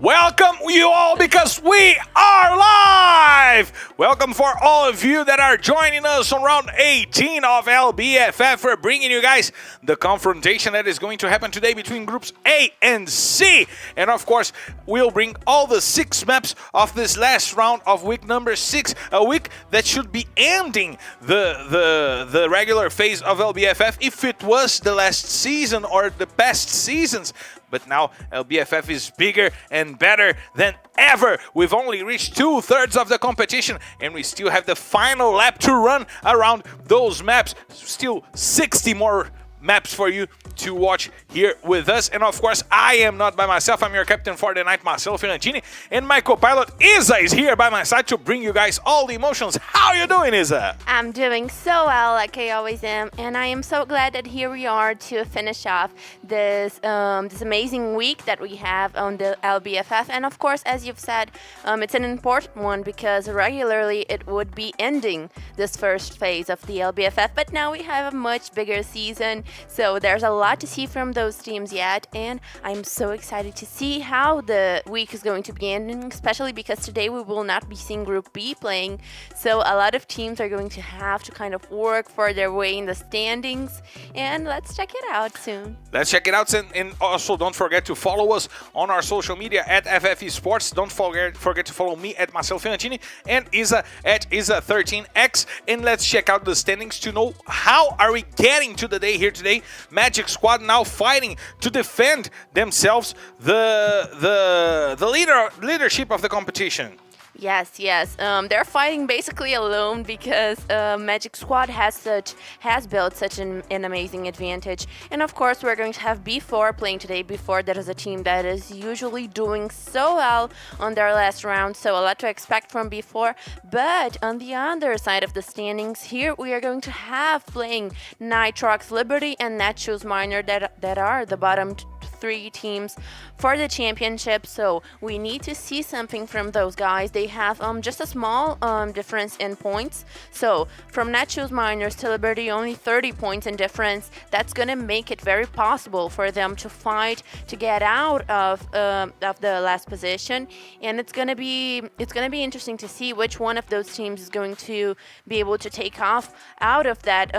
Welcome you all because we are live! Welcome for all of you that are joining us on round 18 of LBFF. We're bringing you guys the confrontation that is going to happen today between groups A and C. And of course, we'll bring all the 6 maps of this last round of week number 6. A week that should be ending the regular phase of LBFF if it was the last season or the past seasons. But now LBFF is bigger and better than ever. We've only reached 2/3 of the competition and we still have the final lap to run around those maps. Still 60 more maps for you to watch here with us. And of course, I am not by myself. I'm your captain for the night, Marcelo Fiorentini. And my co-pilot, Isa, is here by my side to bring you guys all the emotions. How are you doing, Isa? I'm doing so well, like I always am. And I am so glad that here we are to finish off this amazing week that we have on the LBFF. And of course, as you've said, it's an important one because regularly it would be ending this first phase of the LBFF. But now we have a much bigger season. So there's a lot to see from those teams yet, and I'm so excited to see how the week is going to be ending, especially because today we will not be seeing Group B playing, so a lot of teams are going to have to kind of work for their way in the standings, and let's check it out soon. Let's check it out, and also don't forget to follow us on our social media at FF Esports. Don't forget to follow me at Marcelo Fiorentini and Isa at Isa13X, and let's check out the standings to know how are we getting to the day here today. Magic Squad now fighting to defend themselves the leadership of the competition. Yes. They're fighting basically alone because Magic Squad has built such an amazing advantage. And of course, we're going to have B4 playing today. B4, that is a team that is usually doing so well on their last round, so a lot to expect from B4. But on the other side of the standings, here we are going to have playing Nitrox, Liberty, and Netshoes Miner that are the bottom 3 teams for the championship, so we need to see something from those guys. They have just a small difference in points, so from Netshoes Miners to Liberty, only 30 points in difference. That's gonna make it very possible for them to fight to get out of the last position, and it's gonna be interesting to see which one of those teams is going to be able to take off out of that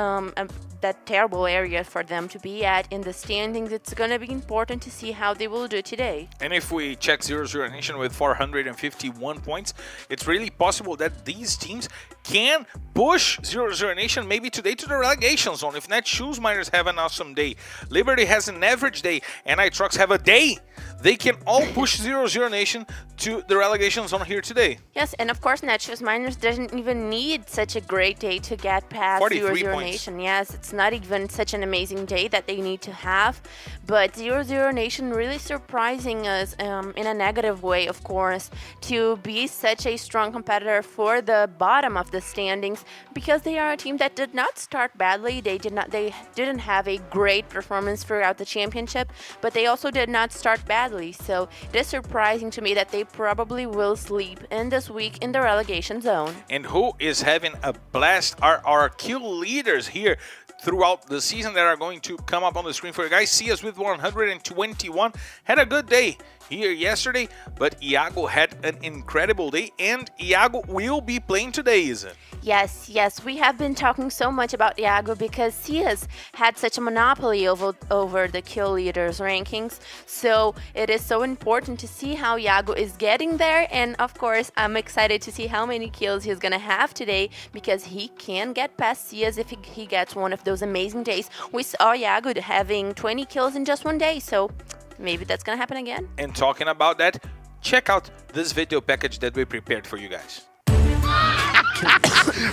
terrible area for them to be at in the standings. It's gonna be important to see how they will do today. And if we check 0-0 Nation with 451 points, it's really possible that these teams can push 0-0 Nation maybe today to the relegation zone. If Netshoes Miners have an awesome day, Liberty has an average day, and iTrucks have a day, they can all push 0-0 Nation to the relegation zone here today. Yes, and of course Netshoes Miners doesn't even need such a great day to get past 0-0 Nation. Yes, it's not even such an amazing day that they need to have, but 0-0 Nation really surprising us in a negative way, of course, to be such a strong competitor for the bottom of the standings, because they are a team that did not start badly. They didn't have a great performance throughout the championship, but they also did not start badly, so it is surprising to me that they probably will sleep in this week in the relegation zone. And who is having a blast are our kill leaders here throughout the season that are going to come up on the screen for you guys. See us with 121. Had a good day here yesterday, but Iago had an incredible day, and Iago will be playing today, is it? Yes, we have been talking so much about Iago because he has had such a monopoly over the kill leaders rankings, so it is so important to see how Iago is getting there, and of course I'm excited to see how many kills he's gonna have today, because he can get past Cias if he gets one of those amazing days. We saw Iago having 20 kills in just one day, so maybe that's gonna happen again. And talking about that, check out this video package that we prepared for you guys.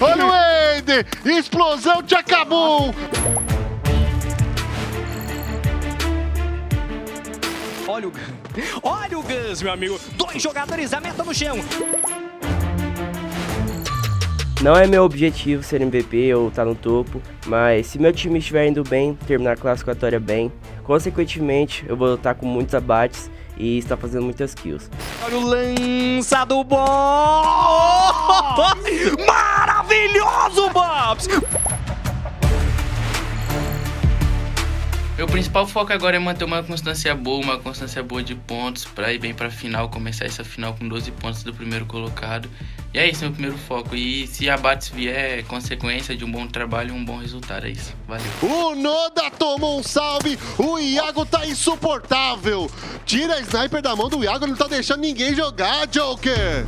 Olha o Ender! Explosão te acabou! Olha o Gus, meu amigo. 2 jogadores, a meta no chão. Não é meu objetivo ser MVP ou estar no topo, mas se meu time estiver indo bem, terminar a classificatória bem, consequentemente eu vou lutar com muitos abates e estar fazendo muitas kills. Olha o lançado bom! Maravilhoso, Bobs! Meu principal foco agora é manter uma constância boa de pontos para ir bem para a final, começar essa final com 12 pontos do primeiro colocado. E é isso, meu primeiro foco. E se abates vier, é consequência de um bom trabalho e um bom resultado. É isso. Valeu. O Noda tomou um salve, o Iago tá insuportável. Tira a sniper da mão do Iago, ele não tá deixando ninguém jogar, Joker.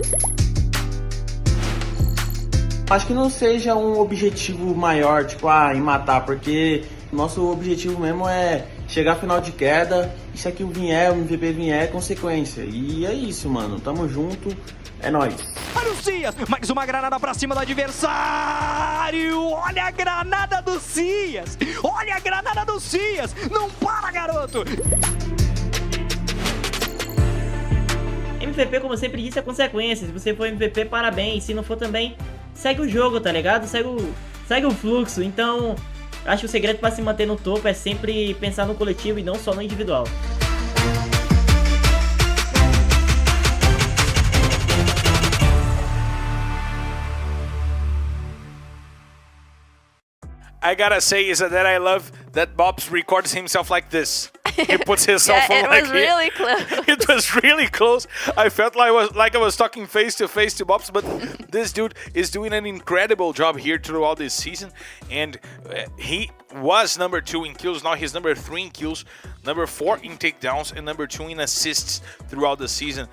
Acho que não seja um objetivo maior, tipo, em matar, porque nosso objetivo mesmo é chegar à final de queda, e se aquilo vier, o MVP vier, é consequência. E é isso, mano, tamo junto, é nóis. Olha o Cias, mais uma granada pra cima do adversário. Olha a granada do Cias. Olha a granada do Cias. Não para, garoto. MVP, como eu sempre disse, é consequência. Se você for MVP, parabéns. Se não for também, segue o jogo, tá ligado? Segue o fluxo. Então, acho que o segredo para se manter no topo é sempre pensar no coletivo e não só no individual. I gotta say is that I love that Bobs records himself like this. He puts his cell phone it like was here. really close. It was really close. I felt like I was talking face to face to Bobs, but this dude is doing an incredible job here throughout this season, and he was number 2 in kills. Now he's number 3 in kills, number 4 in takedowns, and number 2 in assists throughout the season.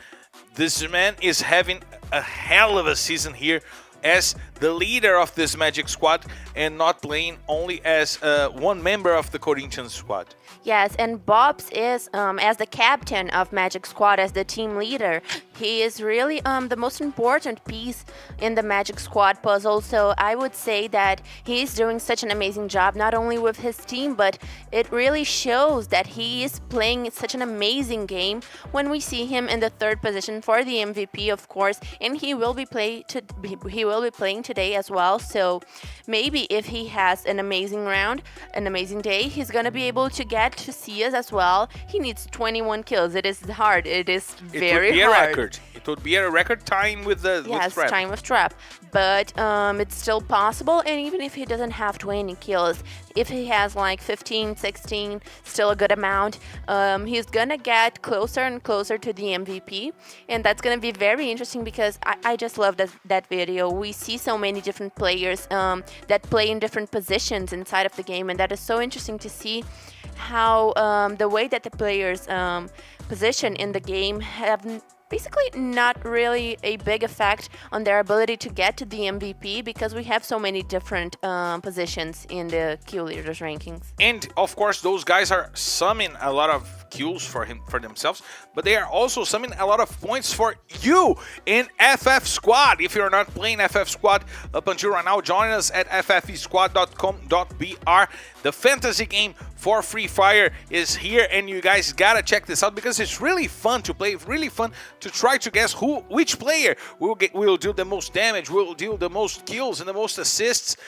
This man is having a hell of a season here as the leader of this Magic squad and not playing only as one member of the Corinthians squad. Yes, and Bobs is, as the captain of Magic Squad, as the team leader, he is really the most important piece in the Magic Squad puzzle. So I would say that he's doing such an amazing job, not only with his team, but it really shows that he is playing such an amazing game when we see him in the 3rd position for the MVP, of course, and he will be playing today as well. So maybe if he has an amazing round, an amazing day, he's gonna be able to get to see us as well. He needs 21 kills. It is hard. It is very It would be hard. a record. It would be a record time with the Yes, Trap. time with Trap. But it's still possible, and even if he doesn't have 20 kills, if he has like 15, 16, still a good amount, he's gonna get closer and closer to the MVP, and that's gonna be very interesting because I just love that video. We see so many different players that play in different positions inside of the game, and that is so interesting to see how the way that the players position in the game have basically not really a big effect on their ability to get to the MVP because we have so many different positions in the kill leaders rankings. And of course, those guys are summing a lot of kills for themselves, but they are also summing a lot of points for you in FF Squad. If you're not playing FF Squad up until right now, join us at ffesquad.com.br. The fantasy game for Free Fire is here, and you guys gotta check this out because it's really fun to play, really fun to try to guess which player will do the most damage, will do the most kills and the most assists,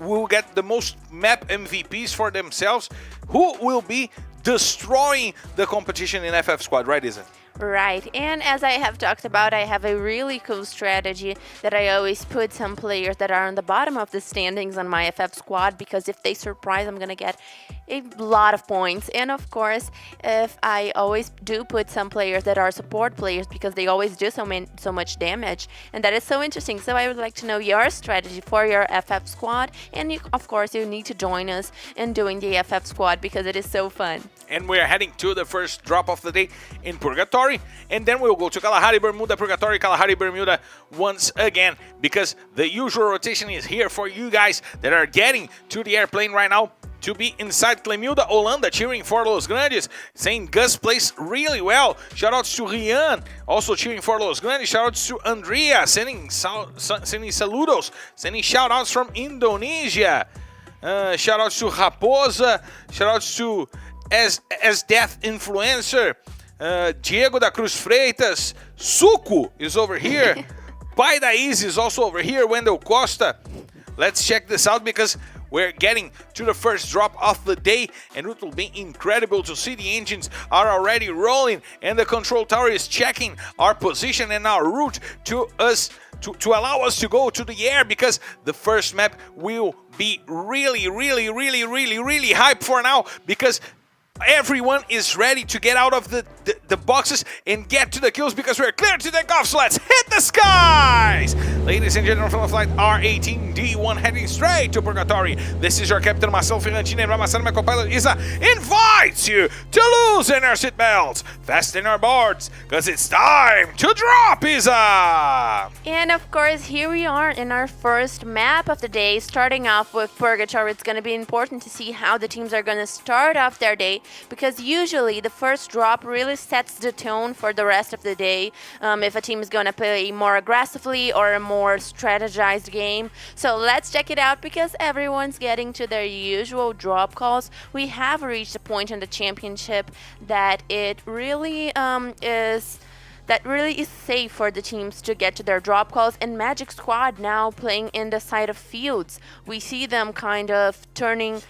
will get the most map MVPs for themselves, who will be destroying the competition in FF Squad, right, Izzy? Right, and as I have talked about, I have a really cool strategy that I always put some players that are on the bottom of the standings on my FF squad, because if they surprise, I'm gonna get a lot of points. And of course, if I always do put some players that are support players, because they always do so much damage, and that is so interesting. So I would like to know your strategy for your FF squad, and of course, you need to join us in doing the FF squad because it is so fun. And we are heading to the first drop of the day in Purgatory, and then we'll go to Kalahari, Bermuda, Purgatory, Kalahari, Bermuda once again, because the usual rotation is here for you guys that are getting to the airplane right now to be inside Clemilda, Holanda, cheering for Los Grandes, saying Gus plays really well. Shoutouts to Rian, also cheering for Los Grandes. Shoutouts to Andrea, sending saludos, sending shoutouts from Indonesia. Shoutouts to Raposa, shoutouts to as Death Influencer, Diego da Cruz Freitas, Suco is over here, Pai da Izzy is also over here, Wendell Costa. Let's check this out because we're getting to the first drop of the day, and it will be incredible to see the engines are already rolling and the control tower is checking our position and our route to us to allow us to go to the air, because the first map will be really hype for now, because everyone is ready to get out of the boxes and get to the kills because we're clear to take off. So let's hit the skies! Ladies and gentlemen, from flight R18D1 heading straight to Purgatory. This is your captain, Marcel Ferrantini, and Ramassana, my co-pilot Isa, invites you to loosen your seatbelts, fasten your boards, because it's time to drop, Isa! And of course, here we are in our first map of the day, starting off with Purgatory. It's going to be important to see how the teams are going to start off their day, because usually the first drop really sets the tone for the rest of the day, if a team is going to play more aggressively or a more strategized game. So let's check it out, because everyone's getting to their usual drop calls. We have reached a point in the championship that it really is safe for the teams to get to their drop calls, and Magic Squad now playing in the side of fields. We see them kind of turning,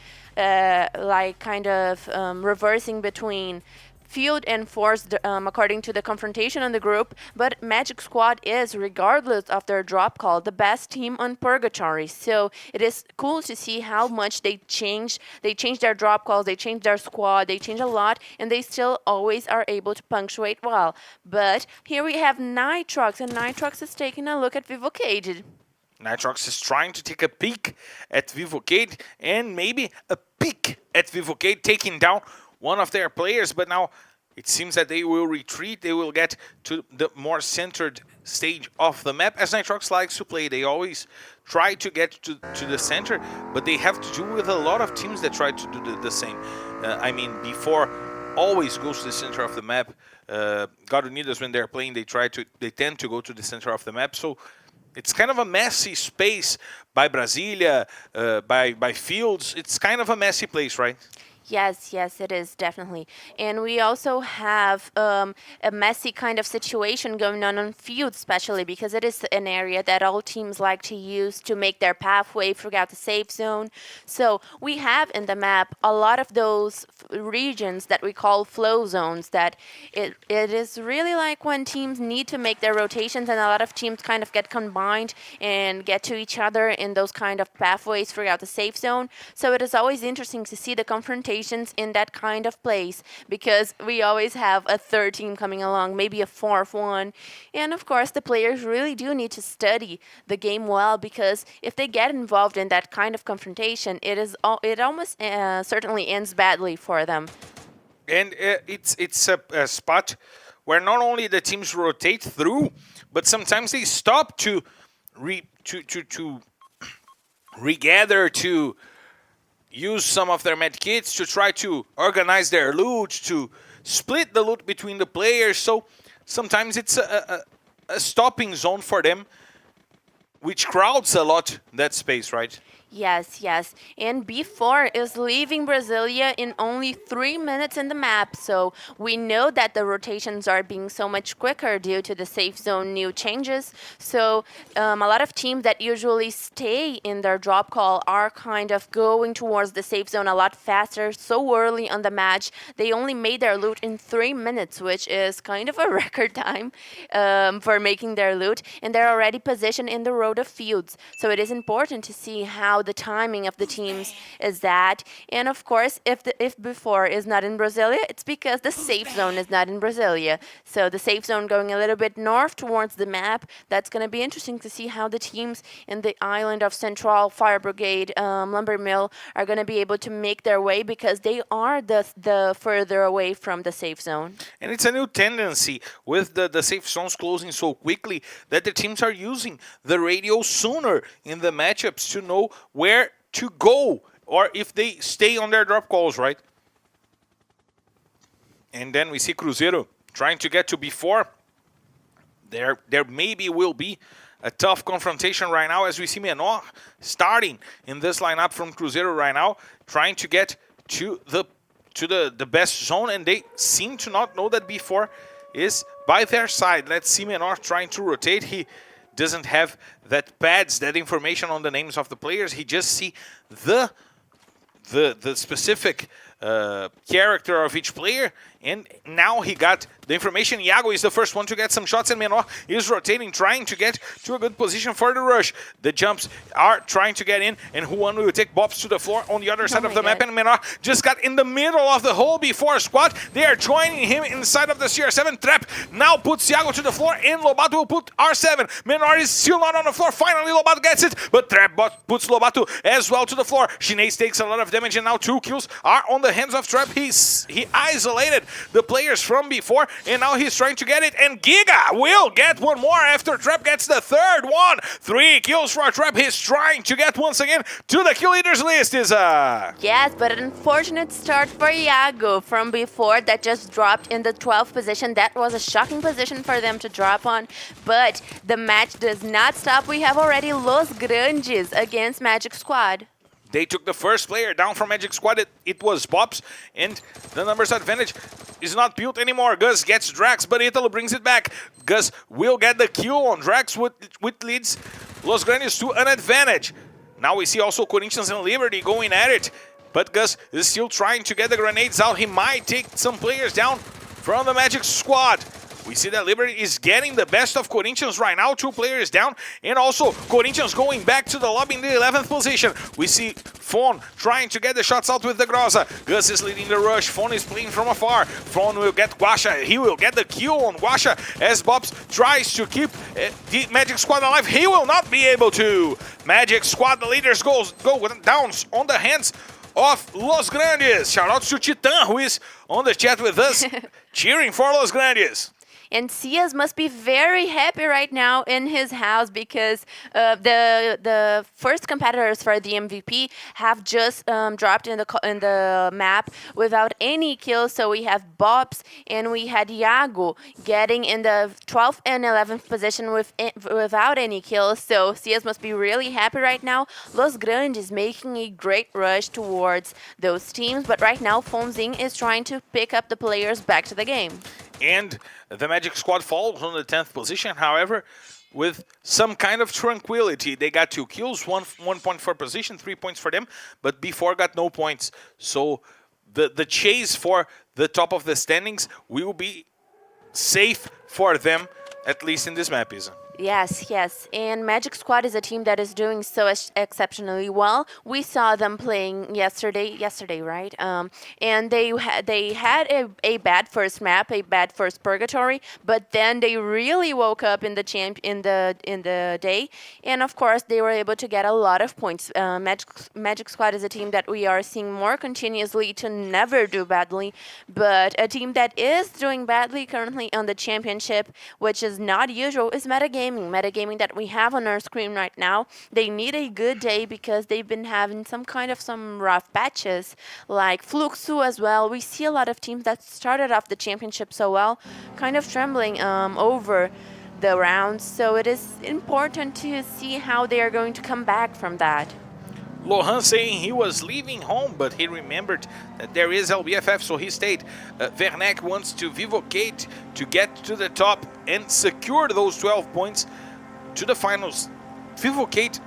reversing between field and force according to the confrontation on the group, but Magic Squad is, regardless of their drop call, the best team on Purgatory. So it is cool to see how much they change their drop calls, they change their squad, they change a lot, and they still always are able to punctuate well. But here we have Nitrox, and Nitrox is taking a look at Vivocade. Nitrox is trying to take a peek at Vivocade and maybe a peek at Vivocade, taking down one of their players, but now it seems that they will retreat. They will get to the more centered stage of the map, as Nitrox likes to play. They always try to get to the center, but they have to do with a lot of teams that try to do the same. Before always goes to the center of the map. God Unidas, when they're playing, they tend to go to the center of the map. So it's kind of a messy space by Brasilia, by Fields. It's kind of a messy place, right? Yes, it is, definitely. And we also have a messy kind of situation going on field, especially because it is an area that all teams like to use to make their pathway throughout the safe zone. So we have in the map a lot of those regions that we call flow zones, that it is really like when teams need to make their rotations, and a lot of teams kind of get combined and get to each other in those kind of pathways throughout the safe zone. So it is always interesting to see the confrontation in that kind of place, because we always have a third team coming along, maybe a fourth one. And of course, the players really do need to study the game well, because if they get involved in that kind of confrontation, it almost certainly ends badly for them. And it's a spot where not only the teams rotate through, but sometimes they stop to regather, to use some of their med kits, to try to organize their loot, to split the loot between the players. So sometimes it's a stopping zone for them, which crowds a lot that space, right? Yes. And B4 is leaving Brasilia in only 3 minutes in the map, so we know that the rotations are being so much quicker due to the safe zone new changes. So a lot of teams that usually stay in their drop call are kind of going towards the safe zone a lot faster. So early on the match, they only made their loot in 3 minutes, which is kind of a record time for making their loot, and they're already positioned in the road of fields. So it is important to see how the timing of the teams is that. And of course, if before is not in Brasilia, it's because the safe zone is not in Brasilia. So the safe zone going a little bit north towards the map, that's going to be interesting to see how the teams in the island of Central, Fire Brigade, Lumber Mill are going to be able to make their way, because they are the further away from the safe zone. And it's a new tendency with the safe zones closing so quickly that the teams are using the radio sooner in the matchups to know where to go, or if they stay on their drop calls, right? And then we see Cruzeiro trying to get to B4. There maybe will be a tough confrontation right now, as we see Menor starting in this lineup from Cruzeiro right now, trying to get to the best zone, and they seem to not know that B4 is by their side. Let's see Menor trying to rotate. He doesn't have that pads, that information on the names of the players. He just see the specific character of each player, And now he got the information. Iago is the first one to get some shots, and Menor is rotating, trying to get to a good position for the rush. The jumps are trying to get in, and Juan will take Bops to the floor on the other side of the map, and Menor just got in the middle of the hole before Squad. They are joining him inside of the CR7 trap. Now puts Iago to the floor, and Lobato will put R7. Menor is still not on the floor. Finally, Lobato gets it, but Trap puts Lobato as well to the floor. Shinase takes a lot of damage, and now 2 kills are on the hands of Trap. He isolated the players from before, and now he's trying to get it, and Giga will get one more after Trap gets the third one. 3 kills for Trap. He's trying to get once again to the kill leaders list. Yes, but an unfortunate start for Iago from before that just dropped in the 12th position. That was a shocking position for them to drop on, but the match does not stop. We have already Los Grandes against Magic Squad. They took the first player down from Magic Squad. It was Bops, and the numbers advantage is not built anymore. Gus gets Drax, but Italo brings it back. Gus will get the kill on Drax, which leads Los Grandes to an advantage. Now we see also Corinthians and Liberty going at it, but Gus is still trying to get the grenades out. He might take some players down from the Magic Squad. We see that Liberty is getting the best of Corinthians right now. 2 players down, and also Corinthians going back to the lobby in the 11th position. We see Fon trying to get the shots out with the Groza. Gus is leading the rush. Fon is playing from afar. Fon will get Guasha. He will get the kill on Guasha as Bobs tries to keep the Magic Squad alive. He will not be able to. Magic Squad, the leaders go down on the hands of Los Grandes. Shout out to Titan, who is on the chat with us, cheering for Los Grandes. And Cias must be very happy right now in his house because the first competitors for the MVP have just dropped in the map without any kills. So we have Bobs and we had Iago getting in the 12th and 11th position without any kills. So Cias must be really happy right now. Los Grandes making a great rush towards those teams, but right now Fonzing is trying to pick up the players back to the game. And the Magic Squad falls on the 10th position, however, with some kind of tranquility. They got 2 kills, 1 point for position, 3 points for them, but before got no points. So the chase for the top of the standings will be safe for them, at least in this map, Isa. Yes. And Magic Squad is a team that is doing so exceptionally well. We saw them playing yesterday, right? And they had a bad first map, a bad first purgatory, but then they really woke up in the day, and of course they were able to get a lot of points. Magic Squad is a team that we are seeing more continuously to never do badly, but a team that is doing badly currently on the championship, which is not usual, is Metagaming that we have on our screen right now. They need a good day because they've been having some rough patches, like Fluxu as well. We see a lot of teams that started off the championship so well, kind of trembling over the rounds. So it is important to see how they are going to come back from that. Lohan saying he was leaving home, but he remembered that there is LBFF, so he stayed. Vernek wants to Vivocate to get to the top and secure those 12 points to the finals. Vivocate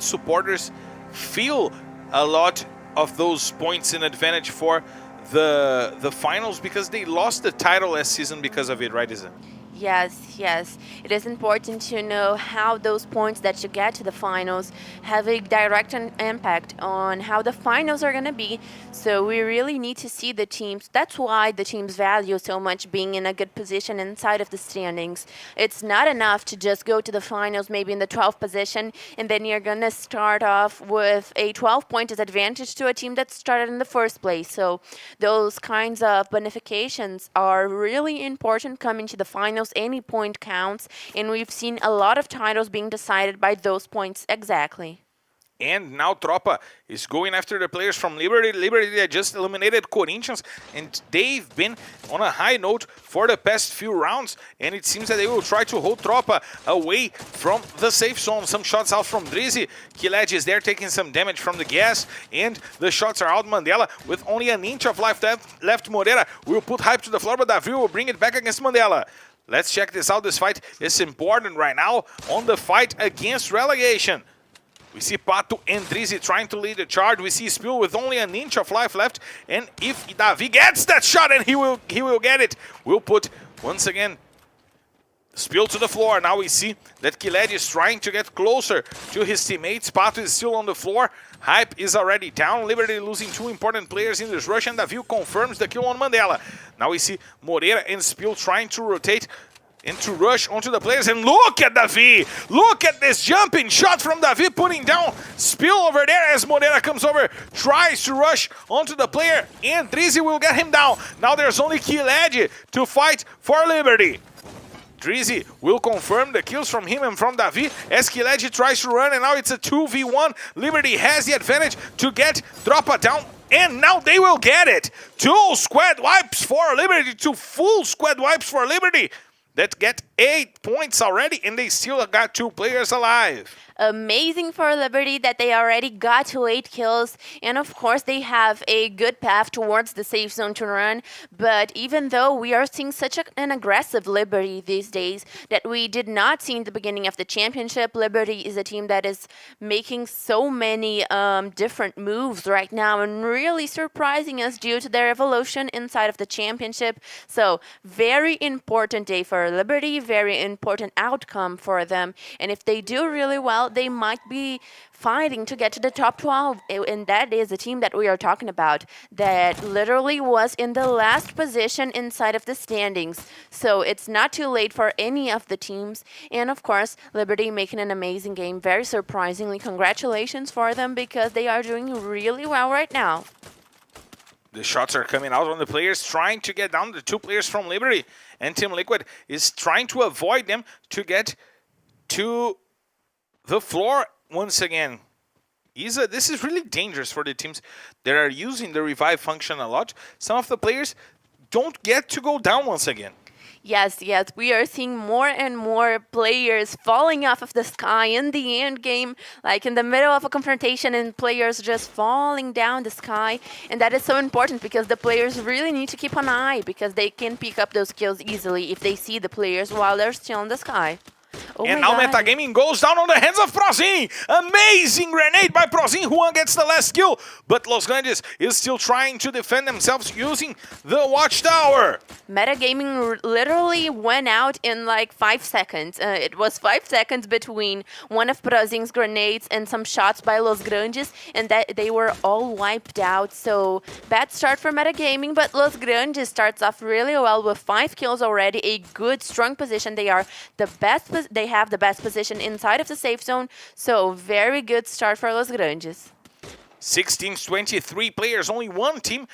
supporters feel a lot of those points in advantage for the finals because they lost the title last season because of it, right, Isa? Yes. It is important to know how those points that you get to the finals have a direct impact on how the finals are going to be. So we really need to see the teams. That's why the teams value so much being in a good position inside of the standings. It's not enough to just go to the finals maybe in the 12th position and then you're going to start off with a 12-point disadvantage to a team that started in the first place. So those kinds of bonifications are really important coming to the finals. Any point counts, and we've seen a lot of titles being decided by those points exactly. And now Tropa is going after the players from Liberty. Liberty that just eliminated Corinthians, and they've been on a high note for the past few rounds, and it seems that they will try to hold Tropa away from the safe zone. Some shots out from Drizzy. Kiled is there taking some damage from the gas, and the shots are out. Mandela with only an inch of life left. Moreira will put hype to the floor, but Davi will bring it back against Mandela. Let's check this out. This fight is important right now on the fight against relegation. We see Pato and tThe trying to lead the charge. We see Spill with only an inch of life left. And if tThe gets that shot, and he will get it, we'll put, once again, Spill to the floor. Now we see that tThe is trying to get closer to his teammates. Pato is still on the floor. Hype is already down. Liberty losing 2 important players in this rush, and tThe confirms the kill on Mandela. Now we see Moreira and Spill trying to rotate and to rush onto the players, and look at tThe! Look at this jumping shot from tThe, putting down Spill over there as Moreira comes over, tries to rush onto the player, and tThe will get him down. Now there's only tThe to fight for Liberty. tThe will confirm the kills from him and from tThe as tThe tries to run, and now it's a 2v1. Liberty has the advantage to get Dropa down, and now they will get it. 2 squad wipes for Liberty, 2 full squad wipes for Liberty. That get 8 points already, and they still got 2 players alive. Amazing for Liberty that they already got to 8 kills, and of course they have a good path towards the safe zone to run. But even though we are seeing such an aggressive Liberty these days that we did not see in the beginning of the championship, Liberty is a team that is making so many different moves right now and really surprising us due to their evolution inside of the championship. So very important day for Liberty, very important outcome for them, and if they do really well, they might be fighting to get to the top 12, and that is the team that we are talking about that literally was in the last position inside of the standings. So it's not too late for any of the teams, and of course Liberty making an amazing game, very surprisingly. Congratulations for them because they are doing really well right now. The shots are coming out on the players trying to get down, the 2 players from Liberty, and Team Liquid is trying to avoid them to get to the floor once again. This is really dangerous for the teams that are using the revive function a lot. Some of the players don't get to go down once again. Yes, we are seeing more and more players falling off of the sky in the end game, like in the middle of a confrontation, and players just falling down the sky. And that is so important because the players really need to keep an eye because they can pick up those kills easily if they see the players while they're still in the sky. Oh and now God. Metagaming goes down on the hands of Prozin. Amazing grenade by Prozin. Juan gets the last kill, but Los Grandes is still trying to defend themselves using the Watchtower. Metagaming literally went out in like 5 seconds. It was 5 seconds between one of Prozin's grenades and some shots by Los Grandes, and that they were all wiped out. So bad start for Metagaming, but Los Grandes starts off really well with 5 kills already. A good, strong position. They are the best. They have the best position inside of the safe zone. So very good start for Los Grandes. 6 teams, 23 players. Only one team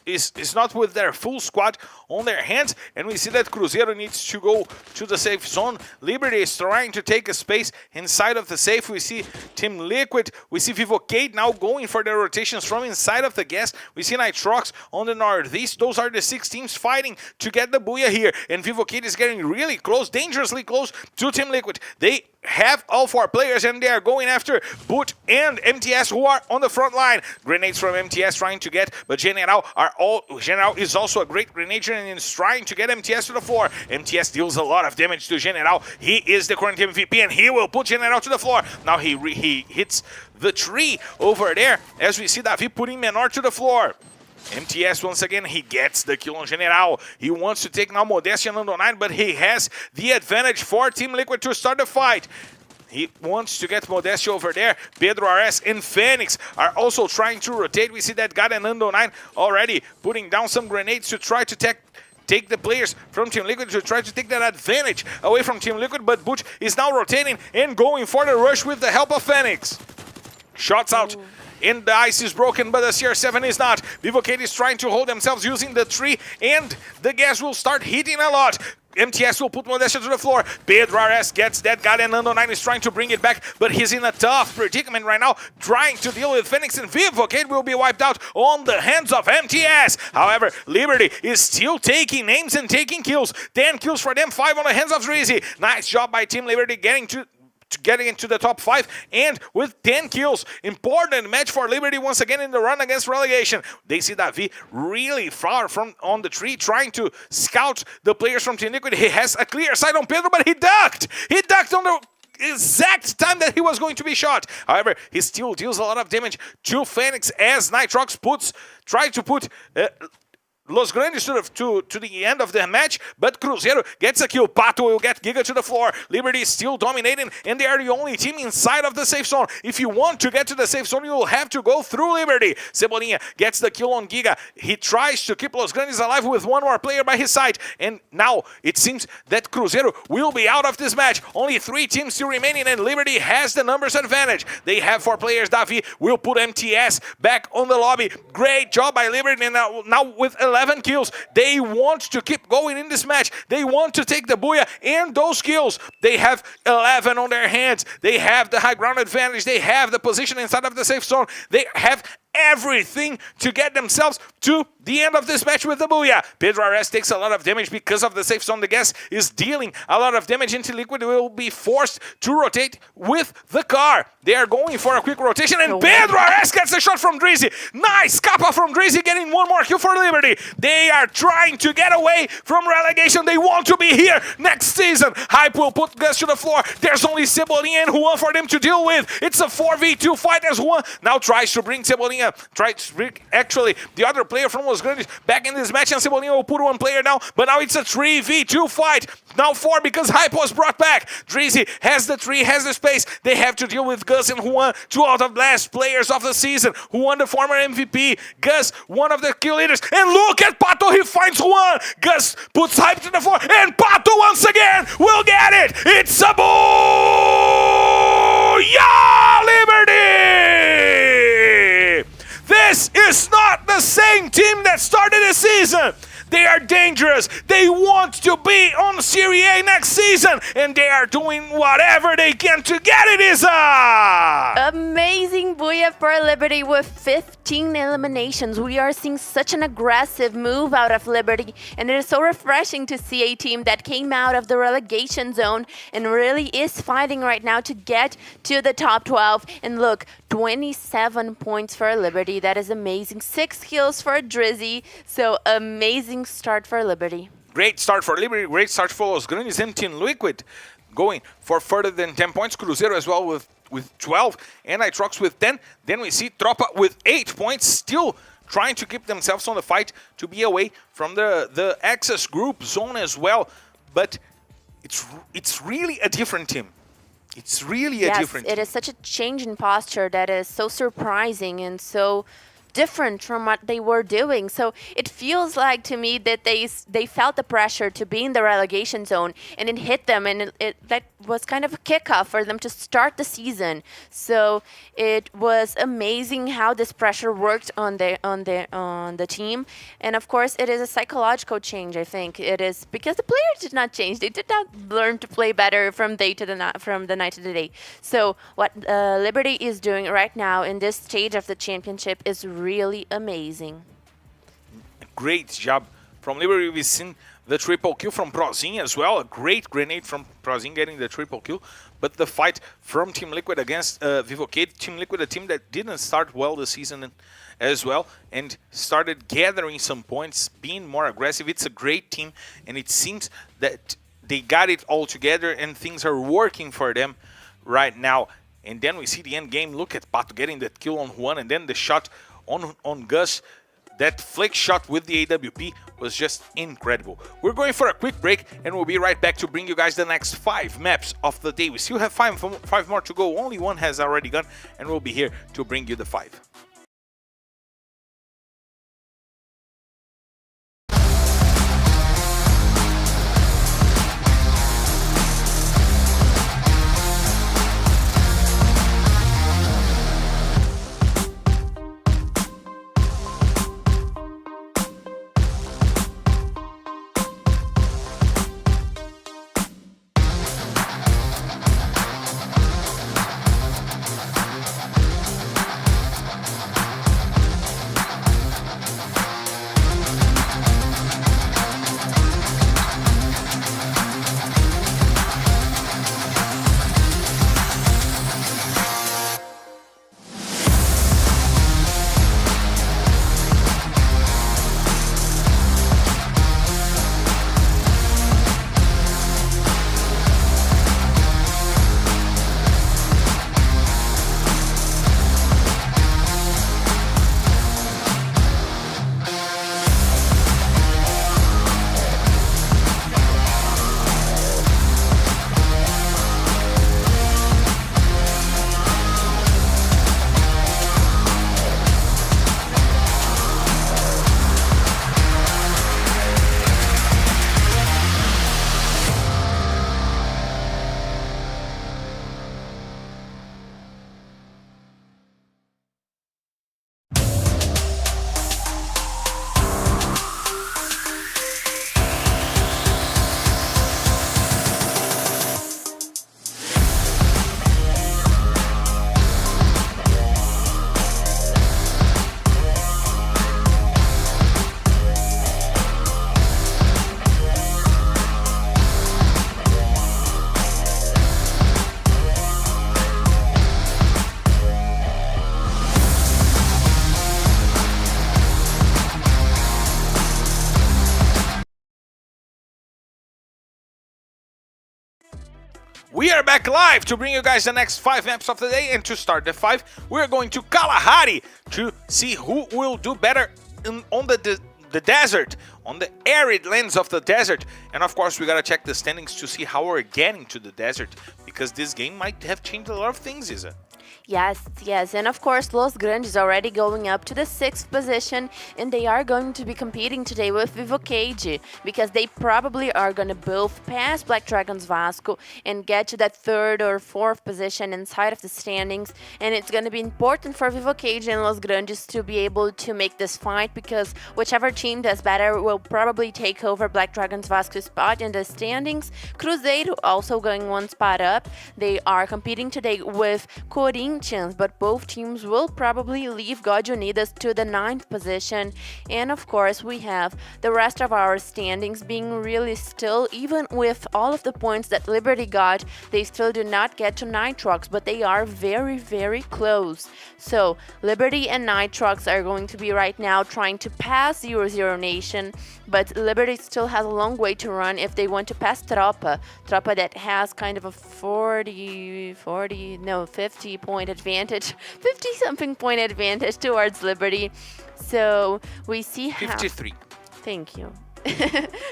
is not with their full squad on their hands. And we see that Cruzeiro needs to go to the safe zone. Liberty is trying to take a space inside of the safe. We see Team Liquid. We see Vivocade now going for their rotations from inside of the gas. We see Nitrox on the northeast. Those are the 6 teams fighting to get the booyah here. And Vivocade is getting really close, dangerously close to Team Liquid. They have all 4 players, and they are going after Boot and MTS, who are on the front line. Grenades from MTS trying to get, but General is also a great grenadier and is trying to get MTS to the floor. MTS deals a lot of damage to General. He is the current MVP, and he will put General to the floor. Now he hits the tree over there as we see tThe putting Menor to the floor. MTS once again, he gets the kill on General. He wants to take now Modestia and Nando 9, but he has the advantage for Team Liquid to start the fight. He wants to get Modestia over there. Pedro RS and Phoenix are also trying to rotate. We see that God and Nando 9 already putting down some grenades to try to take the players from Team Liquid to try to take that advantage away from Team Liquid, but Butch is now rotating and going for the rush with the help of Phoenix. Shots out. And the ice is broken, but the CR7 is not. Vivocade is trying to hold themselves using the tree, and the gas will start hitting a lot. MTS will put Modestia to the floor. Pedro RS gets that guy, and Nando 9 is trying to bring it back, but he's in a tough predicament right now, trying to deal with Phoenix, and Vivocade will be wiped out on the hands of MTS. However, Liberty is still taking names and taking kills. 10 kills for them, 5 on the hands of tThe. Nice job by Team Liberty getting into the top 5 and with 10 kills. Important match for Liberty once again in the run against relegation. They see tThe really far from on the tree trying to scout the players from Team Liquid. He has a clear sight on Pedro, but he ducked. He ducked on the exact time that he was going to be shot. However, he still deals a lot of damage to Phoenix as Nitrox tries to put Los Grandes to the end of the match, but Cruzeiro gets a kill. Pato will get Giga to the floor. Liberty is still dominating, and they are the only team inside of the safe zone. If you want to get to the safe zone, you will have to go through Liberty. Cebolinha gets the kill on Giga. He tries to keep Los Grandes alive with one more player by his side, and now it seems that Cruzeiro will be out of this match. Only 3 teams still remaining, and Liberty has the numbers advantage. They have 4 players. Davi will put MTS back on the lobby. Great job by Liberty, and now with 11 kills. They want to keep going in this match. They want to take the Booyah and those kills. They have 11 on their hands. They have the high ground advantage. They have the position inside of the safe zone. They have everything to get themselves to the end of this match with the Booyah. Pedro Ares takes a lot of damage because of the safe zone. The gas is dealing a lot of damage into Liquid. Will be forced to rotate with the car. They are going for a quick rotation, and Pedro Ares gets a shot from Drizzy. Nice kappa from Drizzy, getting one more kill for Liberty. They are trying to get away from relegation. They want to be here next season. Hype will put Gus to the floor. There's only Cebolinha and Juan for them to deal with. It's a 4v2 fight as Juan now tries to bring Cebolinha. Tries to bring, actually, the other player from Los Grandes back in this match, and Cebolinha will put one player down, but now it's a 3v2 fight. Now 4 because Hype was brought back. Drizzy has the 3, has the space. They have to deal with Gus and Juan, 2 out of the last players of the season. Juan, the former MVP. Gus, one of the kill leaders. And look at Pato, he finds Juan. Gus puts Hype to the floor, and Pato once again will get it. It's a booyah, Liberty! This is not the same team that started the season. They are dangerous. They want to be on Serie A next season, and they are doing whatever they can to get it, Isa! Amazing Booyah for Liberty with 15 eliminations. We are seeing such an aggressive move out of Liberty, and it is so refreshing to see a team that came out of the relegation zone and really is fighting right now to get to the top 12. And look, 27 points for Liberty. That is amazing. 6 kills for Drizzy. So amazing start for Liberty. Great start for Liberty. Great start for Los Grandes and Team Liquid going for further than 10 points. Cruzeiro as well with 12 and Nitrox with 10. Then we see Tropa with 8 points, still trying to keep themselves on the fight to be away from the Access group zone as well. But it's really a different team. It's really a different team. It is such a change in posture that is so surprising and so different from what they were doing. So it feels like to me that they felt the pressure to be in the relegation zone, and it hit them, and that was kind of a kickoff for them to start the season. So it was amazing how this pressure worked on the team. And of course it is a psychological change. I think it is because the players did not change. They did not learn to play better from the night to the day. So what Liberty is doing right now in this stage of the championship is really amazing. Great job from Liberty. We've seen the triple kill from Prozin as well. A great grenade from Prozin getting the triple kill. But the fight from Team Liquid against Vivocade. Team Liquid, a team that didn't start well the season as well and started gathering some points, being more aggressive. It's a great team, and it seems that they got it all together and things are working for them right now. And then we see the end game. Look at Pato getting that kill on Juan, and then the shot on Gus. That flick shot with the AWP was just incredible. We're going for a quick break, and we'll be right back to bring you guys the next 5 maps of the day. We still have 5 more to go. Only one has already gone, and we'll be here to bring you the 5. We are back live to bring you guys the next 5 maps of the day, and to start the 5, we're going to Kalahari to see who will do better on the desert, on the arid lands of the desert. And of course, we gotta check the standings to see how we're getting to the desert, because this game might have changed a lot of things, Isa. Yes, and of course Los Grandes already going up to the 6th position, and they are going to be competing today with Vivo Cage, because they probably are going to both pass Black Dragons Vasco and get to that 3rd or 4th position inside of the standings. And it's going to be important for Vivo Cage and Los Grandes to be able to make this fight, because whichever team does better will probably take over Black Dragons Vasco's spot in the standings. Cruzeiro also going 1 spot up. They are competing today with Corinthians, but both teams will probably leave God Unidas to the 9th position. And of course, we have the rest of our standings being really still. Even with all of the points that Liberty got, they still do not get to Nitrox, but they are very, very close. So Liberty and Nitrox are going to be right now trying to pass 0-0 Nation, but Liberty still has a long way to run if they want to pass Tropa that has kind of a 50 point advantage, 50 something point advantage towards Liberty. So we see how 53. Thank you.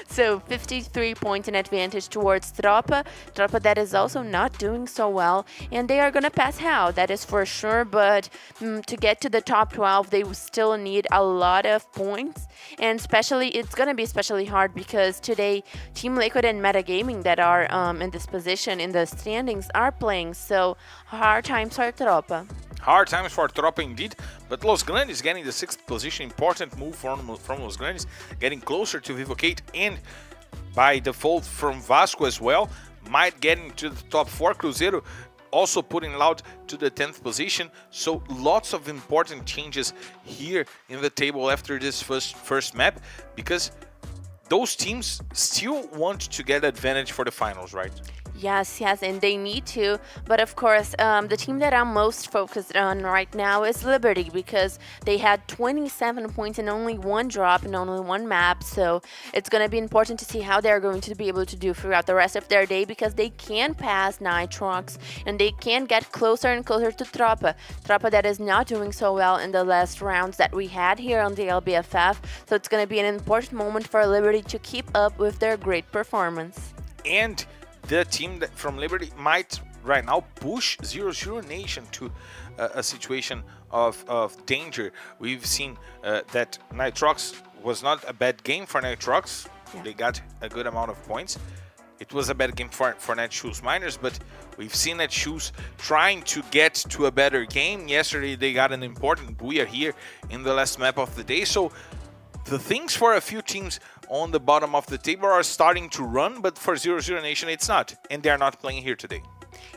So 53 points in advantage towards Tropa that is also not doing so well, and they are gonna pass how, that is for sure, but to get to the top 12 they still need a lot of points, and it's gonna be especially hard because today Team Liquid and Metagaming that are in this position in the standings are playing, so hard times for Tropa. Hard times for Tropa indeed, but Los Grandes getting the 6th position, important move from Los Grandes, getting closer to Vivocate and by default from Vasco as well, might get into the top 4. Cruzeiro also putting Loud to the 10th position, so lots of important changes here in the table after this first map, because those teams still want to get advantage for the finals, right? Yes, and they need to. But of course, the team that I'm most focused on right now is Liberty, because they had 27 points in only 1 drop and only 1 map. So it's going to be important to see how they're going to be able to do throughout the rest of their day, because they can pass Nitrox and they can get closer and closer to Tropa that is not doing so well in the last rounds that we had here on the LBFF. So it's going to be an important moment for Liberty to keep up with their great performance. And the team from Liberty might right now push 0-0 Nation to a situation of danger. We've seen that Nitrox was not a bad game for Nitrox. Yeah. They got a good amount of points. It was a bad game for Netshoes Miners, but we've seen Netshoes trying to get to a better game. Yesterday they got an important booyah here in the last map of the day. So the things for a few teams on the bottom of the table are starting to run, but for 0-0 Nation it's not, and they are not playing here today.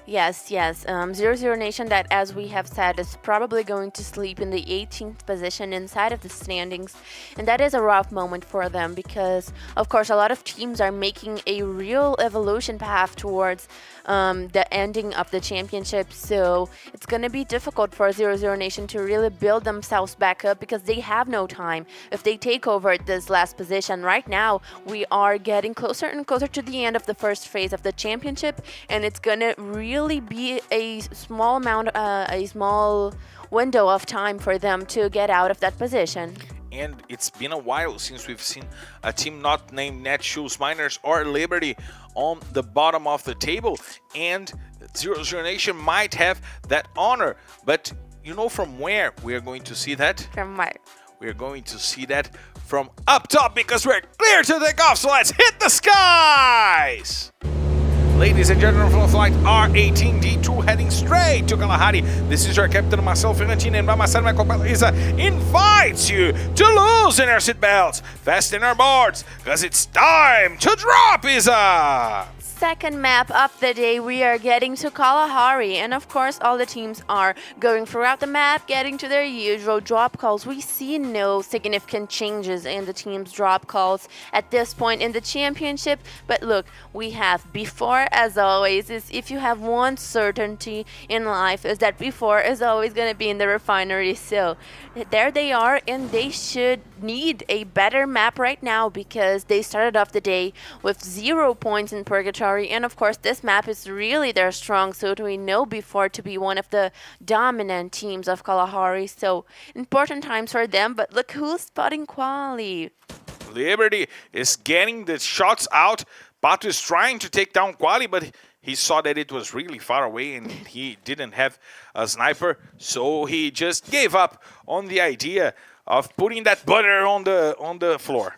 Yes. 0-0 Nation, that, as we have said, is probably going to sleep in the 18th position inside of the standings. And that is a rough moment for them because, of course, a lot of teams are making a real evolution path towards the ending of the championship. So it's going to be difficult for 0-0 Nation to really build themselves back up because they have no time. If they take over this last position right now, we are getting closer and closer to the end of the first phase of the championship, and it's going to really be a small window of time for them to get out of that position. And it's been a while since we've seen a team not named Netshoes Miners or Liberty on the bottom of the table, and 0-0 Nation might have that honor. But you know from where we are going to see that? From where? We're going to see that from up top because we're clear to take off, so let's hit the skies! Ladies and gentlemen, from flight R18D2 heading straight to Kalahari. This is your captain, myself, Fernandinho, and by my side, my co-pilot Isa invites you to loosen your seatbelts, fasten our boards, because it's time to drop, Isa! Second map of the day, we are getting to Kalahari, and of course all the teams are going throughout the map, getting to their usual drop calls. We see no significant changes in the team's drop calls at this point in the championship, but look, we have before, as always. Is if you have one certainty in life, is that before is always going to be in the refinery. So there they are, and they should need a better map right now because they started off the day with 0 points in Purgatory Kalahari. And of course, this map is really their strong suit. We know before to be one of the dominant teams of Kalahari. So important times for them. But look who's spotting Quali. Liberty is getting the shots out. Pato is trying to take down Quali, but he saw that it was really far away and he didn't have a sniper. So he just gave up on the idea of putting that butter on the floor.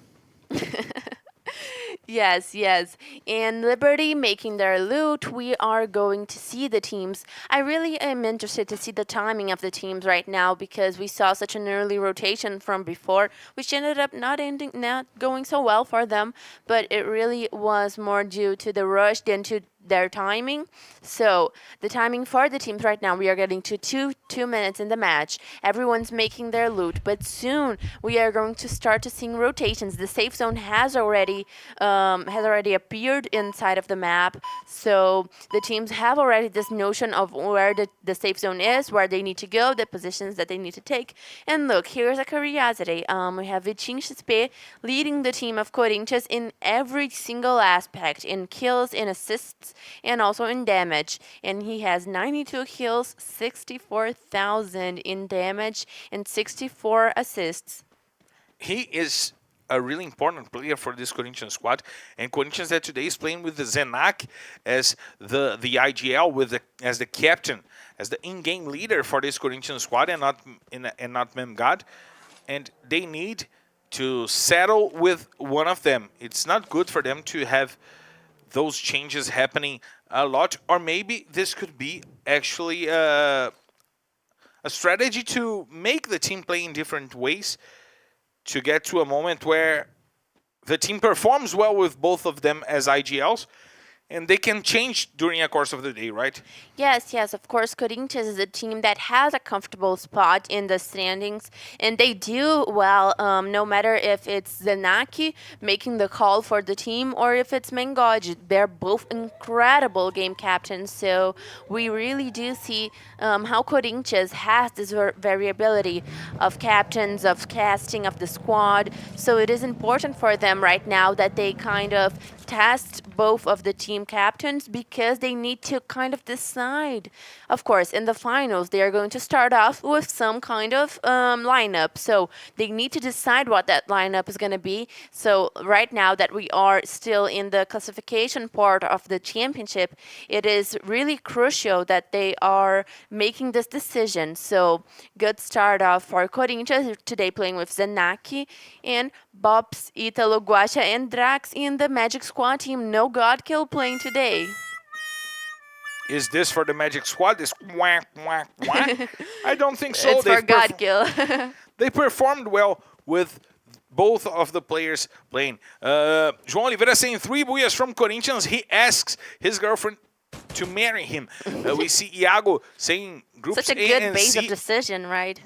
Yes, yes. And Liberty making their loot, we are going to see the teams. I really am interested to see the timing of the teams right now because we saw such an early rotation from before, which ended up not going so well for them, but it really was more due to the rush than to their timing. So the timing for the teams right now, we are getting to two minutes in the match. Everyone's making their loot, but soon we are going to start to seeing rotations. The safe zone has already appeared inside of the map, so the teams have already this notion of where the safe zone is, where they need to go, the positions that they need to take. And look, here's a curiosity. We have Vitinho XP leading the team of Corinthians in every single aspect, in kills, in assists, and also in damage. And he has 92 kills, 64,000 in damage, and 64 assists. He is a really important player for this Corinthians squad, and Corinthians that today is playing with the Zenak as the IGL as the captain, as the in-game leader for this Corinthians squad, and not Memgod, and they need to settle with one of them. It's not good for them to have those changes happening a lot, or maybe this could be actually a strategy to make the team play in different ways to get to a moment where the team performs well with both of them as IGLs, and they can change during the course of the day, right? Yes, of course, Corinthians is a team that has a comfortable spot in the standings, and they do well, no matter if it's Zenaki making the call for the team or if it's Mengoj. They're both incredible game captains, so we really do see how Corinthians has this variability of captains, of casting of the squad, so it is important for them right now that they kind of test both of the team captains because they need to kind of decide. Of course, in the finals, they are going to start off with some kind of lineup. So they need to decide what that lineup is going to be. So right now that we are still in the classification part of the championship, it is really crucial that they are making this decision. So good start off for Corinthians today playing with Zenaki and Bobs, Italo, Guacha, and Drax in the Magic Squad team. No God Kill playing today. Is this for the Magic Squad? This whack, whack, whack? I don't think so. It's for God Kill. They performed well with both of the players playing. João Oliveira saying 3 buias from Corinthians. He asks his girlfriend to marry him. We see Iago saying groups Such a A good and base C. of decision, right?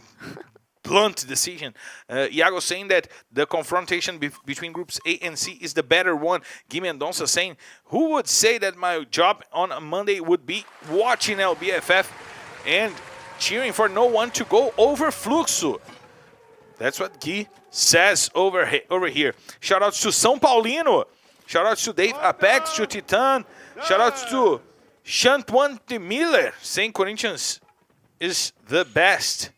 Blunt decision. Iago saying that the confrontation between groups A and C is the better one. Gui Mendonça saying, who would say that my job on a Monday would be watching LBFF and cheering for no one to go over Fluxo? That's what Gui says over here. Shoutouts to São Paulino. Shoutouts to Dave Apex, to Titan. Shoutouts to Chantuan de Miller saying Corinthians is the best.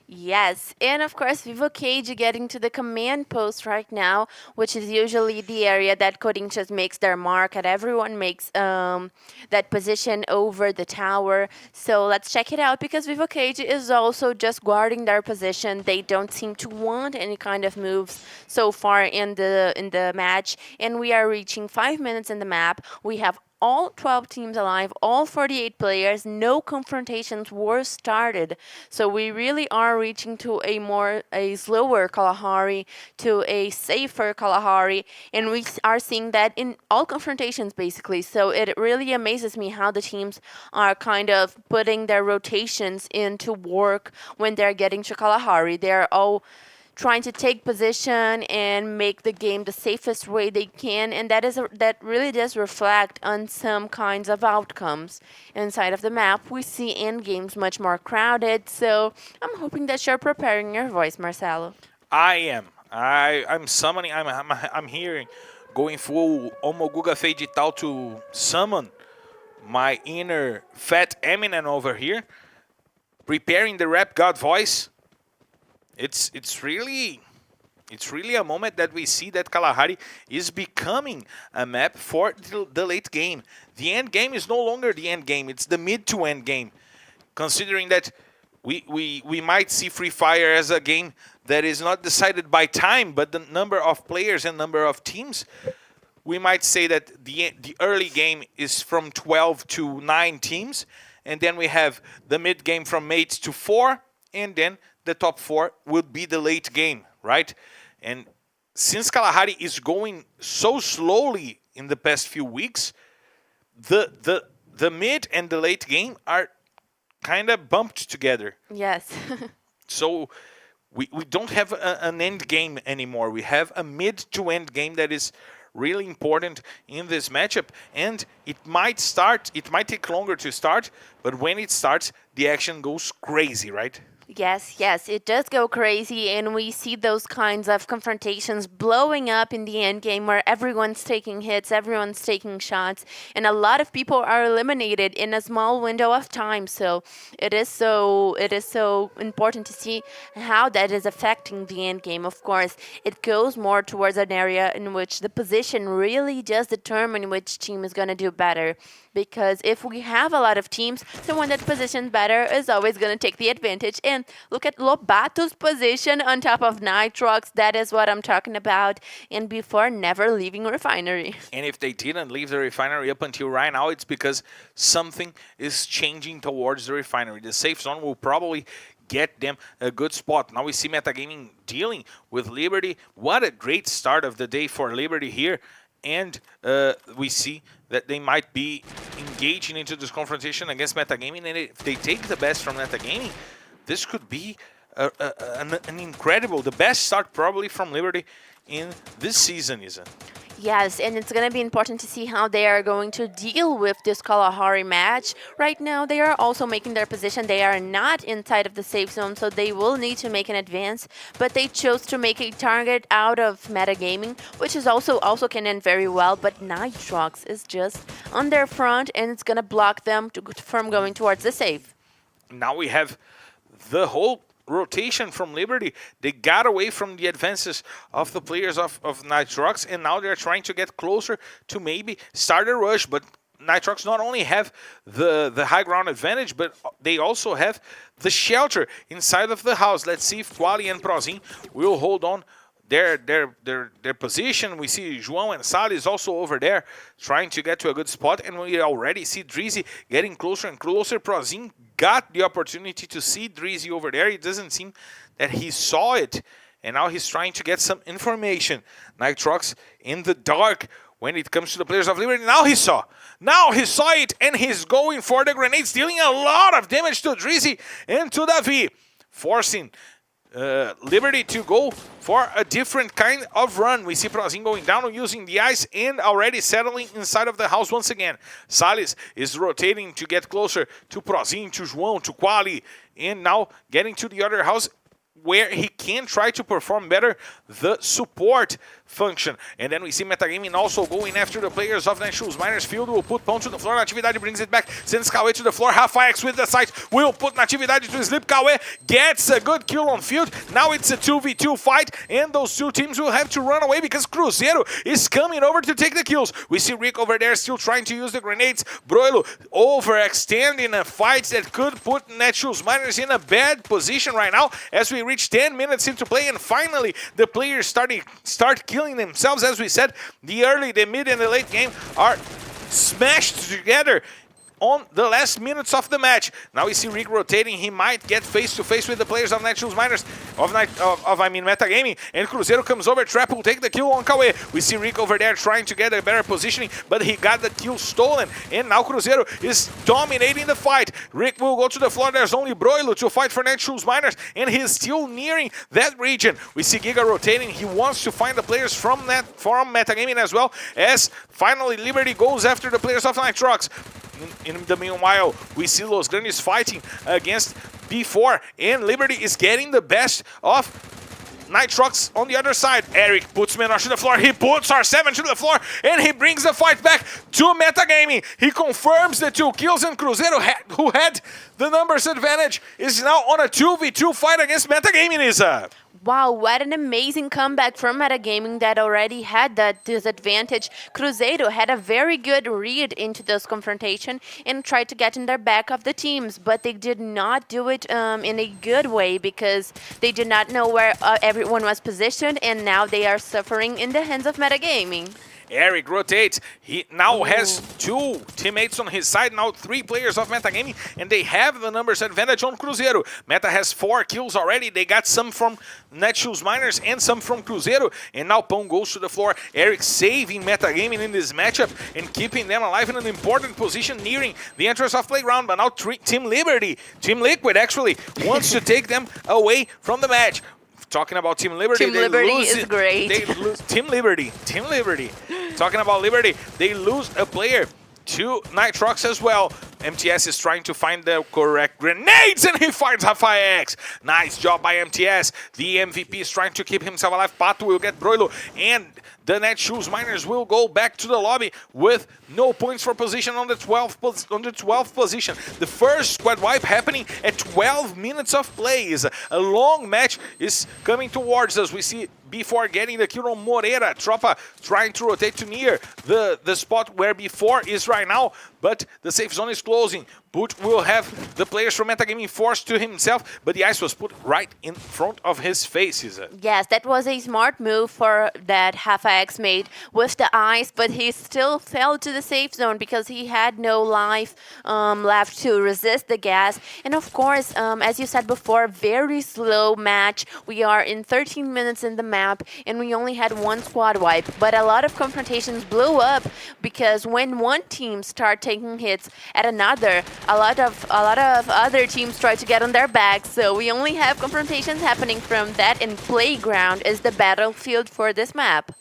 Yes, and of course Vivo Cage getting to the command post right now, which is usually the area that Corinthians makes their mark at. Everyone makes that position over the tower. So let's check it out because Vivo Cage is also just guarding their position. They don't seem to want any kind of moves so far in the match, and we are reaching 5 minutes in the map. We have all 12 teams alive, all 48 players, no confrontations were started. So we really are reaching to a slower Kalahari, to a safer Kalahari, and we are seeing that in all confrontations basically. So it really amazes me how the teams are kind of putting their rotations into work when they're getting to Kalahari. They're all trying to take position and make the game the safest way they can, and that really does reflect on some kinds of outcomes inside of the map. We see end games much more crowded, so I'm hoping that you're preparing your voice, Marcelo. I am. I'm summoning. I'm hearing going full Omoguga Digital to summon my inner fat Eminem over here, preparing the Rap God voice. It's really a moment that we see that Kalahari is becoming a map for the late game. The end game is no longer the end game, it's the mid to end game. Considering that we might see Free Fire as a game that is not decided by time, but the number of players and number of teams, we might say that the early game is from 12 to 9 teams, and then we have the mid game from 8 to 4, and then the top 4 would be the late game, right? And since Kalahari is going so slowly in the past few weeks, the mid and the late game are kind of bumped together. Yes. So we don't have an end game anymore. We have a mid to end game that is really important in this matchup, and it might take longer to start, but when it starts, the action goes crazy, right? Yes, it does go crazy, and we see those kinds of confrontations blowing up in the end game where everyone's taking hits, everyone's taking shots, and a lot of people are eliminated in a small window of time. So it is so important to see how that is affecting the end game. Of course, it goes more towards an area in which the position really does determine which team is going to do better. Because if we have a lot of teams, the one that positions better is always going to take the advantage. And look at Lobato's position on top of Nitrox. That is what I'm talking about. And before never leaving Refinery. And if they didn't leave the Refinery up until right now, it's because something is changing towards the Refinery. The safe zone will probably get them a good spot. Now we see Metagaming dealing with Liberty. What a great start of the day for Liberty here. And we see that they might be engaging into this confrontation against Metagaming, and if they take the best from Metagaming, this could be an incredible, the best start probably from Liberty in this season, isn't it? Yes, and it's going to be important to see how they are going to deal with this Kalahari match. Right now, they are also making their position. They are not inside of the safe zone, so they will need to make an advance. But they chose to make a target out of Metagaming, which is also can end very well. But Nitrox is just on their front, and it's going to block them from going towards the safe. Now we have the whole rotation from Liberty. They got away from the advances of the players of Nitrox, and now they're trying to get closer to maybe start a rush. But Nitrox not only have the high ground advantage, but they also have the shelter inside of the house. Let's see if Quali and Prozin will hold on their position. We see João and Salles also over there trying to get to a good spot, and we already see Drizzy getting closer and closer. Prozin got the opportunity to see Drizzy over there. It doesn't seem that he saw it, and now he's trying to get some information. Nitrox in the dark when it comes to the players of Liberty. Now he saw it, and he's going for the grenades, dealing a lot of damage to Drizzy and to tThe, forcing Liberty to go for a different kind of run. We see Prozin going down using the ice and already settling inside of the house once again. Salles is rotating to get closer to Prozin, to João, to Quali, and now getting to the other house where he can try to perform better the support function. And then we see Metagaming also going after the players of Netshoes. Miners Field will put Pão to the floor. Natividade brings it back, sends Cauê to the floor. Rafaex with the sight will put Natividade to sleep. Cauê gets a good kill on field. Now it's a 2v2 fight, and those two teams will have to run away because Cruzeiro is coming over to take the kills. We see Rick over there still trying to use the grenades. Broilo overextending a fight that could put Netshoes Miners in a bad position right now as we reach 10 minutes into play, and finally the players start killing themselves. As we said, the early, the mid, and the late game are smashed together on the last minutes of the match. Now we see Rick rotating. He might get face-to-face with the players of Netshoes Miners, Metagaming, and Cruzeiro comes over. Trap will take the kill on Cauê. We see Rick over there trying to get a better positioning, but he got the kill stolen, and now Cruzeiro is dominating the fight. Rick will go to the floor. There's only Broilo to fight for Netshoes Miners, and he's still nearing that region. We see Giga rotating. He wants to find the players from Metagaming as well, as finally Liberty goes after the players of Nitrox. In the meanwhile, we see Los Grandes fighting against B4, and Liberty is getting the best of Nitrox on the other side. Eric puts Menor to the floor. He puts R7 to the floor, and he brings the fight back to Metagaming. He confirms the 2 kills, and Cruzeiro, who had the numbers advantage, is now on a 2v2 fight against Metagaming, Isa. Wow, what an amazing comeback from Metagaming that already had that disadvantage. Cruzeiro had a very good read into this confrontation and tried to get in their back of the teams, but they did not do it in a good way because they did not know where everyone was positioned, and now they are suffering in the hands of Metagaming. Eric rotates. He now has 2 teammates on his side, now 3 players of Metagaming, and they have the numbers advantage on Cruzeiro. Meta has 4 kills already. They got some from Netshoes Miners and some from Cruzeiro, and now Pão goes to the floor. Eric saving Metagaming in this matchup and keeping them alive in an important position nearing the entrance of Playground, but now Team Liquid actually wants to take them away from the match. Talking about Team Liberty, Team Liberty is great. They lose Team Liberty. Talking about Liberty, they lose a player to Nitrox as well. MTS is trying to find the correct grenades, and he finds Rafaex. Nice job by MTS. The MVP is trying to keep himself alive. Pato will get Broilo, and the Netshoes Miners will go back to the lobby with no points for position on the 12th position. The first squad wipe happening at 12 minutes of play. A long match is coming towards us. We see before getting the kill on Moreira, Tropa trying to rotate to near the spot where before is right now, but the safe zone is closing. Boot will have the players from Metagaming forced to himself, but the ice was put right in front of his face. Yes, that was a smart move for that Rafaex made with the ice, but he still fell to the safe zone because he had no life left to resist the gas. And of course, as you said before, very slow match. We are in 13 minutes in the map, and we only had 1 squad wipe. But a lot of confrontations blew up because when one team start taking hits at another, a lot of other teams try to get on their backs. So we only have confrontations happening from that, and Playground is the battlefield for this map.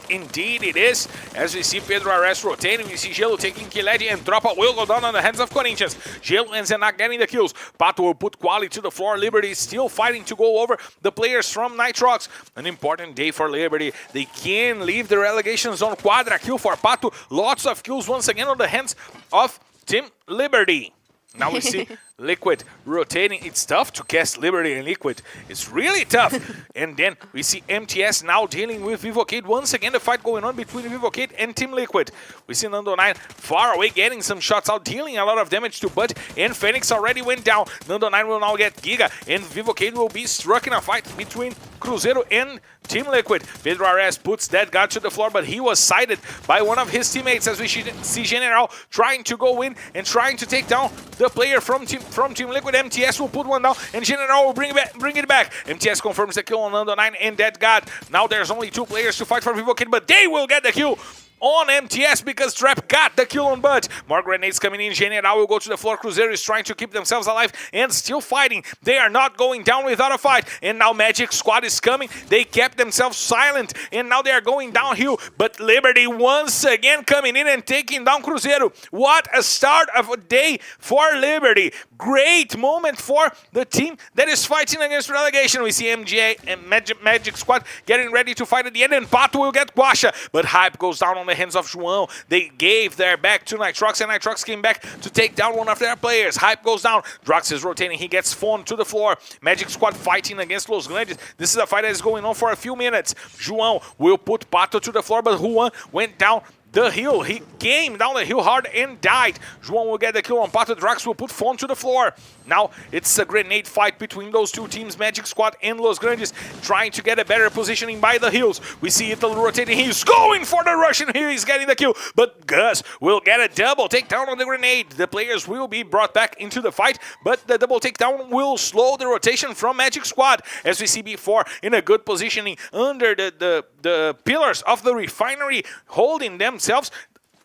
Indeed it is. As we see Pedro Ares rotating, we see Gelo taking Kiled, and Tropa will go down on the hands of Corinthians. Gelo and Zenak getting the kills. Pato will put Quali to the floor. Liberty is still fighting to go over the players from Nitrox. An important day for Liberty. They can leave the relegation zone. Quadra kill for Pato. Lots of kills once again on the hands of Team Liberty. Now we see Liquid rotating. It's tough to cast Liberty and Liquid. It's really tough. And then we see MTS now dealing with Vivocade. Once again, the fight going on between Vivocade and Team Liquid. We see Nando9 far away, getting some shots out, dealing a lot of damage to Bud. And Phoenix already went down. Nando9 will now get Giga. And Vivocade will be struck in a fight between Cruzeiro and Team Liquid. Pedro Ares puts that guy to the floor, but he was sighted by one of his teammates as we see General trying to go in and trying to take down the player from Team Liquid. MTS will put one down, and General will bring it back. MTS confirms the kill on Nando9 and Dead God. Now there's only 2 players to fight for Vivocade, but they will get the kill on MTS because Trap got the kill on Bud. More grenades coming in. General will go to the floor. Cruzeiro is trying to keep themselves alive and still fighting. They are not going down without a fight. And now Magic Squad is coming. They kept themselves silent, and now they are going downhill. But Liberty once again coming in and taking down Cruzeiro. What a start of a day for Liberty. Great moment for the team that is fighting against relegation. We see MGA and Magic Squad getting ready to fight at the end, and Pato will get Guasha. But Hype goes down on the hands of João. They gave their back to Nitrox, and Nitrox came back to take down one of their players. Hype goes down. Drox is rotating. He gets Phone to the floor. Magic Squad fighting against Los Grandes. This is a fight that is going on for a few minutes. João will put Pato to the floor, but Juan went down the hill. He came down the hill hard and died. João will get the kill on Pato. Drax will put Phone to the floor. Now it's a grenade fight between those 2 teams, Magic Squad and Los Grandes, trying to get a better positioning by the hills. We see Ítalo rotating. He's going for the Russian here. He's getting the kill, but Gus will get a double takedown on the grenade. The players will be brought back into the fight, but the double takedown will slow the rotation from Magic Squad. As we see before, in a good positioning under the pillars of the refinery, holding themselves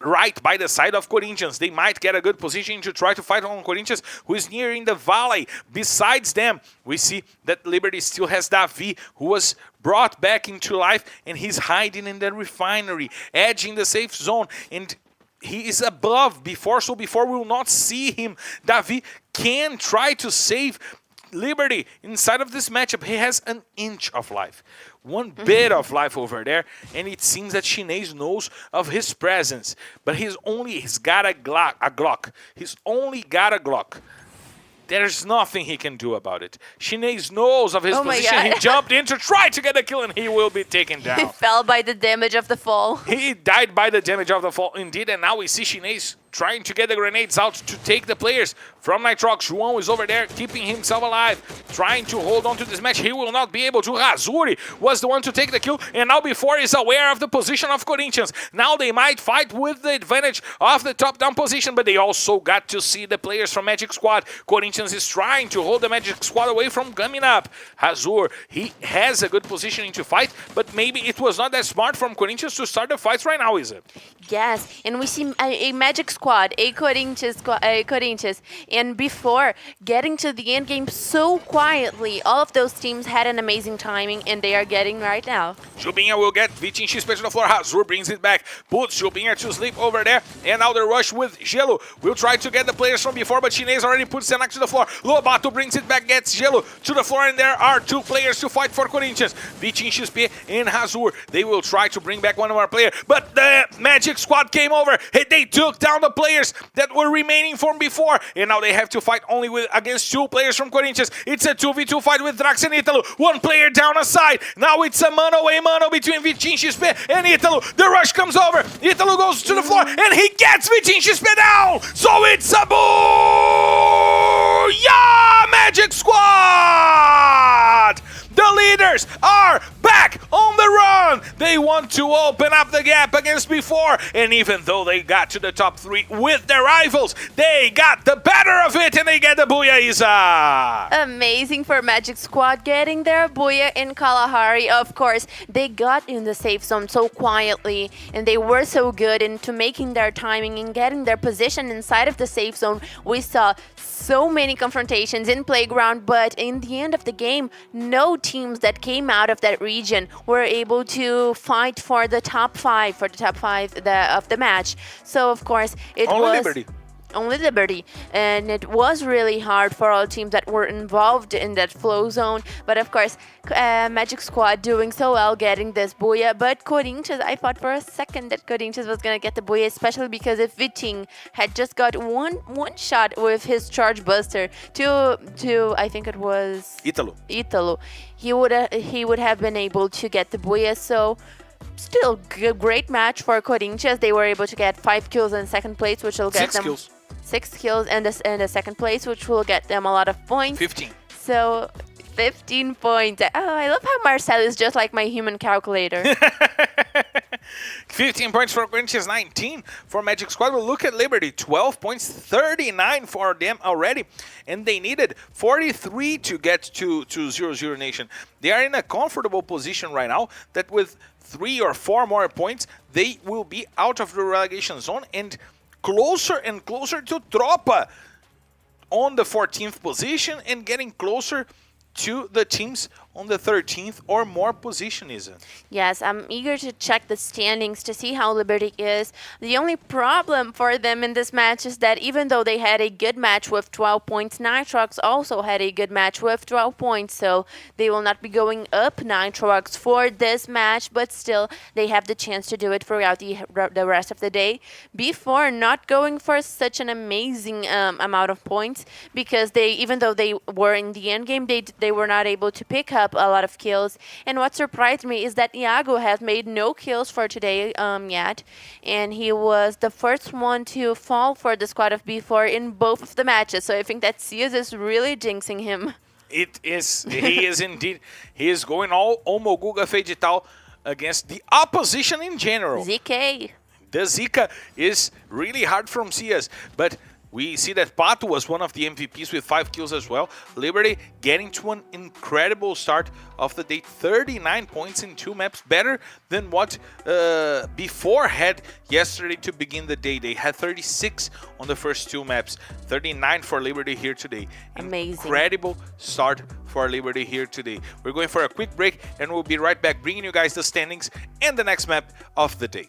right by the side of Corinthians. They might get a good position to try to fight on Corinthians, who is nearing the valley. Besides them, we see that Liberty still has tThe, who was brought back into life, and he's hiding in the refinery, edging the safe zone, and he is above before, so before we will not see him. tThe can try to save Liberty, inside of this matchup, he has an inch of life. One bit of life over there, and it seems that Chinese knows of his presence. But he's got a Glock. He's only got a Glock. There's nothing he can do about it. Chinese knows of his position. He jumped in to try to get a kill, and he will be taken down. He fell by the damage of the fall. He died by the damage of the fall, indeed, and now we see Chinese trying to get the grenades out to take the players from Nitrox. João is over there keeping himself alive, trying to hold on to this match. He will not be able to. Razuri was the one to take the kill, and now before is aware of the position of Corinthians. Now they might fight with the advantage of the top-down position, but they also got to see the players from Magic Squad. Corinthians is trying to hold the Magic Squad away from coming up. Hazur, he has a good positioning to fight, but maybe it was not that smart from Corinthians to start the fights right now, is it? Yes, and we see a Magic Squad, a Corinthians, and before getting to the end game so quietly, all of those teams had an amazing timing, and they are getting right now. Jubinha will get Vitin XP to the floor. Hazur brings it back, puts Jubinha to sleep over there, and now the rush with Gelo. We'll try to get the players from before, but Chinese already puts Senak to the floor. Lobato brings it back, gets Gelo to the floor, and there are two players to fight for Corinthians. Vitin XP and Hazur. They will try to bring back one of our players, but the Magic Squad came over. They took down the players that were remaining from before, and now they have to fight only against two players from Corinthians. It's a 2v2 fight with Drax and Italo. One player down aside. Now it's a mano between Vitin XP and Italo. The rush comes over. Italo goes to the floor, and he gets Vitin XP down. So it's a booyah, Magic Squad! The leaders are back on the run. They want to open up the gap against before. And even though they got to the top 3 with their rivals, they got the better of it and they get the Booyah, Isa. Amazing for Magic Squad getting their Booyah in Kalahari. Of course, they got in the safe zone so quietly and they were so good into making their timing and getting their position inside of the safe zone. We saw so many confrontations in Playground, but in the end of the game, no teams that came out of that region were able to fight for the top 5, of the match. So of course, it was Liberty. Only Liberty, and it was really hard for all teams that were involved in that flow zone. But of course, Magic Squad doing so well, getting this Booyah. But Corinthians, I thought for a second that Corinthians was gonna get the Booyah, especially because if Viting had just got one shot with his Charge Buster to I think it was Italo, he would have been able to get the Booyah. So still great match for Corinthians. They were able to get 5 kills in second place, which will get 6 kills in the second place, which will get them a lot of points. 15. So 15 points. Oh, I love how Marcel is just like my human calculator. 15 points for Corinthians, 19 for Magic Squad. We'll look at Liberty, 12 points, 39 for them already. And they needed 43 to get to 0-0 Nation. They are in a comfortable position right now that with 3 or 4 more points, they will be out of the relegation zone and closer to Tropa on the 14th position and getting closer to the teams on the 13th or more position, is it? Yes, I'm eager to check the standings to see how Liberty is. The only problem for them in this match is that even though they had a good match with 12 points, Nitrox also had a good match with 12 points, so they will not be going up Nitrox for this match, but still they have the chance to do it throughout the rest of the day before not going for such an amazing amount of points, because even though they were in the end game, they were not able to pick up a lot of kills. And what surprised me is that Iago has made no kills for today yet, and he was the first one to fall for the squad of B4 in both of the matches. So I think that Cias is really jinxing him. It is. He is indeed. He is going all Omoguga Feidital against the opposition in general. ZK. The Zika is really hard from Cias, but we see that Pato was one of the MVPs with 5 kills as well. Liberty getting to an incredible start of the day. 39 points in 2 maps, better than what before had yesterday to begin the day. They had 36 on the first 2 maps. 39 for Liberty here today. Amazing. Incredible start for Liberty here today. We're going for a quick break and we'll be right back bringing you guys the standings and the next map of the day.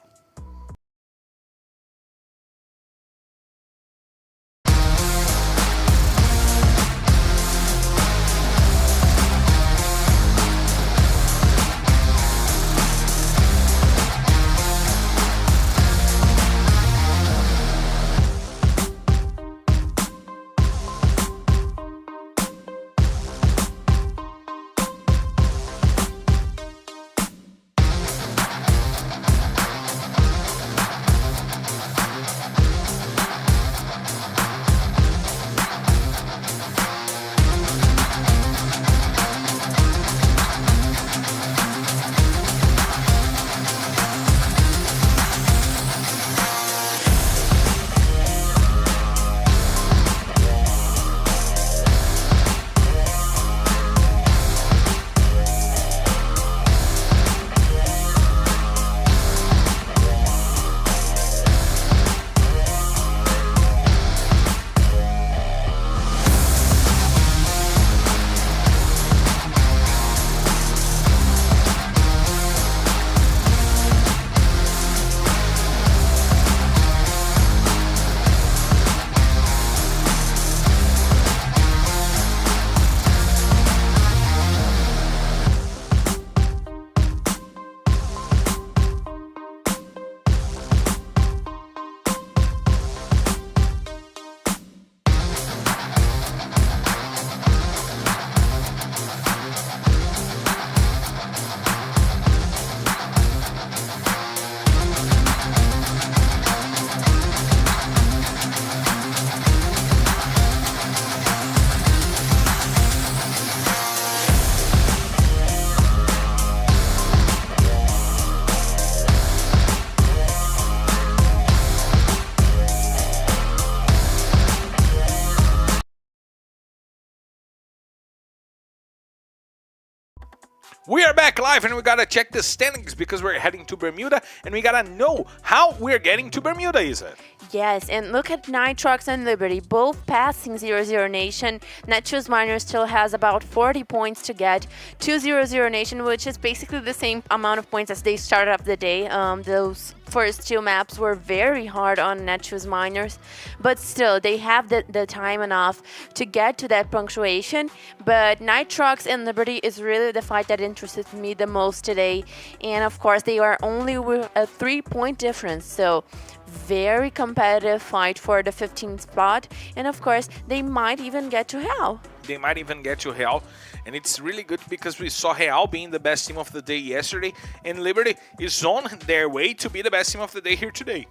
We are back live and we gotta check the standings because we're heading to Bermuda and we gotta know how we're getting to Bermuda, Isa. Yes, and look at Nitrox and Liberty, both passing 0-0 Nation. Netshoes Miners still has about 40 points to get to 0-0 Nation, which is basically the same amount of points as they started off the day. Those first two maps were very hard on Netshoes Miners, but still, they have the time enough to get to that punctuation. But Nitrox and Liberty is really the fight that interested me the most today. And of course, they are only with a 3-point difference, so very competitive fight for the 15th spot, and of course they might even get to hell. They might even get to hell, and it's really good because we saw Real being the best team of the day yesterday, and Liberty is on their way to be the best team of the day here today.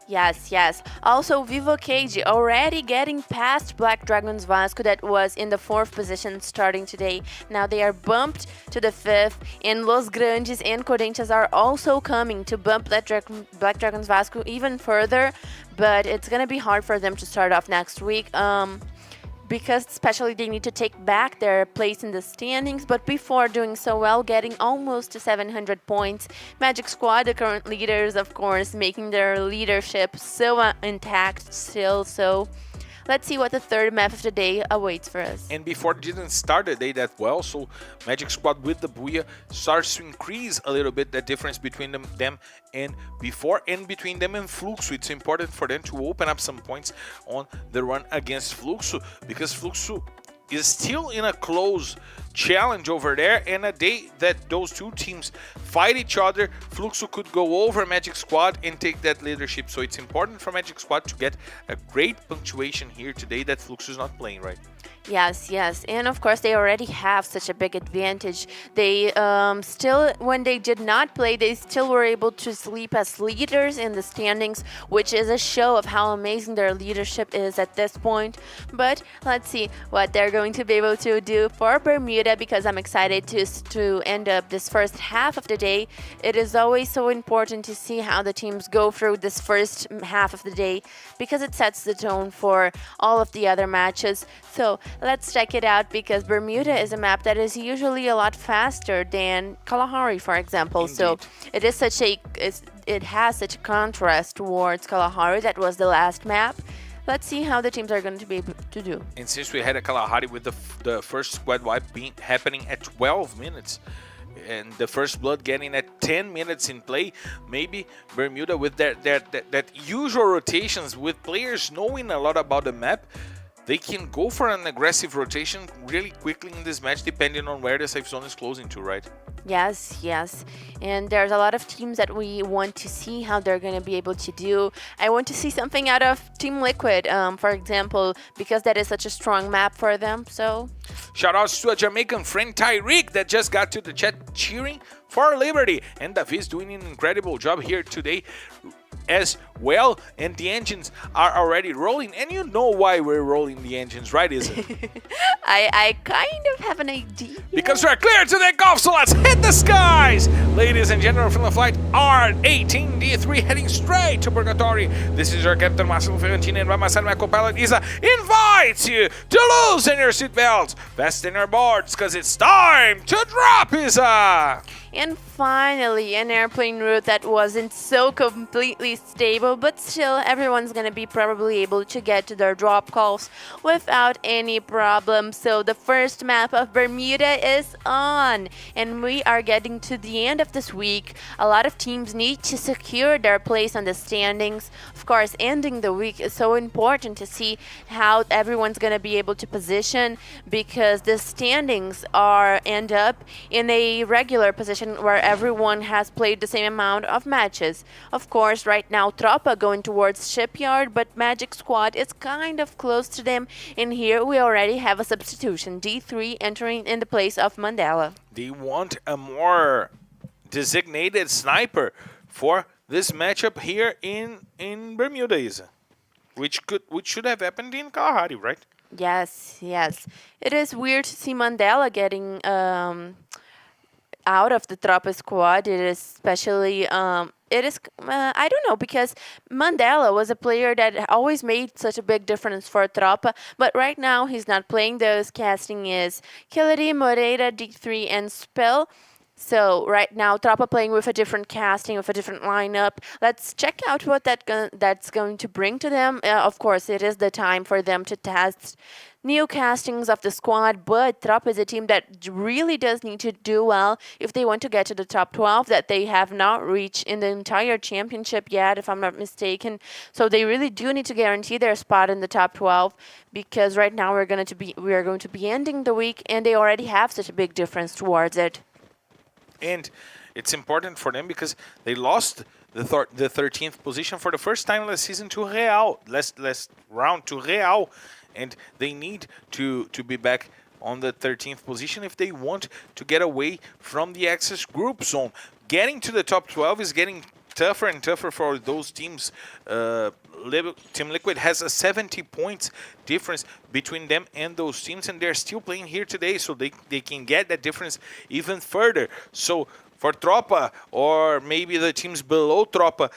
Yes, yes. Also, Vivo Cage already getting past Black Dragons Vasco that was in the 4th position starting today. Now they are bumped to the 5th, and Los Grandes and Corinthians are also coming to bump Black Dragons Vasco even further, but it's gonna be hard for them to start off next week. Because especially they need to take back their place in the standings, but before doing so well, getting almost to 700 points. Magic Squad, the current leaders, of course, making their leadership so intact still, so let's see what the third map of the day awaits for us. And before it didn't start the day that well, so Magic Squad with the Booyah starts to increase a little bit the difference between them and before, and between them and Fluxo. It's important for them to open up some points on the run against Fluxo, because Fluxo is still in a close challenge over there, and a day that those two teams fight each other, Fluxo could go over Magic Squad and take that leadership. So it's important for Magic Squad to get a great punctuation here today that Fluxo is not playing, right? Yes, yes, and of course they already have such a big advantage. They still, when they did not play, they still were able to sleep as leaders in the standings, which is a show of how amazing their leadership is at this point. But let's see what they're going to be able to do for Bermuda, because I'm excited to end up this first half of the day. It is always so important to see how the teams go through this first half of the day, because it sets the tone for all of the other matches. So let's check it out, because Bermuda is a map that is usually a lot faster than Kalahari, for example. Indeed. So it is it has such a contrast towards Kalahari. That was the last map. Let's see how the teams are going to be able to do. And since we had a Kalahari with the first squad wipe happening at 12 minutes, and the first blood getting at 10 minutes in play, maybe Bermuda with that usual rotations, with players knowing a lot about the map, they can go for an aggressive rotation really quickly in this match, depending on where the safe zone is closing to, right? Yes, yes. And there's a lot of teams that we want to see how they're going to be able to do. I want to see something out of Team Liquid, for example, because that is such a strong map for them. So shoutouts to a Jamaican friend, Tyreek, that just got to the chat cheering for Liberty. And David's doing an incredible job here today as well, and the engines are already rolling, and you know why we're rolling the engines, right, is it? I kind of have an idea. Because we're clear to take off, so let's hit the skies! Ladies and gentlemen, from the flight R18 D3 heading straight to Purgatory. This is your Captain Marcelo Ferrantini, and by my side, my co-pilot Isa invites you to loosen your seatbelts, fasten your boards, because it's time to drop, Isa! And finally, an airplane route that wasn't so completely stable, but still everyone's gonna be probably able to get to their drop calls without any problem. So the first map of Bermuda is on, and we are getting to the end of this week. A lot of teams need to secure their place on the standings. Of course, ending the week is so important to see how everyone's gonna be able to position, because the standings end up in a regular position where everyone has played the same amount of matches. Of course, right now Tropa going towards Shipyard, but Magic Squad is kind of close to them, and here we already have a substitution, D3 entering in the place of Mandela. They want a more designated sniper for this matchup here in Bermuda, Isa, which should have happened in Kalahari, right? Yes, yes. It is weird to see Mandela getting out of the Tropa squad. It is especially, I don't know, because Mandela was a player that always made such a big difference for Tropa, but right now he's not playing. Those casting is Killedy, Moreira, D3, and Spell. So right now, Tropa playing with a different casting, with a different lineup. Let's check out what that's going to bring to them. Of course, it is the time for them to test new castings of the squad, but Tropa is a team that really does need to do well if they want to get to the top 12 that they have not reached in the entire championship yet, if I'm not mistaken. So they really do need to guarantee their spot in the top 12 because right now we are going to be ending the week and they already have such a big difference towards it. And it's important for them because they lost the 13th position for the first time last season to Real, last round to Real, and they need to be back on the 13th position if they want to get away from the Access Group Zone. Getting to the top 12 is getting tougher and tougher for those teams. Team Liquid has a 70 points difference between them and those teams, and they're still playing here today, so they can get that difference even further. So for Tropa, or maybe the teams below Tropa,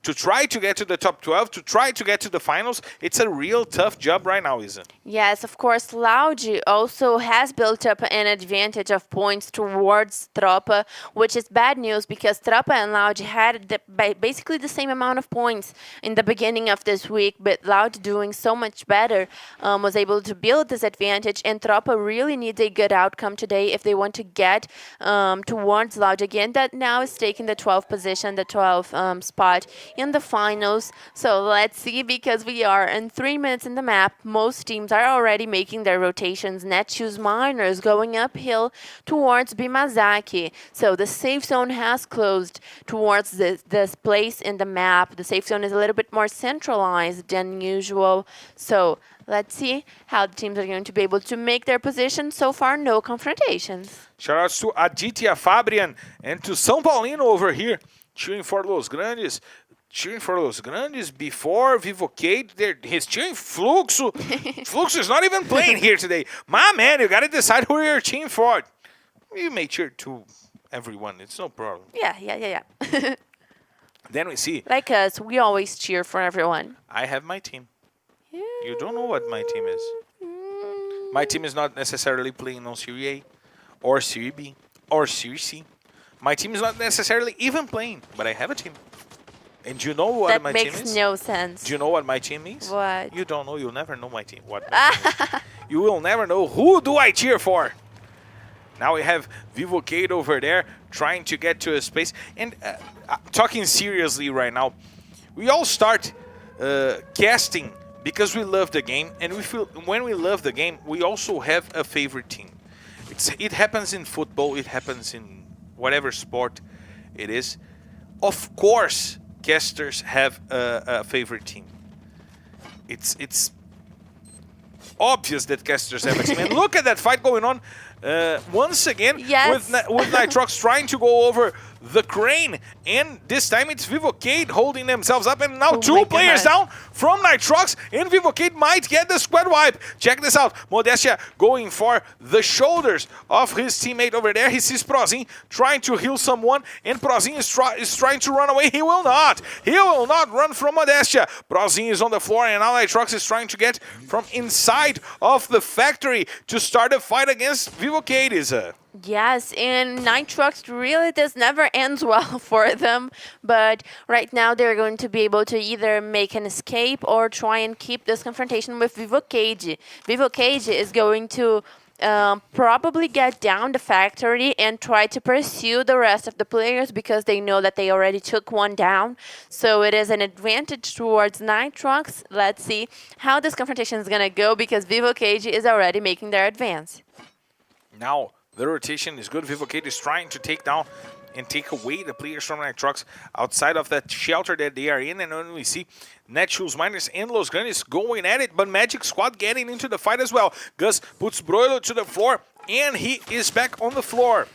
to try to get to the top 12, to try to get to the finals, it's a real tough job right now, isn't it? Yes, of course, Loud also has built up an advantage of points towards Tropa, which is bad news because Tropa and Loud had basically the same amount of points in the beginning of this week, but Loud doing so much better was able to build this advantage, and Tropa really needs a good outcome today if they want to get towards Loud again, that now is taking the 12th position, the 12th spot in the finals. So let's see, because we are in 3 minutes in the map. Most teams are already making their rotations. Netshoes Miners going uphill towards Bimazaki. So the safe zone has closed towards this place in the map. The safe zone is a little bit more centralized than usual. So let's see how the teams are going to be able to make their position. So far, no confrontations. Shoutouts to Aditya Fabrian and to São Paulino over here, cheering for Los Grandes. Cheering for Los Grandes before Vivocade. He's cheering Fluxo. Fluxo is not even playing here today. My man, you got to decide who you're cheering for. You may cheer to everyone. It's no problem. Yeah. Then we see. Like us, we always cheer for everyone. I have my team. You don't know what my team is. My team is not necessarily playing on Serie A or Serie B or Serie C. My team is not necessarily even playing, but I have a team. And do you know what my team is? That makes no sense. Do you know what my team is? What? You don't know. You'll never know my team. What? You will never know. Who do I cheer for? Now we have Vivocade over there trying to get to a space. And talking seriously right now, we all start casting because we love the game. And we feel when we love the game, we also have a favorite team. It happens in football. It happens in whatever sport it is. Of course, casters have a favorite team. It's obvious that casters have a team. And look at that fight going on once again. Yes. with Nitrox trying to go over the crane, and this time it's Vivocade holding themselves up, and now two players down from Nitrox, and Vivocade might get the squad wipe. Check this out, Modestia going for the shoulders of his teammate over there. He sees Prozin trying to heal someone, and Prozin is trying to run away. He will not run from Modestia. Prozin is on the floor, and now Nitrox is trying to get from inside of the factory to start a fight against Vivocade. Yes, and Nitrox really this never ends well for them, but right now they're going to be able to either make an escape or try and keep this confrontation with Vivocade. Vivocade is going to probably get down the factory and try to pursue the rest of the players because they know that they already took one down. So it is an advantage towards Nitrox. Let's see how this confrontation is going to go because Vivocade is already making their advance. Now, the rotation is good. Vivocade is trying to take down and take away the players from Nitrox outside of that shelter that they are in. And then we see Netshoes Miners and Los Grandes going at it, but Magic Squad getting into the fight as well. Gus puts Broilo to the floor, and he is back on the floor.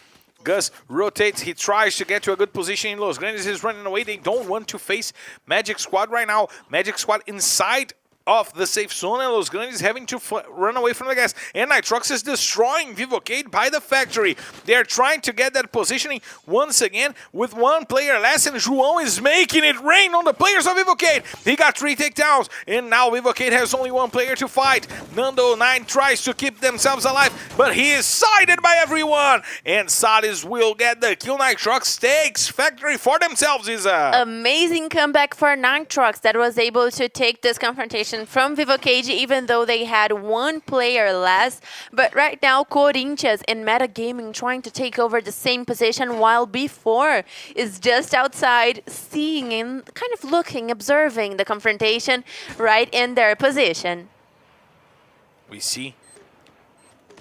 Gus rotates. He tries to get to a good position in Los Grandes. He's running away. They don't want to face Magic Squad right now. Magic Squad inside of the safe zone, and Los Grandes having to run away from the gas. And Nitrox is destroying Vivocade by the factory. They're trying to get that positioning once again with one player less, and João is making it rain on the players of Vivocade. He got 3 takedowns, and now Vivocade has only 1 player to fight. Nando 9 tries to keep themselves alive, but he is sided by everyone, and Sales will get the kill. Nitrox takes factory for themselves. Amazing comeback for Nitrox that was able to take this confrontation from Vivocade, even though they had 1 player less. But right now, Corinthians and Metagaming trying to take over the same position, while B4 is just outside, seeing and kind of looking, observing the confrontation right in their position. We see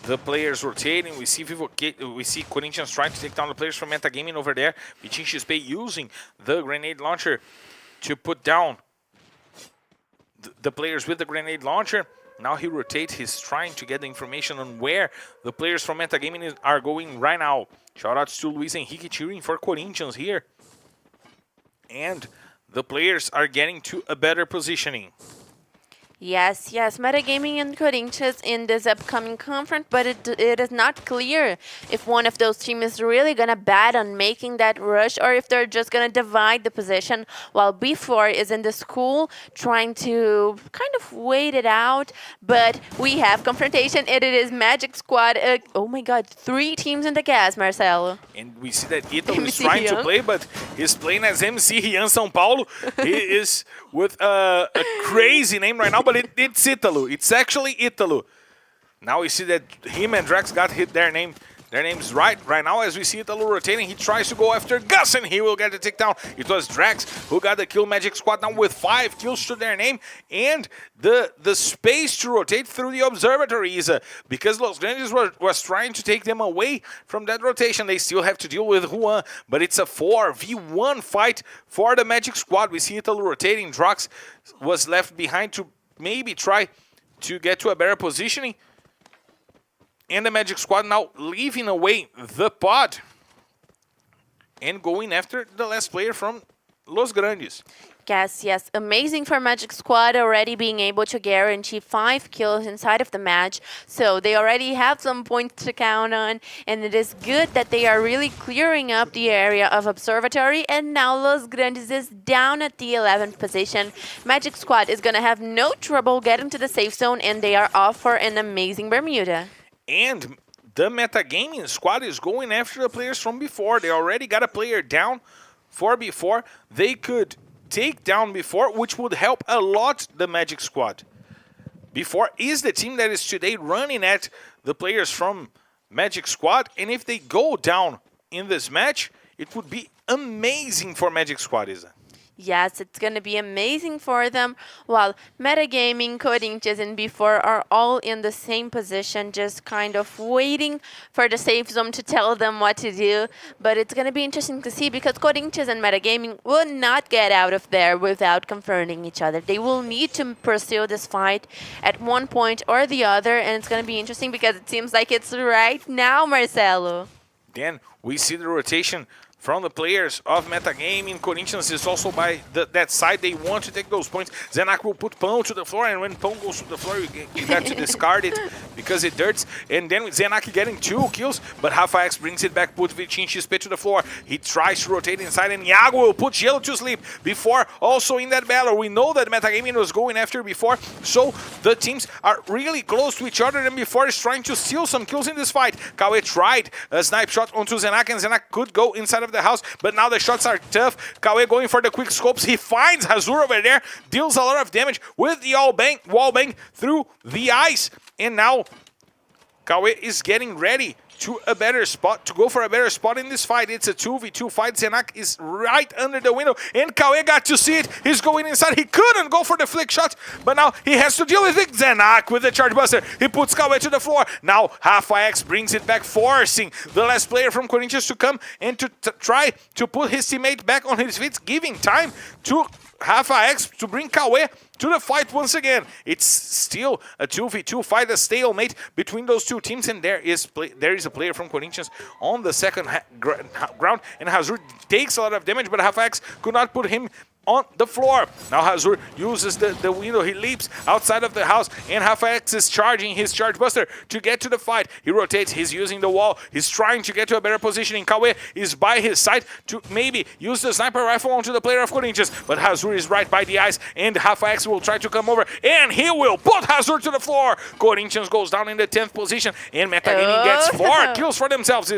the players rotating. We see Corinthians trying to take down the players from Metagaming over there. Vichinxp using the grenade launcher to put down the players with the grenade launcher. Now he rotates. He's trying to get the information on where the players from Metagaming are going right now. Shoutouts to Luis Henrique cheering for Corinthians here. And the players are getting to a better positioning. Yes, Metagaming and Corinthians in this upcoming conference, but it is not clear if one of those teams is really going to bet on making that rush or if they're just going to divide the position, while B4 is in the school trying to kind of wait it out. But we have confrontation, and it is Magic Squad. Oh my god, 3 teams in the gas, Marcelo. And we see that Ítalo is trying to play, but he's playing as MC Rian São Paulo. He is with a crazy name right now, but it's Ítalo. It's actually Ítalo. Now we see that him and Drax got hit their names right now. As we see Ítalo rotating, he tries to go after Gus, and he will get the takedown. It was Drax who got the kill. Magic Squad now with 5 kills to their name, and the space to rotate through the observatory is because Los Grandes was trying to take them away from that rotation. They still have to deal with Juan, but it's a 4v1 fight for the Magic Squad. We see Ítalo rotating. Drax was left behind to maybe try to get to a better positioning. And the Magic Squad now leaving away the pod and going after the last player from Los Grandes. Yes. Amazing for Magic Squad already being able to guarantee 5 kills inside of the match. So they already have some points to count on. And it is good that they are really clearing up the area of Observatory. And now Los Grandes is down at the 11th position. Magic Squad is going to have no trouble getting to the safe zone. And they are off for an amazing Bermuda. And the Metagaming squad is going after the players from before. They already got a player down for before. They could take down before, which would help a lot the Magic Squad. Before is the team that is today running at the players from Magic Squad, and if they go down in this match, it would be amazing for Magic Squad, Isa. Yes, it's going to be amazing for them, while Metagaming, Corinthians, and B4 are all in the same position, just kind of waiting for the safe zone to tell them what to do. But it's going to be interesting to see, because Corinthians and Metagaming will not get out of there without confronting each other. They will need to pursue this fight at one point or the other, and it's going to be interesting because it seems like it's right now, Marcelo. Then we see the rotation from the players of Metagaming. Corinthians is also by that side. They want to take those points. Zenak will put Pão to the floor, and when Pão goes to the floor, you got to discard it because it dirts. And then with Zenak getting 2 kills, but Rafa X brings it back, put Vichinxp to the floor. He tries to rotate inside, and Iago will put Gelo to sleep. Before also in that battle, we know that Metagaming was going after before, so the teams are really close to each other, and before is trying to steal some kills in this fight. Kawe tried a snipe shot onto Zenak, and Zenak could go inside of the house, but now the shots are tough. Kawe going for the quick scopes. He finds Hazur over there, deals a lot of damage with the wall bang through the ice, and now Kawe is getting ready to a better spot, to go for a better spot in this fight. It's a 2v2 fight. Zenak is right under the window, and Kawe got to see it. He's going inside. He couldn't go for the flick shot, but now he has to deal with it. Zenak with the charge buster. He puts Kawe to the floor. Now Rafa X brings it back, forcing the last player from Corinthians to come and to try to put his teammate back on his feet, giving time to Rafa X to bring Kawe to the fight once again. It's still a 2v2 fight, a stalemate between those two teams, and there is a player from Corinthians on the second ground, and Hazur takes a lot of damage, but Rafa X could not put him on the floor. Now Hazur uses the window. He leaps outside of the house, and Hafax is charging his Charge Buster to get to the fight. He rotates. He's using the wall. He's trying to get to a better positioning. Kawe is by his side to maybe use the sniper rifle onto the player of Corinthians, but Hazur is right by the ice, and Hafax will try to come over, and he will put Hazur to the floor. Corinthians goes down in the 10th position, and Metagaming gets 4 kills for themselves.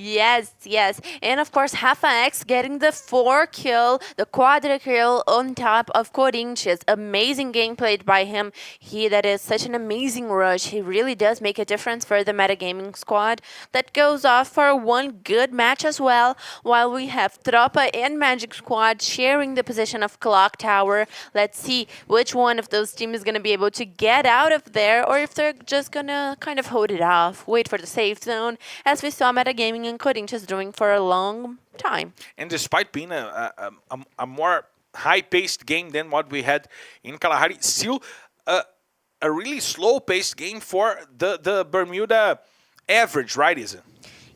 Yes, yes. And of course, Rafa X getting the 4 kill, the quadra kill on top of Corinthians. Amazing game played by him. That is such an amazing rush. He really does make a difference for the metagaming squad. That goes off for one good match as well, while we have Tropa and Magic Squad sharing the position of Clock Tower. Let's see which one of those teams is going to be able to get out of there, or if they're just going to kind of hold it off, wait for the safe zone, as we saw metagaming and Corinthians doing for a long time. And despite being a more high-paced game than what we had in Kalahari, still a really slow-paced game for the Bermuda average, right, Isa?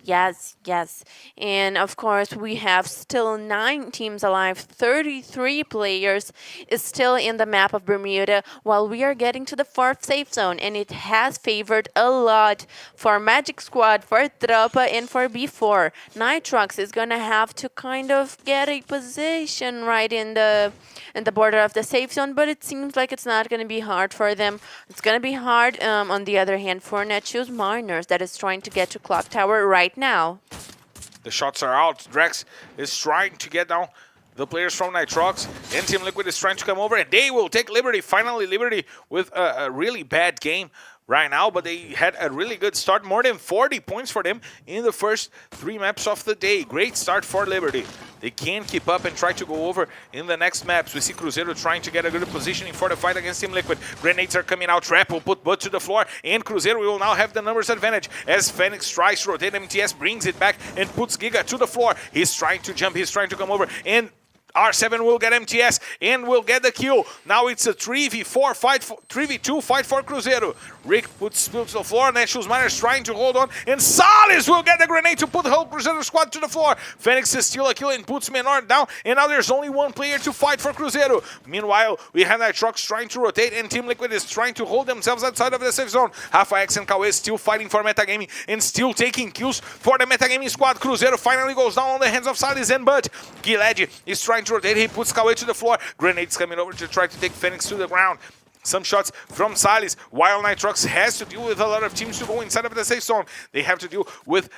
Yes, yes. And of course, we have still 9 teams alive. 33 players is still in the map of Bermuda, while we are getting to the 4th safe zone. And it has favored a lot for Magic Squad, for Tropa, and for B4. Nitrox is going to have to kind of get a position right in the border of the safe zone, but it seems like it's not going to be hard for them. It's going to be hard, on the other hand, for Netshoes Miners, that is trying to get to Clock Tower right now. The shots are out. Drex is trying to get down the players from Nitrox, and Team Liquid is trying to come over, and they will take Liberty. Finally, Liberty with a really bad game right now, but they had a really good start. More than 40 points for them in the first 3 maps of the day. Great start for Liberty. They can keep up and try to go over in the next maps. We see Cruzeiro trying to get a good positioning for the fight against Team Liquid. Grenades are coming out. Trap will put Bud to the floor, and Cruzeiro will now have the numbers advantage as Phoenix tries to rotate. MTS brings it back and puts Giga to the floor. He's trying to jump. He's trying to come over, and R7 will get MTS and will get the kill. Now it's a 3v4 fight, 3v2 fight for Cruzeiro. Rick puts Spill to the floor, Netshoes Miners trying to hold on, and Salis will get the grenade to put the whole Cruzeiro squad to the floor. Phoenix is still a kill and puts Menor down, and now there's only one player to fight for Cruzeiro. Meanwhile, we have Nitrox trying to rotate, and Team Liquid is trying to hold themselves outside of the safe zone. Rafa X and Kawe still fighting for Metagaming and still taking kills for the Metagaming squad. Cruzeiro finally goes down on the hands of Salis, and but Gilad is trying to rotate. He puts Kawe to the floor. Grenades coming over to try to take Phoenix to the ground. Some shots from Salis, while Nitrox has to deal with a lot of teams to go inside of the safe zone. They have to deal with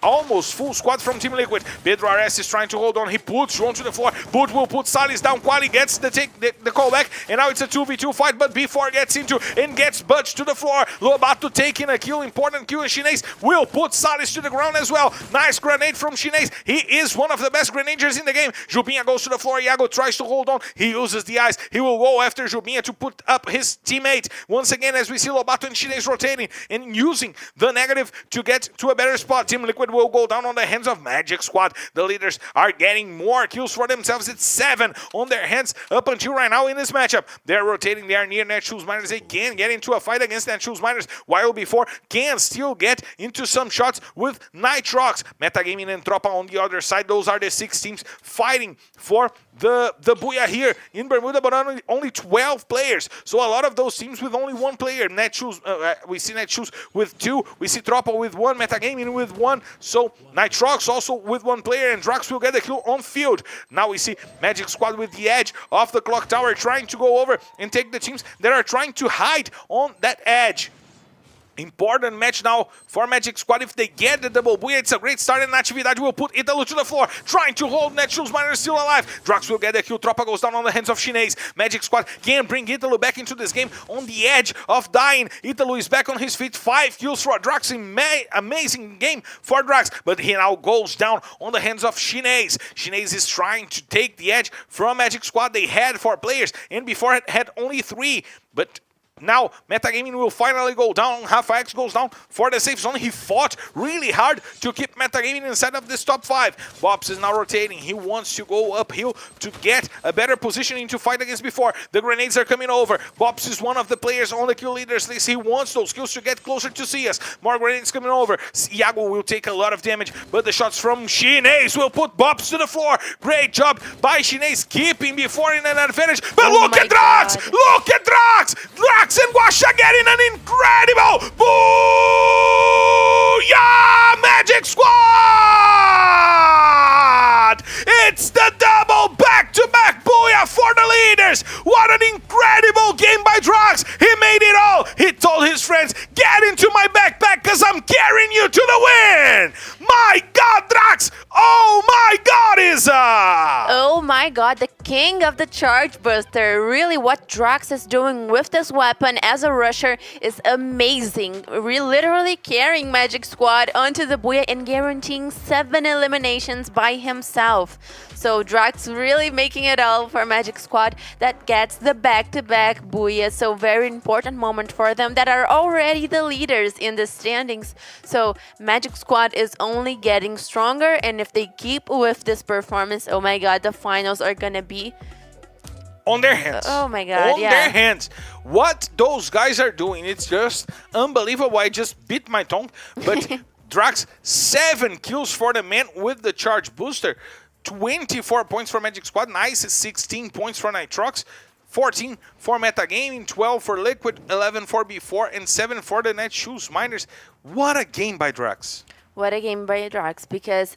almost full squad from Team Liquid. Pedro RS is trying to hold on. He puts João to the floor. Boot will put Salis down. Quali gets the call back, and now it's a 2v2 fight, but B4 gets into and gets Butch to the floor. Lobato taking a kill, important kill, and Chinês will put Salis to the ground as well. Nice grenade from Chinês. He is one of the best grenadiers in the game. Jubinha goes to the floor. Iago tries to hold on. He uses the eyes. He will go after Jubinha to put up his teammate. Once again, as we see Lobato and Chinês rotating and using the negative to get to a better spot. Team Liquid will go down on the hands of Magic Squad. The leaders are getting more kills for themselves. It's 7 on their hands up until right now in this matchup. They're rotating. They are near Netshoes Miners. They can get into a fight against Netshoes Miners, while before can still get into some shots with Nitrox. Metagaming and Tropa on the other side. Those are the 6 teams fighting for the Booyah here in Bermuda, but only 12 players. So a lot of those teams with only 1 player. Netshoes, we see Netshoes with 2. We see Tropa with 1. Metagaming with 1. So Nitrox also with 1 player, and Drax will get the kill on field. Now we see Magic Squad with the edge of the clock tower trying to go over and take the teams that are trying to hide on that edge. Important match now for Magic Squad. If they get the double booyah, it's a great start, and Natividade will put Italu to the floor, trying to hold Netshoes Miners still alive. Drax will get the kill. Tropa goes down on the hands of Chinês. Magic Squad can bring Italu back into this game on the edge of dying. Italu is back on his feet. 5 kills for Drax. Amazing game for Drax, but he now goes down on the hands of Chinês. Chinês is trying to take the edge from Magic Squad. They had 4 players, and before it had only 3, but Now, Metagaming will finally go down. Half X goes down for the safe zone. He fought really hard to keep Metagaming inside of this top 5. Bops is now rotating. He wants to go uphill to get a better positioning to fight against before. The grenades are coming over. Bops is one of the players on the kill leaders list. He wants those kills to get closer to CS. More grenades coming over. Iago will take a lot of damage, but the shots from Shinez will put Bops to the floor. Great job by Shinez, keeping before in an advantage. But look at Drax! Look at Drax! Drax and Guasha getting an incredible booyah! Magic Squad! It's the double back-to-back booyah for the leaders! What an incredible game by Drax! He made it all! He told his friends, get into my backpack because I'm carrying you to the win! My God, Drax! Oh my God, Isa! Oh my God, the king of the charge buster. Really, what Drax is doing with this weapon as a rusher is amazing. Literally carrying Magic Squad onto the Booyah and guaranteeing 7 eliminations by himself. So Drax really making it all for Magic Squad that gets the back-to-back Booyah. So very important moment for them that are already the leaders in the standings. So Magic Squad is only getting stronger, and if they keep with this performance, oh my God, the finals are gonna be on their hands. Oh my God, on their hands. What those guys are doing, it's just unbelievable. I just bit my tongue. But Drax, 7 kills for the man with the charge booster. 24 points for Magic Squad. Nice, 16 points for Nitrox. 14 for Metagaming, 12 for Liquid, 11 for B4, and 7 for the Netshoes Miners. What a game by Drax. What a game by Drax, because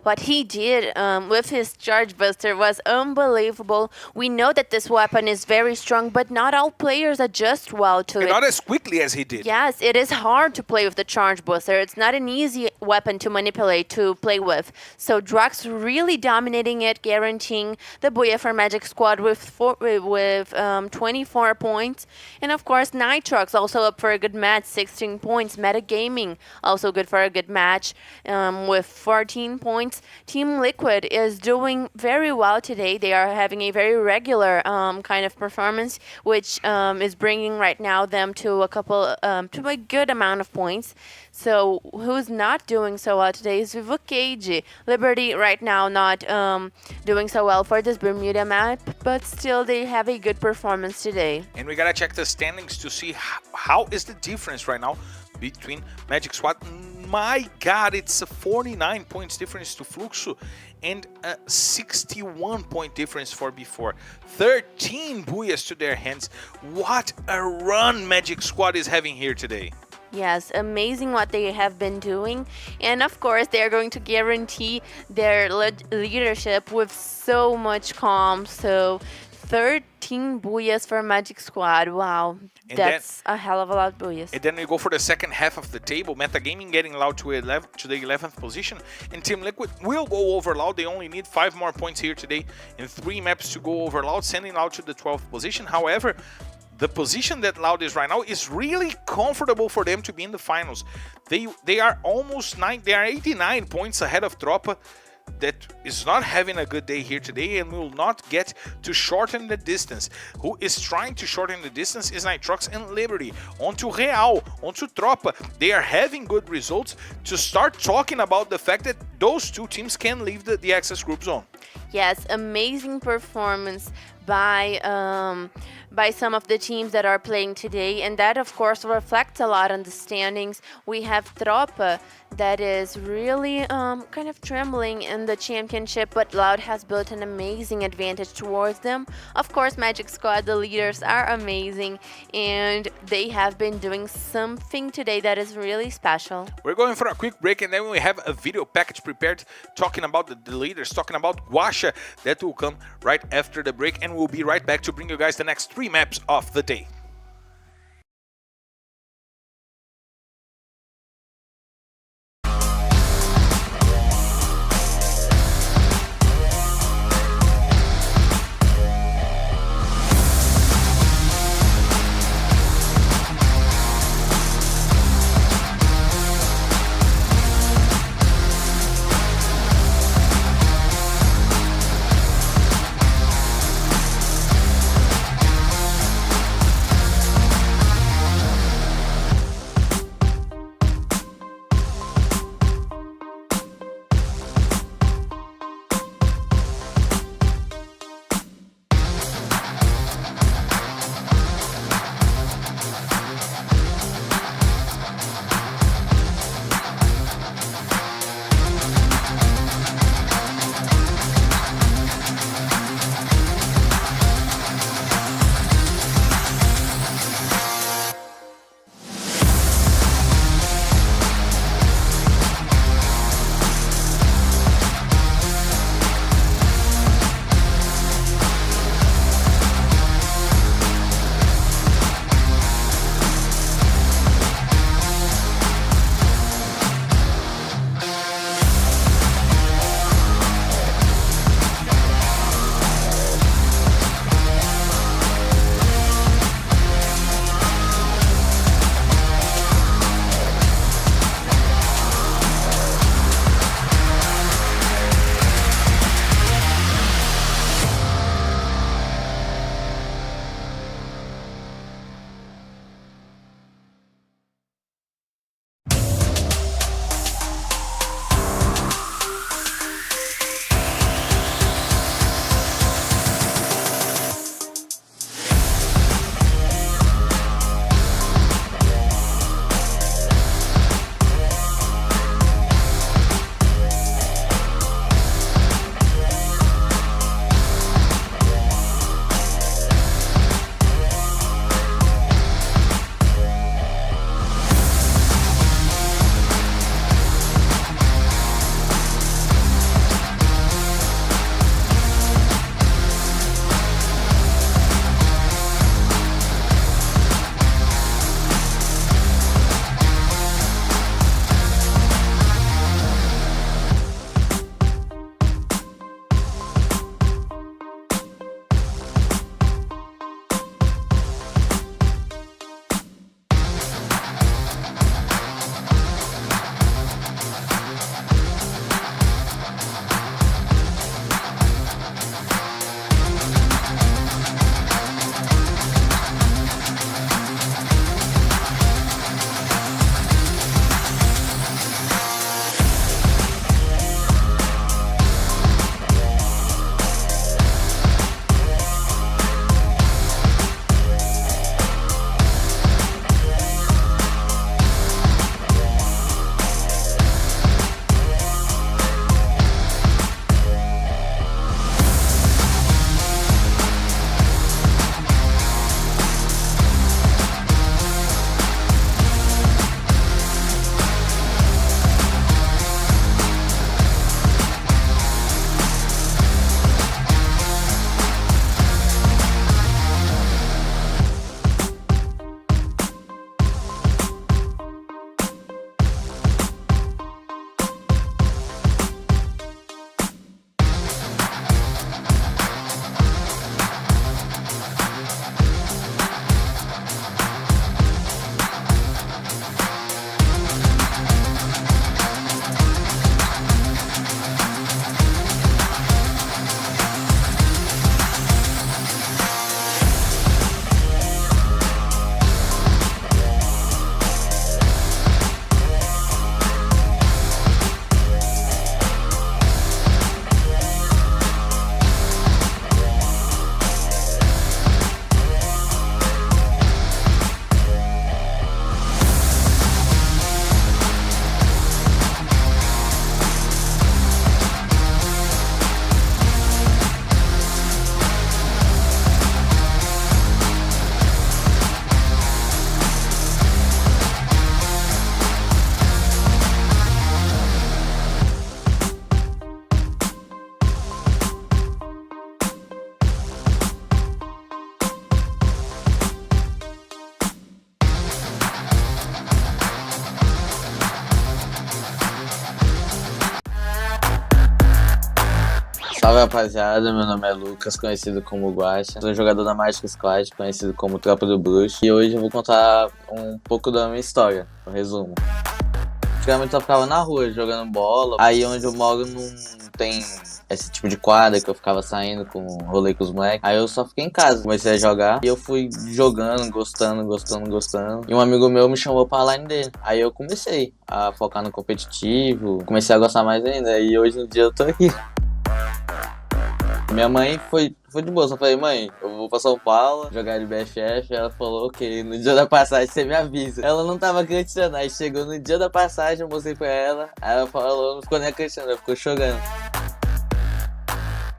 what he did with his charge buster was unbelievable. We know that this weapon is very strong, but not all players adjust well to it. Not as quickly as he did. Yes, it is hard to play with the charge buster. It's not an easy weapon to manipulate, to play with. So Drax really dominating it, guaranteeing the Booyah for Magic Squad with 24 points. And of course, Nitrox also up for a good match, 16 points. Metagaming also good for a good match. With 14 points. Team Liquid is doing very well today. They are having a very regular kind of performance, which is bringing right now them to a good amount of points. So who's not doing so well today is Vivukage. Liberty right now not doing so well for this Bermuda map, but still they have a good performance today. And we gotta check the standings to see how is the difference right now between Magic Squad. My God, it's a 49 points difference to Fluxo and a 61 point difference for B4. 13 Booyahs to their hands. What a run Magic Squad is having here today. Yes, amazing what they have been doing. And of course, they're going to guarantee their leadership with so much calm. So 13 Booyahs for Magic Squad. Wow, and that's a hell of a lot of Booyahs. And then we go for the second half of the table. Metagaming getting Loud to the 11th position. And Team Liquid will go over Loud. They only need 5 more points here today and 3 maps to go over Loud, sending Loud to the 12th position. However, the position that Loud is right now is really comfortable for them to be in the finals. They are almost 89 points ahead of Tropa, that is not having a good day here today and will not get to shorten the distance. Who is trying to shorten the distance is Nitrox and Liberty. Onto Real, onto Tropa. They are having good results to start talking about the fact that those two teams can leave the access group zone. Yes, amazing performance by some of the teams that are playing today, and that of course reflects a lot on the standings. We have Tropa that is really kind of trembling in the championship, but Loud has built an amazing advantage towards them. Of course, Magic Squad, the leaders, are amazing, and they have been doing something today that is really special. We're going for a quick break, and then we have a video package prepared talking about the leaders, talking about Guasha. That will come right after the break, and we'll be right back to bring you guys the next 3 maps of the day. rapaziada, meu nome é Lucas, conhecido como Guaxa. Sou jogador da Magic Squad, conhecido como Tropa do Bruxo. E hoje eu vou contar um pouco da minha história, um resumo. Antigamente eu ficava na rua jogando bola, aí onde eu moro não tem esse tipo de quadra que eu ficava saindo com rolê com os moleques. Aí eu só fiquei em casa, comecei a jogar e eu fui jogando, gostando. E um amigo meu me chamou pra line dele. Aí eu comecei a focar no competitivo, comecei a gostar mais ainda e hoje em dia eu tô aqui. Minha mãe foi de boa, só falei, mãe, eu vou pra São Paulo jogar LBFF. Ela falou, ok, no dia da passagem você me avisa. Ela não tava acreditando, aí chegou no dia da passagem, eu mostrei pra ela, aí ela falou, não ficou nem acreditando, ela ficou chorando.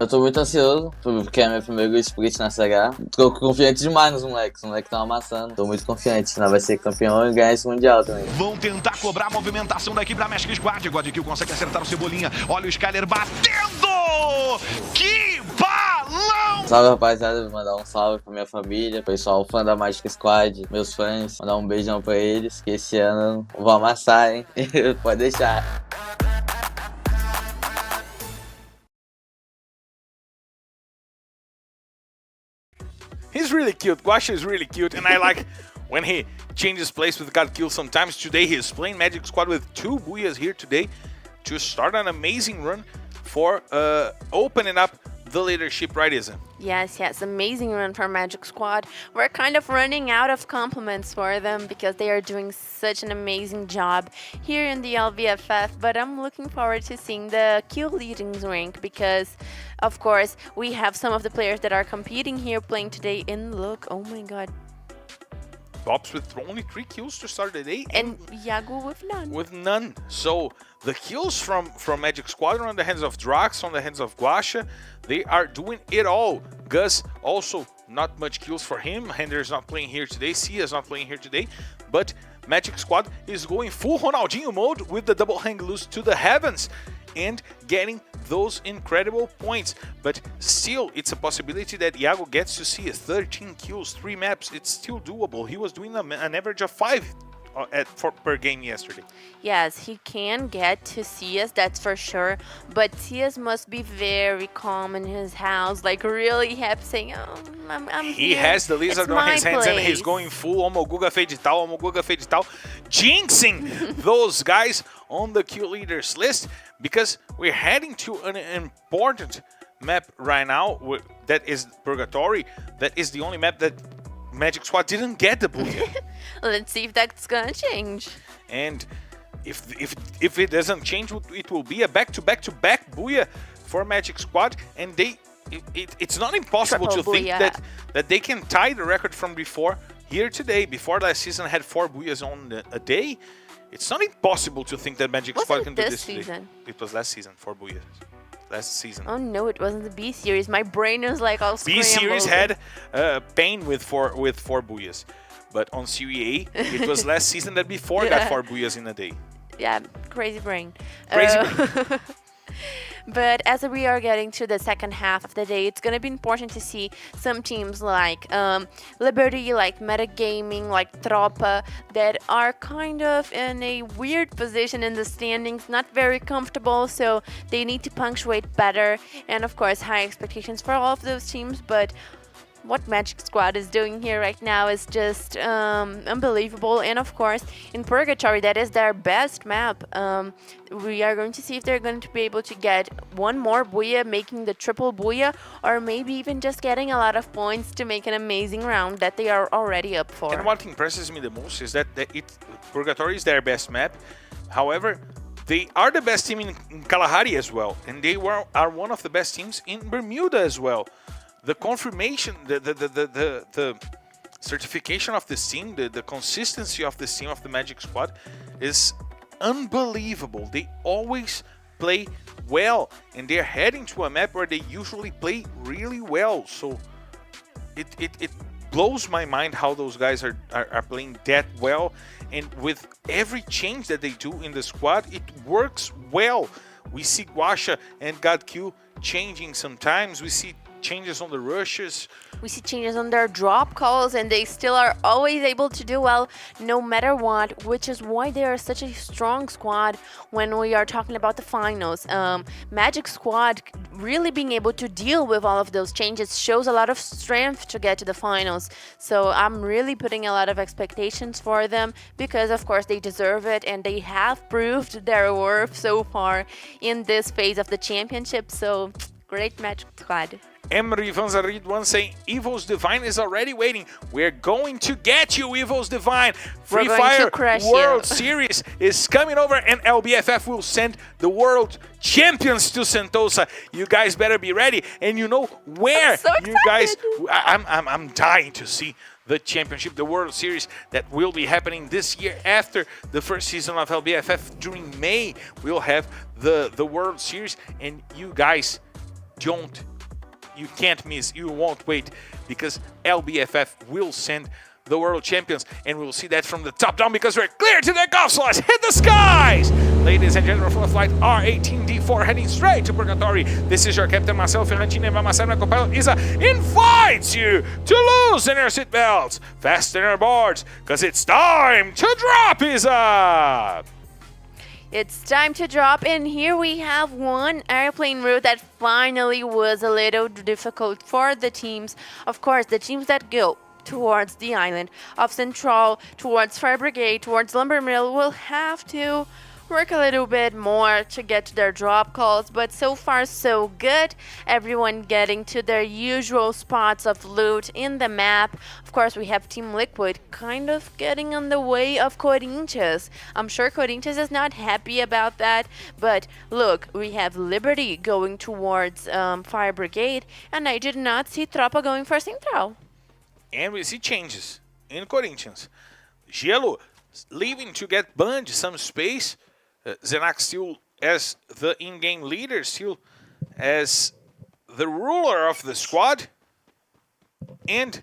Eu tô muito ansioso, porque é meu primeiro split na CH. Tô confiante demais nos moleques, os moleques estão amassando. Tô muito confiante, nós vai ser campeão e ganhar esse mundial também. Vão tentar cobrar a movimentação da equipe da Magic Squad. Godkill consegue acertar o Cebolinha. Olha o Skyler batendo! Que balão! Salve, rapaziada, vou mandar um salve pra minha família, pessoal fã da Magic Squad, meus fãs. Mandar um beijão pra eles, que esse ano eu vou amassar, hein? Pode deixar. He's really cute. Guaxa is really cute, and I like when he changes place with Godkill sometimes. Today he's playing Magic Squad with 2 Booyahs here today to start an amazing run for opening up the leadership, right, Isa? Yes, amazing run for Magic Squad. We're kind of running out of compliments for them because they are doing such an amazing job here in the LBFF, but I'm looking forward to seeing the kill leadings rank because, of course, we have some of the players that are competing here playing today, and look, oh my god. Bops with only 3 kills to start the day. And Iago with none. With none. So the kills from Magic Squad are on the hands of Drax, on the hands of Guaxa. They are doing it all. Gus also not much kills for him. Hender's not playing here today. Sia's not playing here today. But Magic Squad is going full Ronaldinho mode with the double hang loose to the heavens and getting those incredible points. But still, it's a possibility that Iago gets to see 13 kills, 3 maps. It's still doable. He was doing an average of 5 per game yesterday. Yes, he can get to CS, that's for sure. But CS must be very calm in his house, like really happy, saying, "Oh, I'm He here. has the lizard It's on his my hands and he's place." going full Omoguga Fade Tal, jinxing those guys on the kill leaders list because we're heading to an important map right now that is Purgatory. That is the only map that Magic Squad didn't get the Booyah. Let's see if that's gonna change. And if it doesn't change, it will be a back-to-back Booyah for Magic Squad, and it's not impossible Triple to think Booyah. that they can tie the record from before here today. Before last season had 4 Booyahs on a day. It's not impossible to think that Magic Squad Wasn't can do this this today. season? It was last season, 4 Booyahs. Last season. Oh no, it wasn't the B series. My brain is like all B scrambled. series had pain with 4 Booyahs, but on Serie A it was last season that before got 4 Booyahs in a day. Yeah, crazy brain. Crazy brain. But as we are getting to the second half of the day, it's going to be important to see some teams like Liberty, like Metagaming, like Tropa, that are kind of in a weird position in the standings, not very comfortable, so they need to punctuate better. And of course, high expectations for all of those teams, but what Magic Squad is doing here right now is just unbelievable. And of course, in Purgatory, that is their best map. We are going to see if they're going to be able to get one more Booyah, making the triple Booyah, or maybe even just getting a lot of points to make an amazing round that they are already up for. And what impresses me the most is that Purgatory is their best map. However, they are the best team in Kalahari as well, and they are one of the best teams in Bermuda as well. The confirmation, the certification of this team, the consistency of this team, of the Magic Squad, is unbelievable. They always play well, and they're heading to a map where they usually play really well. So it blows my mind how those guys are playing that well, and with every change that they do in the squad, it works well. We see Guaxa and Godkill changing sometimes. We see changes on the rushes. We see changes on their drop calls, and they still are always able to do well no matter what, which is why they are such a strong squad when we are talking about the finals. Magic squad really being able to deal with all of those changes shows a lot of strength to get to the finals. So I'm really putting a lot of expectations for them because, of course, they deserve it, and they have proved their worth so far in this phase of the championship. So great Magic squad. Emery Van Zarid once saying, Evil's Divine is already waiting. We're going to get you, Evil's Divine. Free We're going Fire to crush World you. Series is coming over, and LBFF will send the world champions to Sentosa. You guys better be ready. And you know where I'm so you guys... I'm dying to see the championship, the World Series that will be happening this year after the first season of LBFF. During May, we'll have the World Series, and you guys you can't miss, you won't wait, because LBFF will send the world champions, and we'll see that from the top down because we're clear to the golf slots. Hit the skies! Ladies and gentlemen, from flight R18D4 heading straight to Purgatory. This is your captain, Marcel Ferrantini, and by my side, my co-pilot Isa invites you to loosen your seatbelts, fasten your boards, because it's time to drop, Isa! It's time to drop, and here we have one airplane route that finally was a little difficult for the teams. Of course, the teams that go towards the island of Central, towards Fire Brigade, towards Lumber Mill will have to work a little bit more to get to their drop calls, but so far so good. Everyone getting to their usual spots of loot in the map. Of course, we have Team Liquid kind of getting on the way of Corinthians. I'm sure Corinthians is not happy about that, but look, we have Liberty going towards Fire Brigade, and I did not see Tropa going for Central. And we see changes in Corinthians. Gelo leaving to get Band some space. Zenak still as the in-game leader, still as the ruler of the squad. And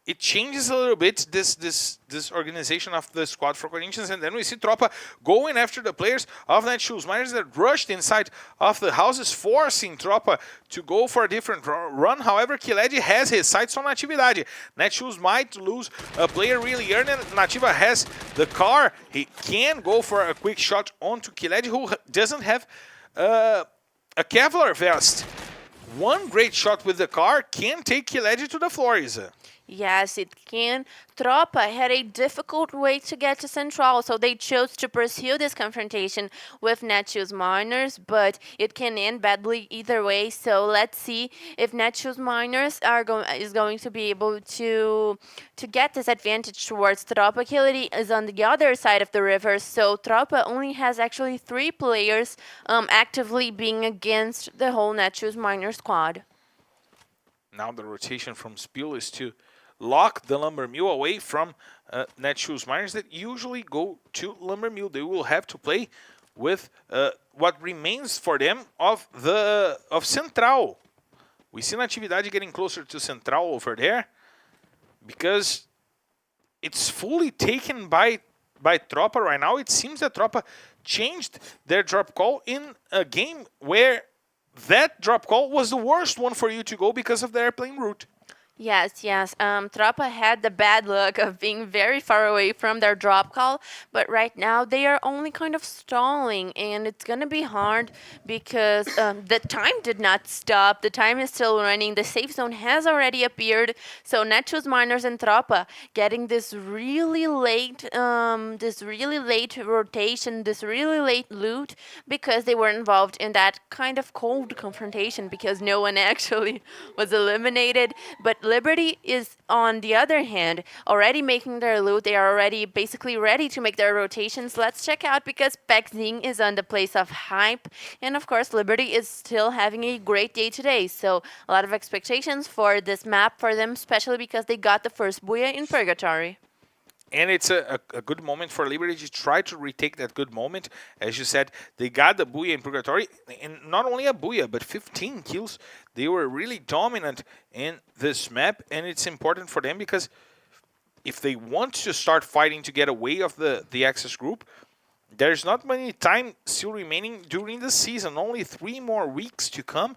it changes a little bit, this organization of the squad for Corinthians, and then we see Tropa going after the players of Netshoes Miners that rushed inside of the houses, forcing Tropa to go for a different run. However, Kiled has his sights on Natividade. Netshoes might lose a player really early. Nativa has the car. He can go for a quick shot onto Kiled, who doesn't have a Kevlar vest. One great shot with the car can take Kiled to the floor, Isa. Yes, it can. Tropa had a difficult way to get to Central, so they chose to pursue this confrontation with Netshoes Miners, but it can end badly either way. So let's see if Netshoes Miners is going to be able to get this advantage towards Tropa. Kility is on the other side of the river, so Tropa only has actually 3 players actively being against the whole Netshoes Miners squad. Now the rotation from Spiel is to lock the Lumber Mill away from Netshoes Miners that usually go to Lumber Mill. They will have to play with what remains for them of Central. We see Natividade getting closer to Central over there because it's fully taken by Tropa right now. It seems that Tropa changed their drop call in a game where that drop call was the worst one for you to go because of the airplane route. Yes. Tropa had the bad luck of being very far away from their drop call, but right now they are only kind of stalling, and it's going to be hard because the time did not stop. The time is still running. The safe zone has already appeared, so Netshoes Miners and Tropa getting this really late rotation, this really late loot because they were involved in that kind of cold confrontation because no one actually was eliminated, but Liberty is, on the other hand, already making their loot. They are already basically ready to make their rotations. Let's check out because Pexing is on the place of hype. And of course, Liberty is still having a great day today. So a lot of expectations for this map for them, especially because they got the first Booyah in Purgatory. And it's a good moment for Liberty to try to retake that good moment. As you said, they got the Booyah in Purgatory. And not only a Booyah, but 15 kills. They were really dominant in this map. And it's important for them because if they want to start fighting to get away of the Axis group, there's not many time still remaining during the season. Only 3 more weeks to come.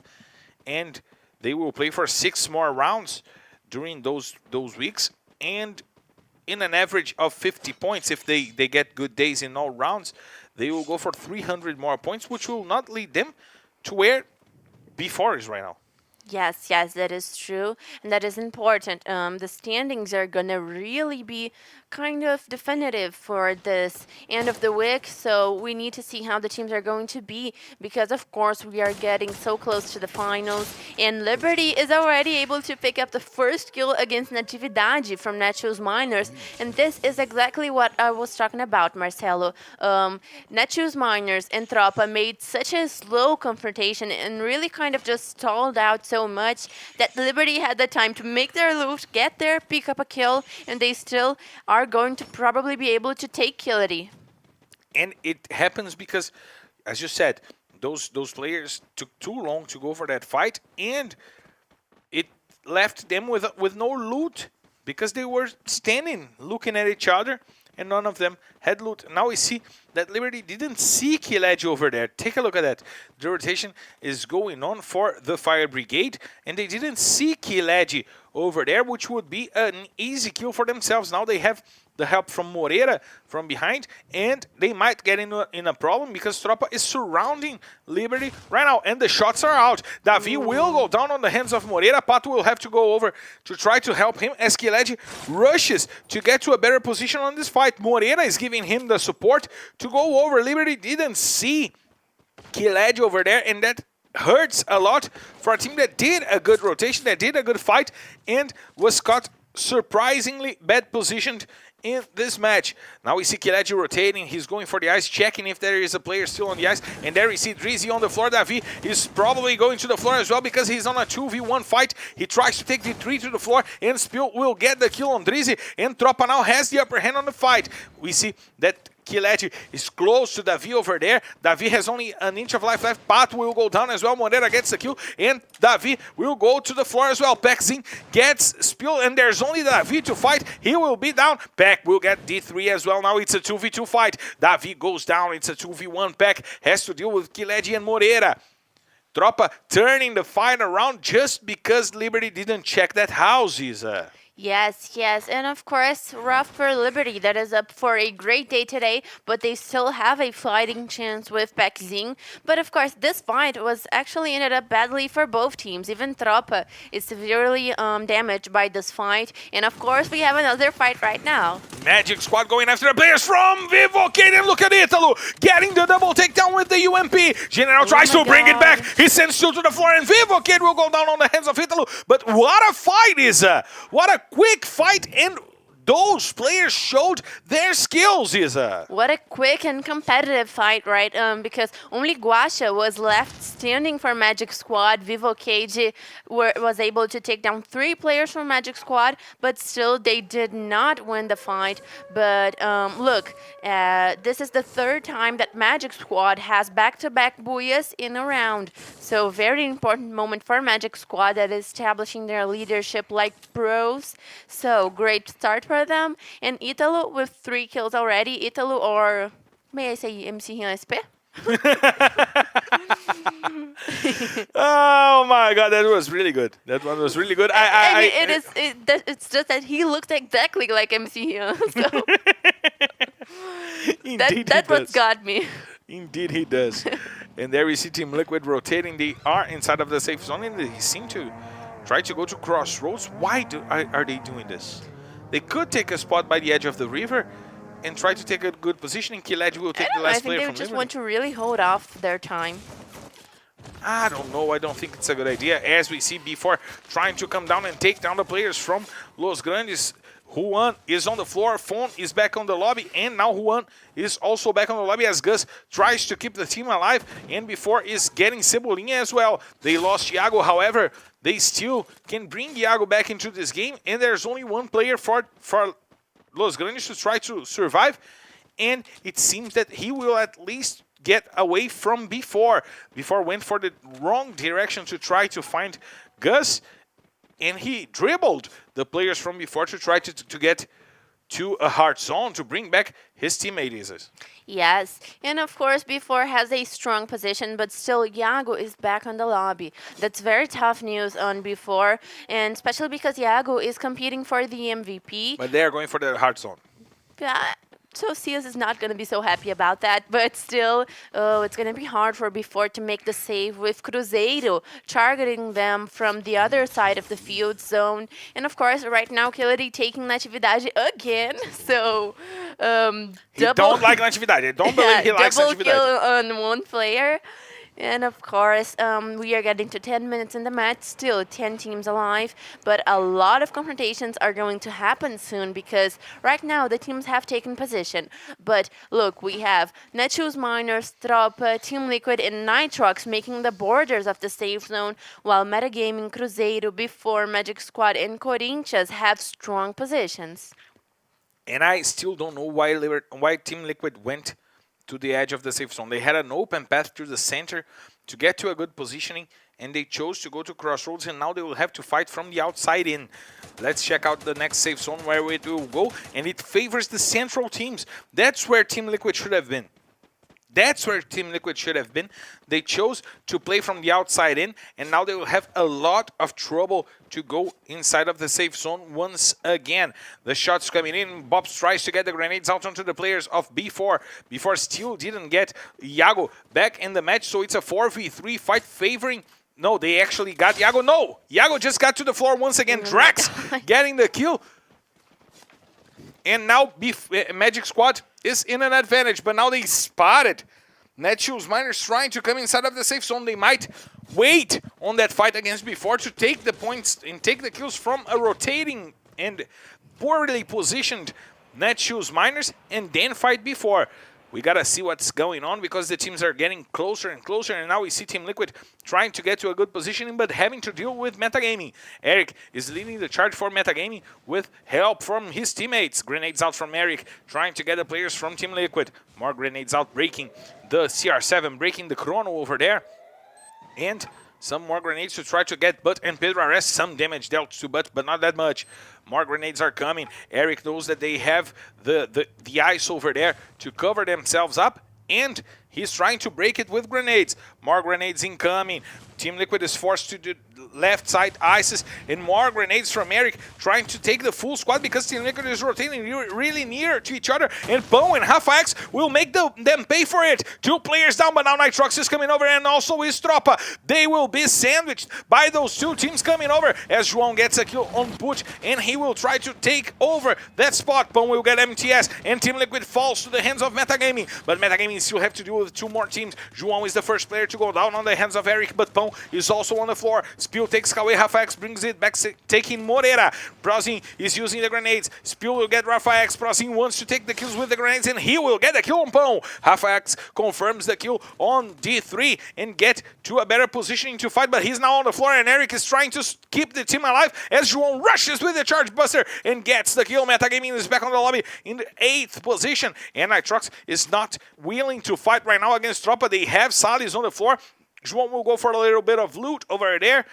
And They will play for 6 more rounds during those weeks, and in an average of 50 points, if they get good days in all rounds, they will go for 300 more points, which will not lead them to where B4 is right now. Yes, yes, that is true, and that is important. The standings are gonna really be kind of definitive for this end of the week, so we need to see how the teams are going to be, because of course we are getting so close to the finals, and Liberty is already able to pick up the first kill against Natividade from Netshoes Miners, and this is exactly what I was talking about, Marcelo. Netshoes Miners and Tropa made such a slow confrontation and really kind of just stalled out so much that Liberty had the time to make their loot, get there, pick up a kill, and they still are going to probably be able to take Killity. And it happens because, as you said, those players took too long to go for that fight, and it left them with no loot because they were standing looking at each other, and none of them had loot. Now we see that Liberty didn't see Killedy over there. Take a look at that. The rotation is going on for the Fire Brigade, and they didn't see Killedy over there, which would be an easy kill for themselves. Now they have the help from Moreira from behind, and they might get in a problem because Tropa is surrounding Liberty right now, and the shots are out. tThe will go down on the hands of Moreira. Pato will have to go over to try to help him as Killedy rushes to get to a better position on this fight. Moreira is giving him the support to go over. Liberty didn't see Killedy over there, and that hurts a lot for a team that did a good rotation, that did a good fight, and was caught surprisingly bad positioned in this match. Now we see Killedy rotating. He's going for the ice, checking if there is a player still on the ice. And there we see tThe on the floor. tThe is probably going to the floor as well because he's on a 2v1 fight. He tries to take the 3 to the floor, and Spill will get the kill on tThe. And Tropa now has the upper hand on the fight. We see that Killedy is close to tThe over there. tThe has only an inch of life left. Pato will go down as well. Moreira gets the kill, and tThe will go to the floor as well. Pexin gets Spill, and there's only tThe to fight. He will be down. Peck will get D3 as well. Now it's a 2v2 fight. tThe goes down. It's a 2v1. Peck has to deal with Killedy and Moreira. Tropa turning the fight around just because Liberty didn't check that house, Isa. Yes, yes, and of course, rough for Liberty that is up for a great day today, but they still have a fighting chance with Pexin. But of course, this fight was actually ended up badly for both teams. Even Tropa is severely damaged by this fight, and of course, we have another fight right now. Magic Squad going after the players from Vivo Kate, and look at Italo getting the double takedown with the UMP. General tries to bring it back. He sends two to the floor, and Vivo Kate will go down on the hands of Italo. But what a fight, Isa! What a quick fight, and those players showed their skills, Isa. What a quick and competitive fight, right? Because only Guacha was left standing for Magic Squad. Vivo Cage was able to take down 3 players from Magic Squad, but still they did not win the fight. But look, this is the 3rd time that Magic Squad has back-to-back booyahs in a round. So very important moment for Magic Squad that is establishing their leadership like pros. So great start for them. And Italo with 3 kills already. Italo, or may I say MC SP? Oh my god, that was really good. That one was really good. It's just that he looks exactly like MC Hyun. So Indeed that's what got me. Indeed he does. And there we see Team Liquid rotating. They are inside of the safe zone, and they seem to try to go to crossroads. Why are they doing this? They could take a spot by the edge of the river and try to take a good position, and Killedy will take the last player from I think they just Liberty. want to really hold off their time. I don't know. I don't think it's a good idea. As we see B4 trying to come down and take down the players from Los Grandes. Juan is on the floor. Phone is back on the lobby. And now Juan is also back on the lobby as Gus tries to keep the team alive. And B4 is getting Cebolinha as well. They lost Iago. However, they still can bring Iago back into this game. And there's only one player for Los Grandes to try to survive. And it seems that he will at least get away from B4. B4 went for the wrong direction to try to find Gus. And he dribbled the players from B4 to try to get to a hard zone to bring back his teammate, Isis. Yes, and of course, B4 has a strong position, but still, Iago is back on the lobby. That's very tough news on B4, and especially because Iago is competing for the MVP. But they are going for the hard zone. Yeah, so Seals is not going to be so happy about that, but still, it's going to be hard for B4 to make the save with Cruzeiro targeting them from the other side of the field zone. And of course, right now, Killedy taking Natividade again, so He don't like Natividade. I don't believe he likes double Natividade. kill on one player. And of course, we are getting to 10 minutes in the match, still 10 teams alive, but a lot of confrontations are going to happen soon because right now the teams have taken position. But look, we have Netshoes Miners, Tropa, Team Liquid, and Nitrox making the borders of the safe zone, while Metagaming, Cruzeiro, B4, Magic Squad, and Corinthians have strong positions. And I still don't know why Team Liquid went to the edge of the safe zone. They had an open path to the center to get to a good positioning, and they chose to go to Crossroads, and now they will have to fight from the outside in. Let's check out the next safe zone where it will go, and it favors the central teams. That's where Team Liquid should have been. That's where Team Liquid should have been. They chose to play from the outside in, and now they will have a lot of trouble to go inside of the safe zone once again. The shots coming in. Bobs tries to get the grenades out onto the players of B4. B4 still didn't get Iago back in the match, so it's a 4v3 fight favoring... No, they actually got Iago. No! Iago just got to the floor once again. Drax getting the kill. And now Magic Squad is in an advantage, but now they spotted Netshoes Miners trying to come inside of the safe zone. They might wait on that fight against B4 to take the points and take the kills from a rotating and poorly positioned Netshoes Miners and then fight B4. We gotta see what's going on because the teams are getting closer and closer, and now we see Team Liquid trying to get to a good positioning but having to deal with Metagaming. Eric is leading the charge for Metagaming with help from his teammates. Grenades out from Eric, trying to get the players from Team Liquid. More grenades out, breaking the CR7, breaking the Chrono over there. And some more grenades to try to get Butt and Pedro Arrest. Some damage dealt to Butt, but not that much. More grenades are coming. Eric knows that they have the ice over there to cover themselves up, and he's trying to break it with grenades. More grenades incoming. Team Liquid is forced to do left side ices, and more grenades from Eric trying to take the full squad because Team Liquid is rotating really near to each other, and Poe and Half-X will make them pay for it. 2 players down, but now Nitrox is coming over, and also is Tropa. They will be sandwiched by those 2 teams coming over as João gets a kill on Butch, and he will try to take over that spot. Poe will get MTS, and Team Liquid falls to the hands of Metagaming, but Metagaming still have to deal with 2 more teams. João is the first player to go down on the hands of Eric, but Poe is also on the floor. Spill takes away Half-X, brings it back, taking Moreira. Brozin is using the grenades. Spill will get Rafa-X. Brozin wants to take the kills with the grenades, and he will get the kill on Pão. Half-X confirms the kill on D3 and get to a better positioning to fight, but he's now on the floor, and Eric is trying to keep the team alive as João rushes with the Charge Buster and gets the kill. Metagaming is back on the lobby in the 8th position, and Nitrox is not willing to fight right now against Tropa. They have Salles on the floor. João will go for a little bit of loot over there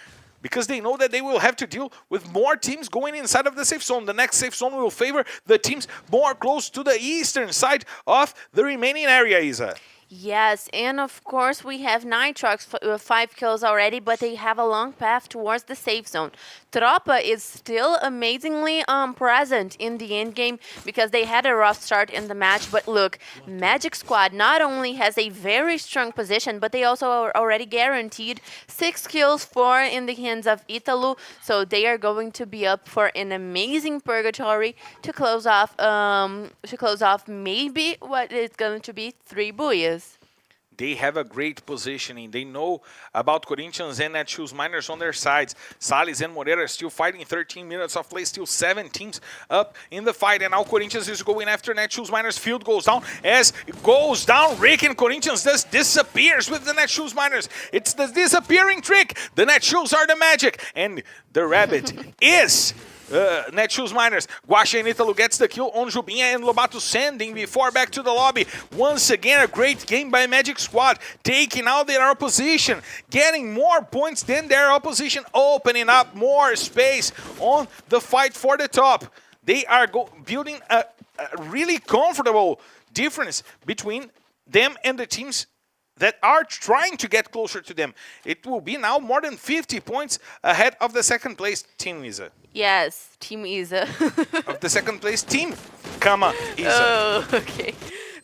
because they know that they will have to deal with more teams going inside of the safe zone. The next safe zone will favor the teams more close to the eastern side of the remaining area, Isa. Yes, and of course we have Nitrox 5 kills already, but they have a long path towards the safe zone. Tropa is still amazingly present in the end game because they had a rough start in the match. But look, Magic Squad not only has a very strong position, but they also are already guaranteed 6 kills, 4 in the hands of Italu. So they are going to be up for an amazing purgatory to close off. Maybe what is going to be 3 Buyas. They have a great positioning. They know about Corinthians and Netshoes Miners on their sides. Salles and Moreira are still fighting. 13 minutes of play, still 7 teams up in the fight. And now Corinthians is going after Netshoes Miners. Field goes down. As it goes down, Rick and Corinthians just disappears with the Netshoes Miners. It's the disappearing trick. The Netshoes are the magic. And the rabbit is... Netshoes Miners. Guaxa and Italo gets the kill on Jubinha, and Lobato sending B4 back to the lobby. Once again, a great game by Magic Squad, taking out their opposition, getting more points than their opposition, opening up more space on the fight for the top. they are building a really comfortable difference between them and the teams that are trying to get closer to them. It will be now more than 50 points ahead of the second place Team Isa. Yes, Team Isa. Of the second place Team, Isa. Oh, okay.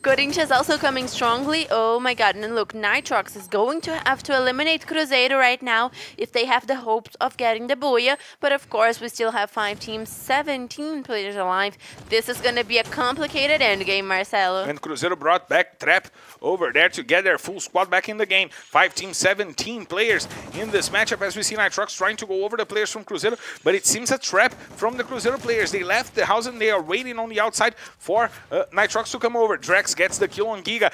Corinthians also coming strongly. Oh my god, and look, Nitrox is going to have to eliminate Cruzeiro right now if they have the hopes of getting the Booyah. But of course, we still have 5 teams, 17 players alive. This is going to be a complicated endgame, Marcelo. And Cruzeiro brought back Trap over there to get their full squad back in the game. 5 teams, 17 players in this matchup as we see Nitrox trying to go over the players from Cruzeiro. But it seems a trap from the Cruzeiro players. They left the house and they are waiting on the outside for Nitrox to come over. Drax gets the kill on Giga.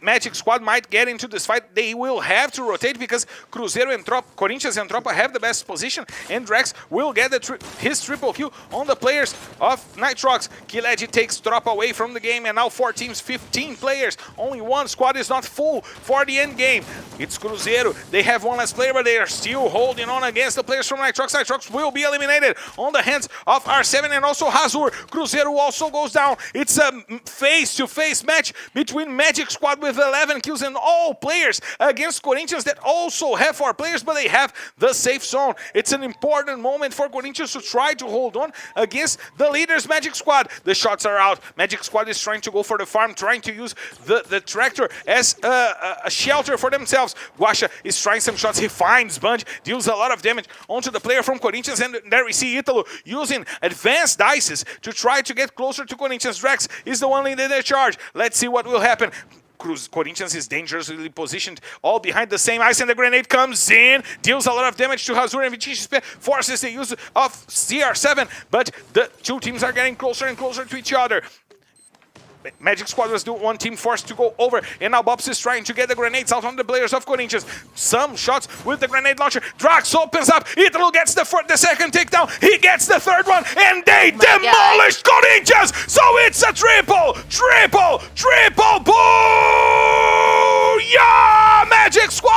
Magic Squad might get into this fight. They will have to rotate because Cruzeiro and Corinthians and Tropa have the best position, and Drax will get his triple kill on the players of Nitrox. Kilegi takes Tropa away from the game, and now 4 teams, 15 players. Only one squad is not full for the end game. It's Cruzeiro. They have one less player, but they are still holding on against the players from Nitrox. Nitrox will be eliminated on the hands of R7 and also Hazur. Cruzeiro also goes down. It's a face-to-face match between Magic Squad with 11 kills and all players against Corinthians that also have 4 players, but they have the safe zone. It's an important moment for Corinthians to try to hold on against the leaders, Magic Squad. The shots are out. Magic Squad is trying to go for the farm, trying to use the tractor as a shelter for themselves. Guaxa is trying some shots. He finds Bunch, deals a lot of damage onto the player from Corinthians, and there we see Italo using advanced dices to try to get closer to Corinthians. Drax is the one leading the charge. Let's see what will happen. Corinthians is dangerously positioned all behind the same ice, and the grenade comes in, deals a lot of damage to Hazur, and Vitinho forces the use of CR7, but the 2 teams are getting closer and closer to each other. Magic Squad was the one team forced to go over, and now Bobs is trying to get the grenades out on the players of Corinthians. Some shots with the grenade launcher. Drax opens up. Italo gets the second takedown. He gets the third one, and they demolished Corinthians. So it's a triple booyah! Magic Squad!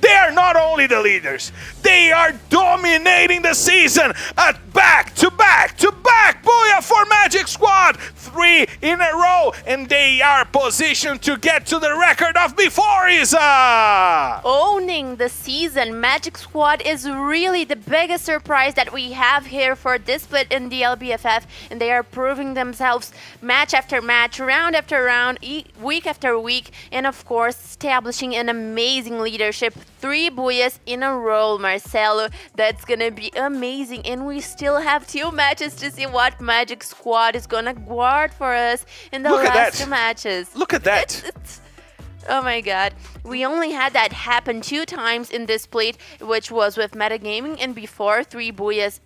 They are not only the leaders, they are dominating the season at back-to-back booyah for Magic Squad. 3 in a row, and they are positioned to get to the record of before Isa. Owning the season, Magic Squad is really the biggest surprise that we have here for this split in the LBFF, and they are proving themselves match after match, round after round, week after week, and of course establishing an amazing leadership. 3 booyahs in a row, Marcelo. That's gonna be amazing, and we still have 2 matches to see what Magic Squad is gonna guard for us in the last 2 matches. Look at that. Oh my god. We only had that happen 2 times in this split, which was with Metagaming, and before 3 booyahs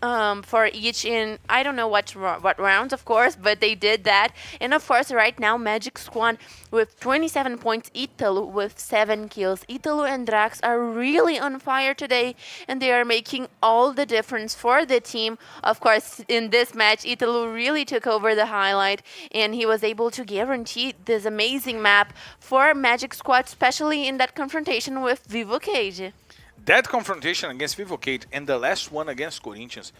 for each in, I don't know what rounds, of course, but they did that. And of course, right now, Magic Squad with 27 points, Italo with 7 kills. Italo and Drax are really on fire today, and they are making all the difference for the team. Of course, in this match, Italo really took over the highlight, and he was able to guarantee this amazing map for Magic Squad, especially in that confrontation with Vivo Cage. That confrontation against Vivo Cage and the last one against Corinthians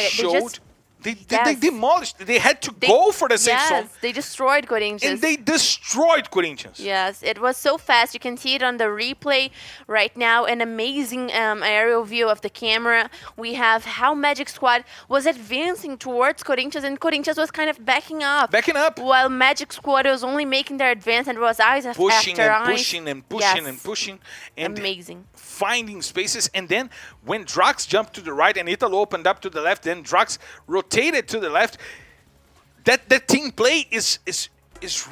showed they demolished. They had to go for the safe zone. Yes, they destroyed Corinthians. And they destroyed Corinthians. Yes, it was so fast. You can see it on the replay right now. An amazing aerial view of the camera. We have how Magic Squad was advancing towards Corinthians, and Corinthians was kind of backing up. While Magic Squad was only making their advance, and it was eyes after eyes. Pushing and pushing. And amazing. Finding spaces, and then when Drax jumped to the right and Italo opened up to the left, then Drax rotated to the left. That team play is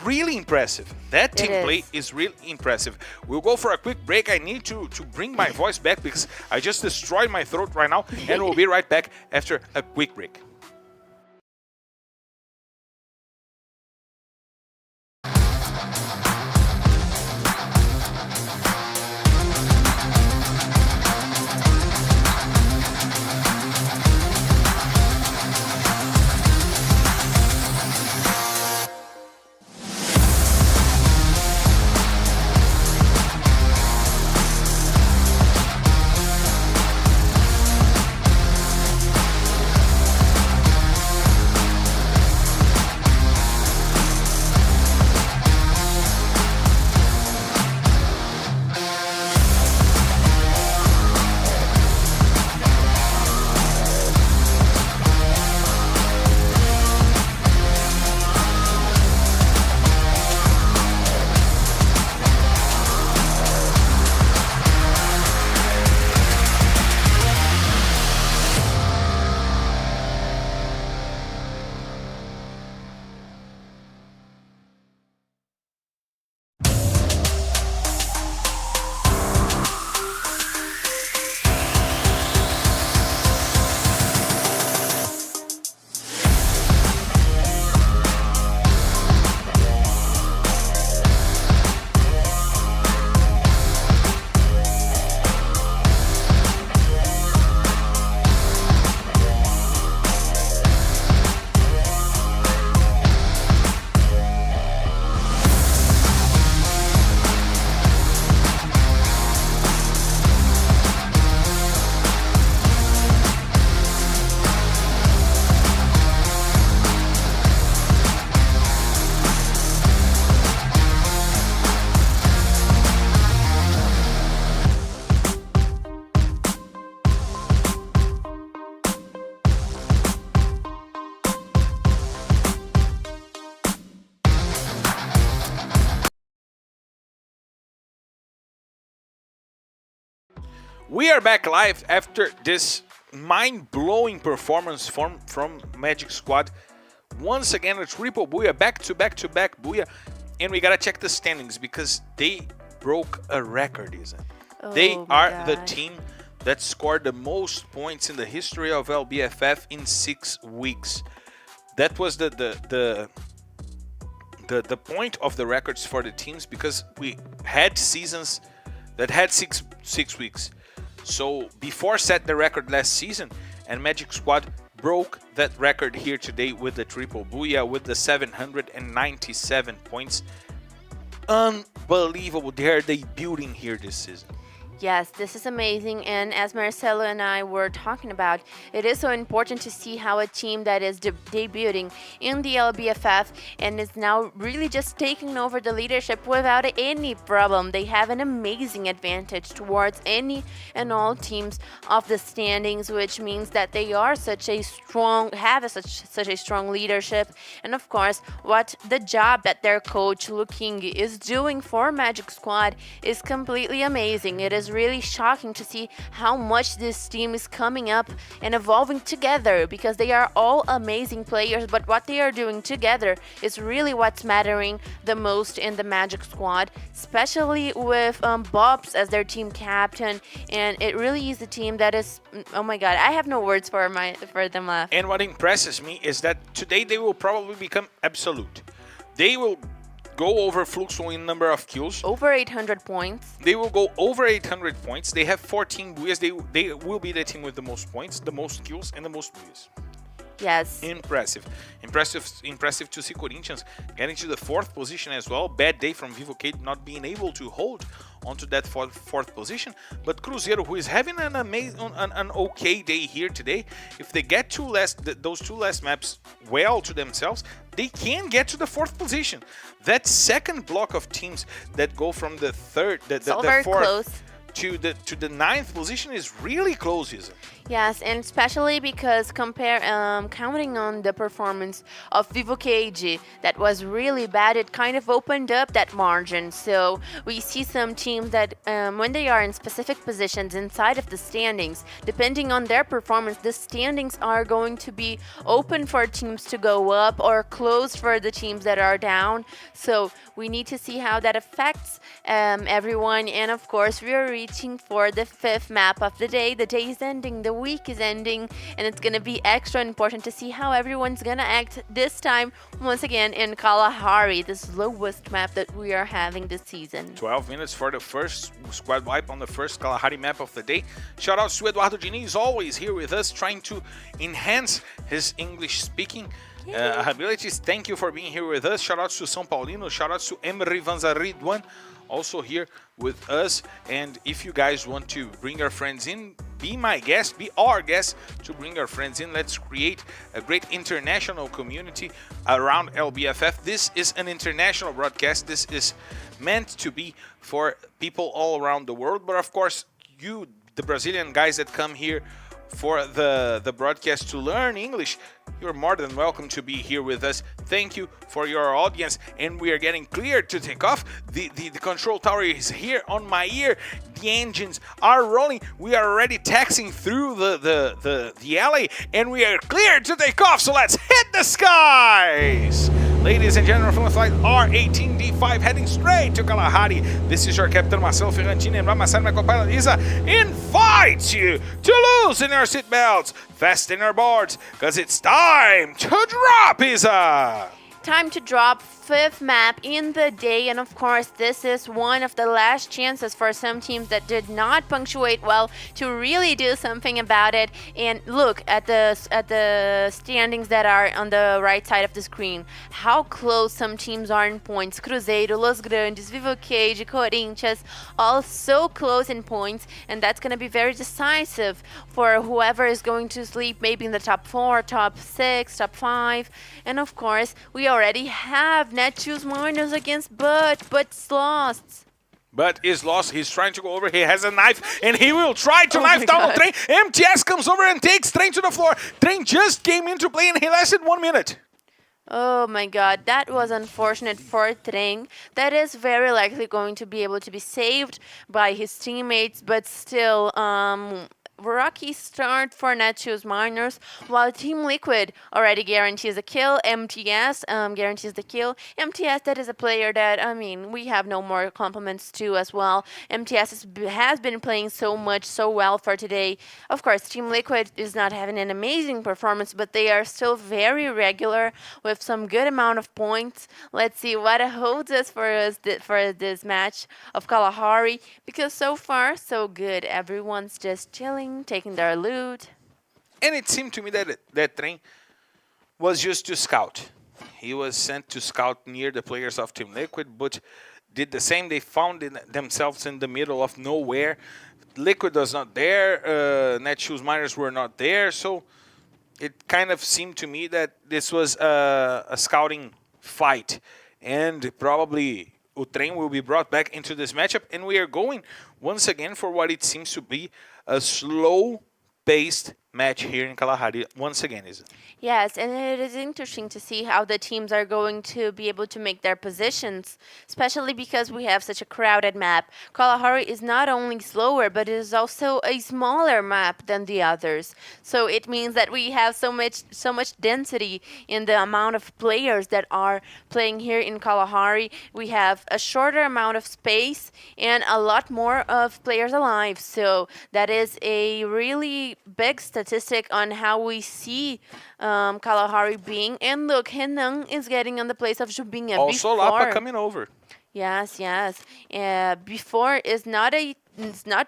really impressive. That team play is really impressive. We'll go for a quick break. I need to bring my voice back because I just destroyed my throat right now, and we'll be right back after a quick break. We are back live after this mind-blowing performance from Magic Squad. Once again, a triple booyah, back-to-back booyah. And we gotta check the standings because they broke a record, isn't it? They are the team that scored the most points in the history of LBFF in 6 weeks. That was the point of the records for the teams because we had seasons that had six weeks. So before set the record last season, and Magic Squad broke that record here today with the triple booyah with the 797 points. Unbelievable. They are debuting here this season. Yes, this is amazing, and as Marcelo and I were talking about, it is so important to see how a team that is debuting in the LBFF and is now really just taking over the leadership without any problem. They have an amazing advantage towards any and all teams of the standings, which means that they are such a strong leadership. And of course, what the job that their coach Luking is doing for Magic Squad is completely amazing. It is really shocking to see how much this team is coming up and evolving together because they are all amazing players, but what they are doing together is really what's mattering the most in the Magic Squad, especially with Bobs as their team captain, and it really is a team that is, oh my god, I have no words for them left. And what impresses me is that today they will probably become absolute. They will go over Fluxo in number of kills. Over 800 points. They will go over 800 points. They have 14 booyahs. They will be the team with the most points, the most kills, and the most booyahs. Yes. Impressive to see Corinthians getting to the 4th position as well. Bad day from Vivo Cade not being able to hold onto that 4th position. But Cruzeiro, who is having an okay day here today, if they get those two last maps well to themselves, they can get to the 4th position. That second block of teams that go from the 4th close to the 9th position is really close, isn't it? Yes, and especially because counting on the performance of Vivo Cage that was really bad, it kind of opened up that margin. So we see some teams that when they are in specific positions inside of the standings, depending on their performance, the standings are going to be open for teams to go up or closed for the teams that are down. So we need to see how that affects everyone. And of course, we are reaching for the 5th map of the day. The day is ending, the week is ending, and it's going to be extra important to see how everyone's going to act this time once again in Kalahari, the slowest map that we are having this season. 12 minutes for the first squad wipe on the first Kalahari map of the day. Shout out to Eduardo Diniz, always here with us, trying to enhance his English speaking abilities. Thank you for being here with us. Shout out to São Paulino, shout out to Emery Vanzaridwan, also here with us. And if you guys want to bring your friends in, be our guest to bring your friends in. Let's create a great international community around LBFF. This is an international broadcast. This is meant to be for people all around the world. But of course, you, the Brazilian guys that come here for the broadcast to learn English, you're more than welcome to be here with us. Thank you for your audience, and we are getting clear to take off. The control tower is here on my ear. The engines are rolling. We are already taxiing through the alley, and we are clear to take off. So let's hit the skies. Ladies and gentlemen, from the flight R18D5 heading straight to Kalahari. This is your Captain Marcelo Ferrantini, and my co-pilot Isa invites you to loosen your seatbelts, fasten your boards, because it's time to drop, Isa! Time to drop 5th map in the day, and of course this is one of the last chances for some teams that did not punctuate well to really do something about it. And look at the standings that are on the right side of the screen, how close some teams are in points. Cruzeiro, Los Grandes, Vivo Cage, Corinthians, all so close in points, and that's going to be very decisive for whoever is going to sleep maybe in the top 4, top 6, top 5. And of course we already have Netshoes minus against But's lost. But is lost. He's trying to go over. He has a knife, and he will try to knife down Train. MTS comes over and takes Train to the floor. Train just came into play, and he lasted 1 minute. Oh my god, that was unfortunate for Trem. That is very likely going to be able to be saved by his teammates, but still, rocky start for Netshoes Miners, while Team Liquid already guarantees a kill. MTS guarantees the kill. MTS, that is a player that, I mean, we have no more compliments to as well. MTS has been playing so much, so well for today. Of course, Team Liquid is not having an amazing performance, but they are still very regular with some good amount of points. Let's see what holds us for this match of Kalahari, because so far, so good. Everyone's just chilling, taking their loot. And it seemed to me that Trem was just to scout. He was sent to scout near the players of Team Liquid, but did the same. They found themselves in the middle of nowhere. Liquid was not there. Netshoes Miners were not there. So it kind of seemed to me that this was a scouting fight. And probably Trem will be brought back into this matchup. And we are going once again for what it seems to be a slow-paced match here in Kalahari once again, is it? Yes, and it is interesting to see how the teams are going to be able to make their positions, especially because we have such a crowded map. Kalahari is not only slower, but it is also a smaller map than the others. So it means that we have so much density in the amount of players that are playing here in Kalahari. We have a shorter amount of space and a lot more of players alive. So that is a really big statistic on how we see Kalahari being. And look, Renan is getting on the place of Jubinha. Also, Lapa coming over. Yes. Before is not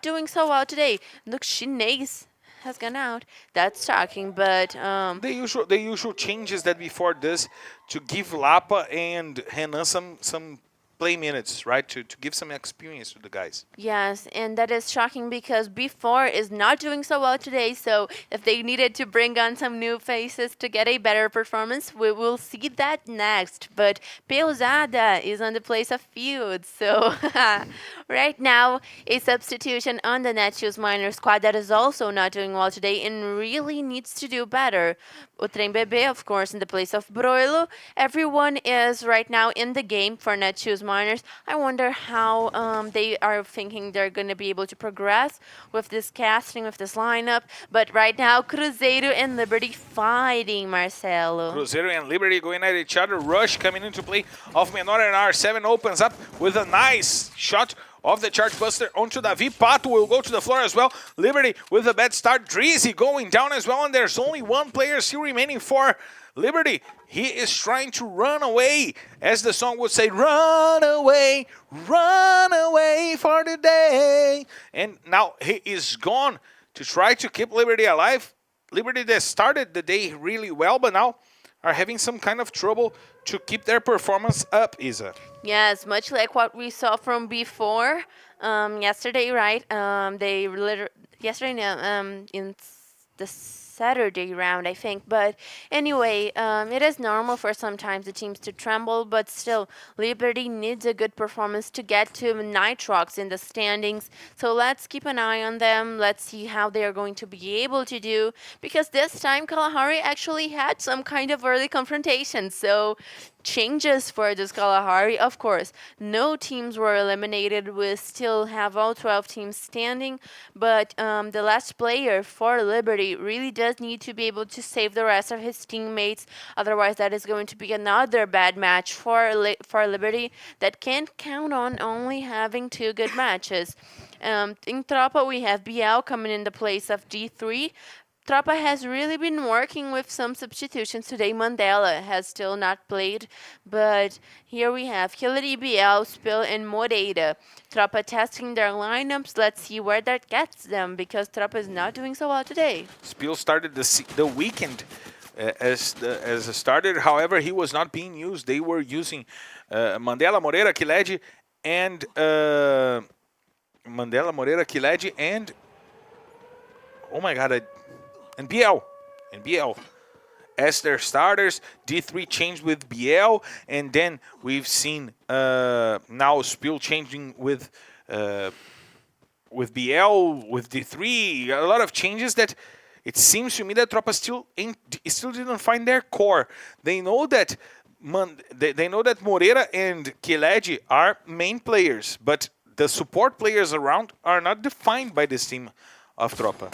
doing so well today. Look, Shinase has gone out. That's shocking, but The usual changes that before does to give Lapa and Renan some play minutes, right? To give some experience to the guys. yes, and that is shocking because B4 is not doing so well today. So if they needed to bring on some new faces to get a better performance, we will see that next. But Peusada is on the place of Field. So right now, a substitution on the Netshoes Minor squad that is also not doing well today and really needs to do better. O Trem Bebê, of course, in the place of Broilo. Everyone is right now in the game for Netshoes Miners. I wonder how they are thinking they're going to be able to progress with this casting, with this lineup. But right now, Cruzeiro and Liberty fighting, Marcelo. Cruzeiro and Liberty going at each other. Rush coming into play of Menor, and R7 opens up with a nice shot of the Charge Buster onto Davi. Pato will go to the floor as well. Liberty with a bad start. Drizzy going down as well, and there's only one player still remaining for Liberty. He is trying to run away, as the song would say, run away for the day. And now he is gone to try to keep Liberty alive. Liberty that started the day really well, but now are having some kind of trouble to keep their performance up, Isa. Yes, much like what we saw from before yesterday, right? Yesterday, no, in the Saturday round, I think. But anyway, it is normal for sometimes the teams to tremble, but still, Liberty needs a good performance to get to Nitrox in the standings. So let's keep an eye on them. Let's see how they are going to be able to do, because this time Kalahari actually had some kind of early confrontation. So changes for this Kalahari. Of course, no teams were eliminated. We still have all 12 teams standing, but the last player for Liberty really does need to be able to save the rest of his teammates. Otherwise, that is going to be another bad match for Liberty that can't count on only having 2 good matches. In Tropa, we have BL coming in the place of D3. Tropa has really been working with some substitutions today. Mandela has still not played, but here we have Hillary, BL, Spill, and Moreira. Tropa testing their lineups. Let's see where that gets them, because Tropa is not doing so well today. Spiel started the weekend as a starter. However, he was not being used. They were using Mandela, Moreira, Kiled, and oh my God, and BL as their starters. D3 changed with BL, and then we've seen now Spiel changing with BL, with D3. A lot of changes that it seems to me that Tropa still didn't find their core. They know that they know that Moreira and Kiled are main players, but the support players around are not defined by this team of Tropa.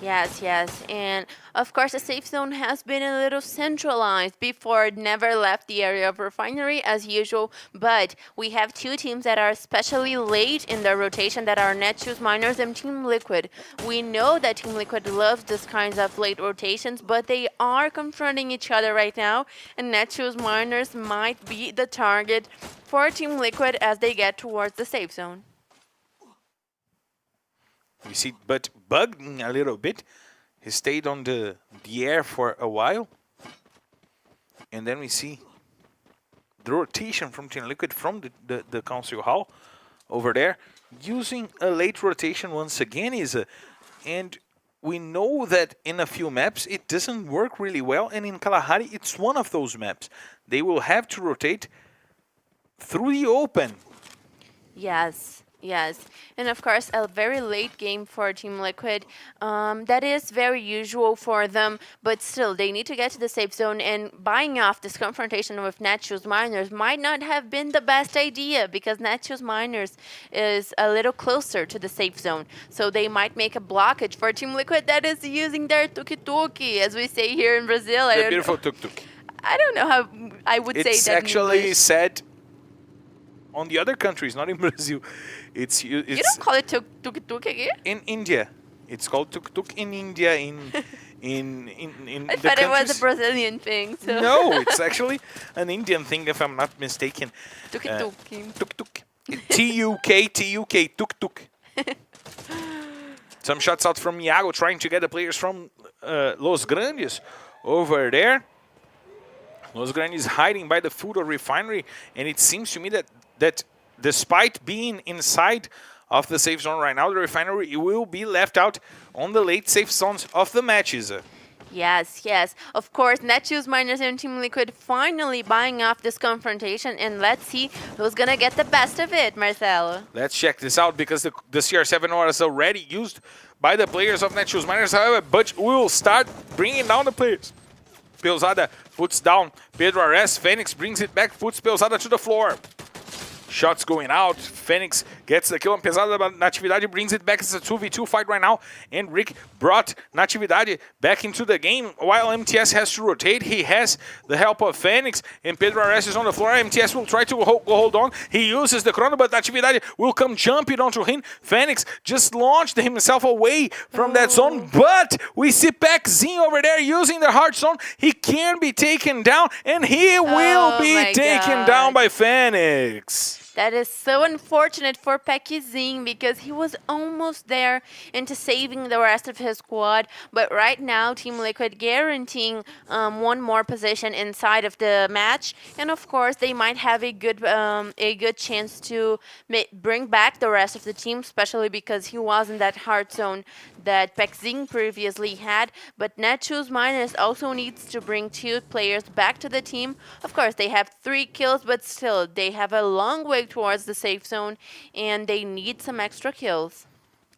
Yes, yes. And of course, the safe zone has been a little centralized before. It never left the area of refinery as usual. But we have two teams that are especially late in their rotation that are Netshoes Miners and Team Liquid. We know that Team Liquid loves this kinds of late rotations, but they are confronting each other right now. And Netshoes Miners might be the target for Team Liquid as they get towards the safe zone. We see but bugging a little bit. He stayed on the air for a while. And then we see the rotation from Team Liquid from the Council Hall over there. Using a late rotation once again, and we know that in a few maps it doesn't work really well. And in Kalahari, it's one of those maps. They will have to rotate through the open. Yes. Yes, and of course a very late game for Team Liquid. That is very usual for them, but still they need to get to the safe zone, and buying off this confrontation with Netshoes Miners might not have been the best idea because Netshoes Miners is a little closer to the safe zone, so they might make a blockage for Team Liquid that is using their tuk-tuk, as we say here in Brazil. The beautiful tuk-tuk. I don't know how I would say that. It's actually said on the other countries, not in Brazil. It's you don't call it tuk-tuk here? In India. It's called tuk-tuk in India. In I thought it was a Brazilian thing. So. No, it's actually an Indian thing, if I'm not mistaken. Tuk-tuk. Tuk-tuk. T-U-K, tuk-tuk. Some shots out from Iago trying to get the players from Los Grandes over there. Los Grandes hiding by the food or refinery, and it seems to me that despite being inside of the safe zone right now, the refinery will be left out on the late safe zones of the matches. Yes, yes. Of course, Netshoes Miners and Team Liquid finally buying off this confrontation, and let's see who's going to get the best of it, Marcelo. Let's check this out because the CR7 was already used by the players of Netshoes Miners, however, but we'll start bringing down the players. Peusada puts down Pedro Ares. Fenix brings it back, puts Peusada to the floor. Shots going out. Fenix gets the kill on Pesada, but Natividade brings it back. It's a 2v2 fight right now. And Rick brought Natividade back into the game. While MTS has to rotate, he has the help of Fenix. And Pedro Ares is on the floor. MTS will try to hold on. He uses the chrono, but Natividade will come jumping onto him. Fenix just launched himself away from that zone. But we see Pekzin over there using the hard zone. He can be taken down, and he will be taken down by Fenix. That is so unfortunate for Pekzin because he was almost there into saving the rest of his squad. But right now, Team Liquid guaranteeing one more position inside of the match. And of course, they might have a good chance to bring back the rest of the team, especially because he was in that hard zone that Pekzin previously had. But Netshoes Miners also needs to bring 2 players back to the team. Of course, they have 3 kills, but still, they have a long way towards the safe zone, and they need some extra kills.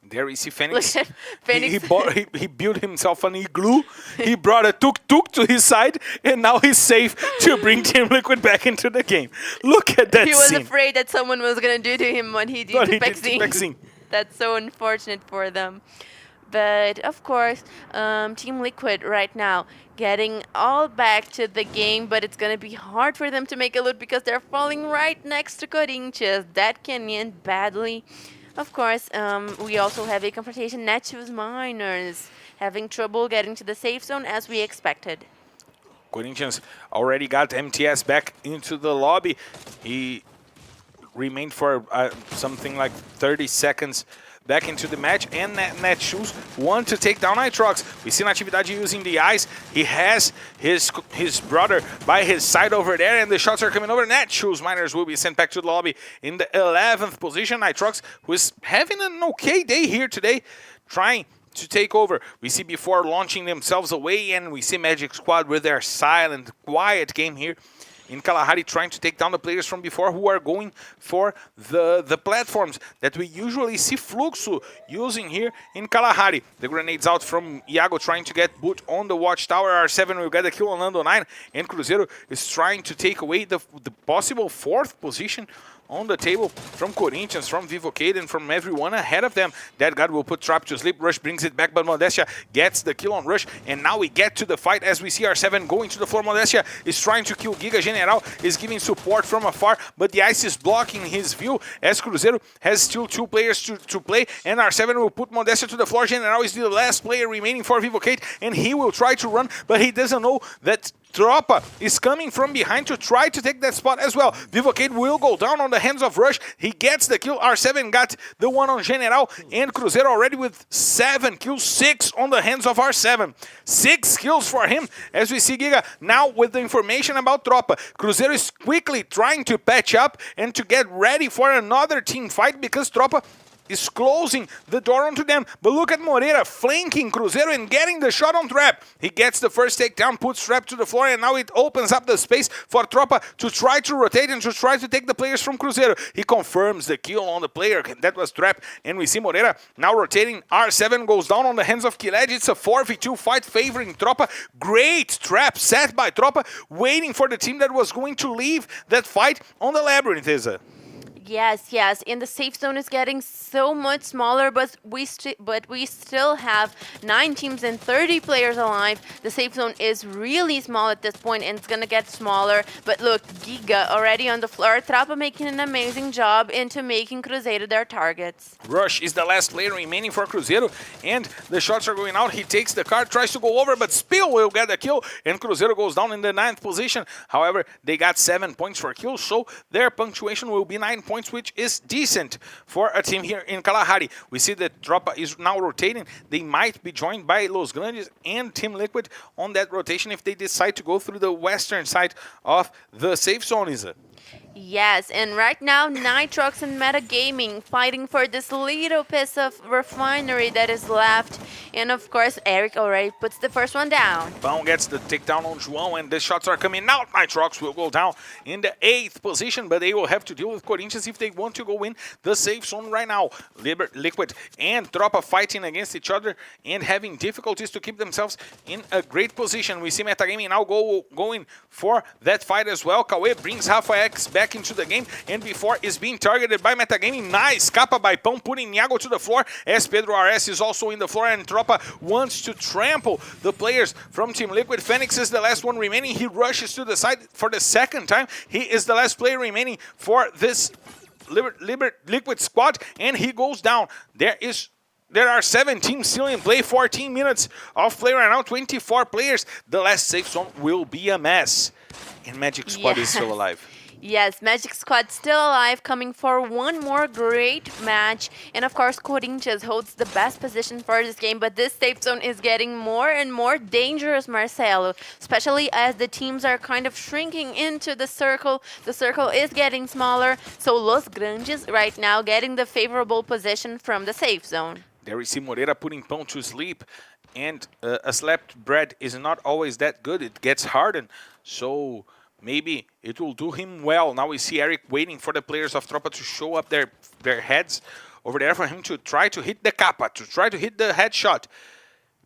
There we see Fenix. Fenix. He built himself an igloo. He brought a tuk-tuk to his side, and now he's safe to bring Team Liquid back into the game. Look at that scene. He was afraid that someone was going to do to him what he did to Pekzin. That's so unfortunate for them. But of course, Team Liquid right now getting all back to the game, but it's going to be hard for them to make a loot because they're falling right next to Corinthians. That can end badly. Of course, we also have a confrontation. Netshoes Miners having trouble getting to the safe zone as we expected. Corinthians already got MTS back into the lobby. He remained for something like 30 seconds back into the match, and Netshoes want to take down Nitrox. We see Natividade using the ice. He has his brother by his side over there, and the shots are coming over. Netshoes Miners will be sent back to the lobby in the 11th position. Nitrox, who is having an okay day here today, trying to take over. We see before launching themselves away, and we see Magic Squad with their silent, quiet game here. in Kalahari, trying to take down the players from before who are going for the platforms that we usually see Fluxo using here in Kalahari. The grenades out from Iago trying to get boot on the watchtower. R7 will get a kill on Nando 9, and Cruzeiro is trying to take away the possible 4th position on the table from Corinthians, from Vivocade, and from everyone ahead of them. That God will put Trap to sleep. Rush brings it back, but Modestia gets the kill on Rush, and now we get to the fight as we see R7 going to the floor. Modestia is trying to kill Giga. General is giving support from afar, but the ice is blocking his view as Cruzeiro has still 2 players to play, and R7 will put Modestia to the floor. General is the last player remaining for Vivocade, and he will try to run, but he doesn't know that Tropa is coming from behind to try to take that spot as well. Vivocade will go down on the hands of Rush. He gets the kill. R7 got the one on General, and Cruzeiro already with 7 kills, 6 on the hands of R7. 6 kills for him as we see Giga now with the information about Tropa. Cruzeiro is quickly trying to patch up and to get ready for another team fight because Tropa is closing the door onto them. But look at Moreira flanking Cruzeiro and getting the shot on Trap. He gets the first takedown, puts Trap to the floor, and now it opens up the space for Tropa to try to rotate and to try to take the players from Cruzeiro. He confirms the kill on the player. That was Trap. And we see Moreira now rotating. R7 goes down on the hands of Kiled. It's a 4v2 fight favoring Tropa. Great trap set by Tropa, waiting for the team that was going to leave that fight on the Labyrinth, Isa. Yes, and the safe zone is getting so much smaller, but we still have 9 teams and 30 players alive. The safe zone is really small at this point, and it's gonna get smaller. But look, Giga already on the floor. Trapa making an amazing job into making Cruzeiro their targets. Rush is the last player remaining for Cruzeiro, and the shots are going out. He takes the card, tries to go over, but Spill will get the kill, and Cruzeiro goes down in the 9th position. However, they got 7 points for kills, so their punctuation will be 9 points, which is decent for a team here in Kalahari. We see that Tropa is now rotating. They might be joined by Los Grandes and Team Liquid on that rotation if they decide to go through the western side of the safe zone, Isa. Yes, and right now, Nitrox and Metagaming fighting for this little piece of refinery that is left. And of course, Eric already puts the first one down. Pão gets the takedown on João, and the shots are coming out. Nitrox will go down in the 8th position, but they will have to deal with Corinthians if they want to go in the safe zone right now. Liquid and Tropa fighting against each other and having difficulties to keep themselves in a great position. We see Metagaming now going for that fight as well. Cauê brings Rafa X back into the game, and before is being targeted by Metagaming. Nice capa by Pão, putting Iago to the floor as Pedro RS is also in the floor, and Tropa wants to trample the players from Team Liquid. Phoenix is the last one remaining. He rushes to the side for the 2nd time. He is the last player remaining for this Liquid squad, and he goes down. There are 7 teams still in play, 14 minutes of play right now, 24 players. The last safe zone will be a mess. And Magic Squad is still alive. Yes, Magic Squad still alive, coming for one more great match. And of course, Corinthians holds the best position for this game, but this safe zone is getting more and more dangerous, Marcelo, especially as the teams are kind of shrinking into the circle. The circle is getting smaller, so Los Grandes right now getting the favorable position from the safe zone. There we see Moreira putting Pão to sleep, and a slapped bread is not always that good. It gets hardened, so maybe it will do him well. Now we see Eric waiting for the players of Tropa to show up their heads over there for him to try to hit the capa, to try to hit the headshot.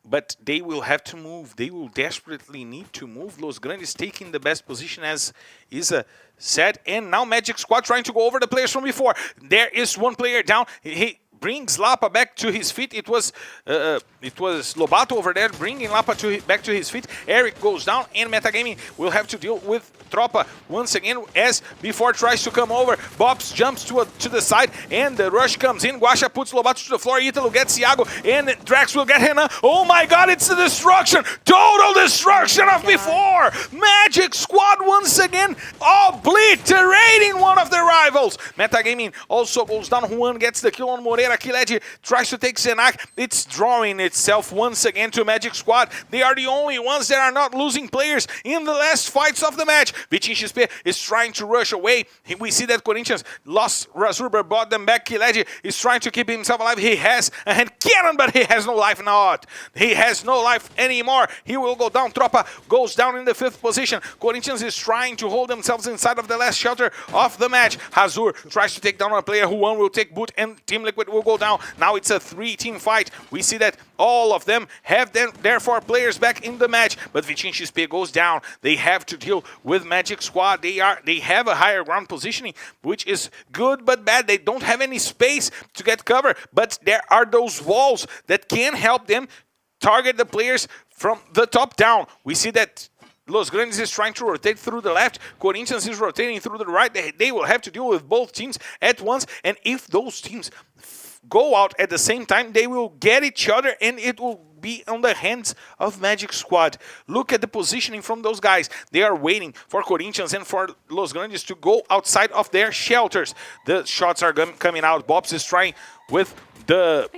But they will have to move. They will desperately need to move. Los Grandes taking the best position, as Isa said. And now Magic Squad trying to go over the players from before. There is one player down. He brings Lapa back to his feet. It was Lobato over there bringing Lapa back to his feet. Eric goes down, and Metagaming will have to deal with Tropa once again, as before tries to come over. Bobs jumps to the side, and the rush comes in. Guaxa puts Lobato to the floor. Italo gets Iago, and Drax will get Renan. Oh my god, it's the destruction! Total destruction of before! Magic Squad once again obliterating one of their rivals. Metagaming also goes down. Juan gets the kill on Moreira. a kill edge, tries to take Zenak. It's drawing itself once again to Magic Squad. They are the only ones that are not losing players in the last fights of the match. Vitinho XP is trying to rush away. We see that Corinthians lost Razur but brought them back. Kiledji is trying to keep himself alive. He has a hand cannon, but he has no life now. He has no life anymore. He will go down. Tropa goes down in the 5th position. Corinthians is trying to hold themselves inside of the last shelter of the match. Hazur tries to take down a player. Juan will take boot and Team Liquid will go down. Now it's a 3-team fight. We see that all of them have their 4 players back in the match, but Vitinho XP goes down. They have to deal with Magic Squad. They have a higher ground positioning, which is good but bad. They don't have any space to get cover, but there are those walls that can help them target the players from the top down. We see that Los Grandes is trying to rotate through the left. Corinthians is rotating through the right. They will have to deal with both teams at once, and if those teams go out at the same time, they will get each other, and it will be on the hands of Magic Squad. Look at the positioning from those guys. They are waiting for Corinthians and for Los Grandes to go outside of their shelters. The shots are coming out. Bobs is trying with the...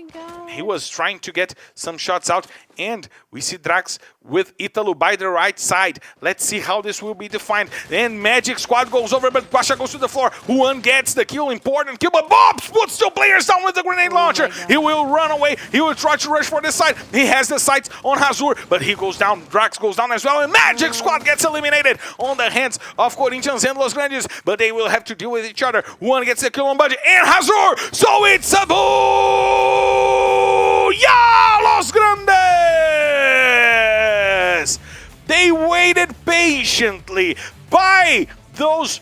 He was trying to get some shots out, and we see Drax with Italu by the right side. Let's see how this will be defined. And Magic Squad goes over, but Guaxa goes to the floor. Juan gets the kill, important kill, but Bobs puts 2 players down with the grenade launcher. He will run away. He will try to rush for this side. He has the sights on Hazur, but he goes down. Drax goes down as well, and Magic Squad gets eliminated on the hands of Corinthians and Los Grandes, but they will have to deal with each other. Juan gets the kill on Budget, and Hazur! So it's a boo! Yeah, Los Grandes! They waited patiently by those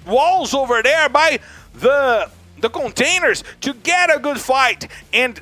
walls over there, by the containers, to get a good fight. And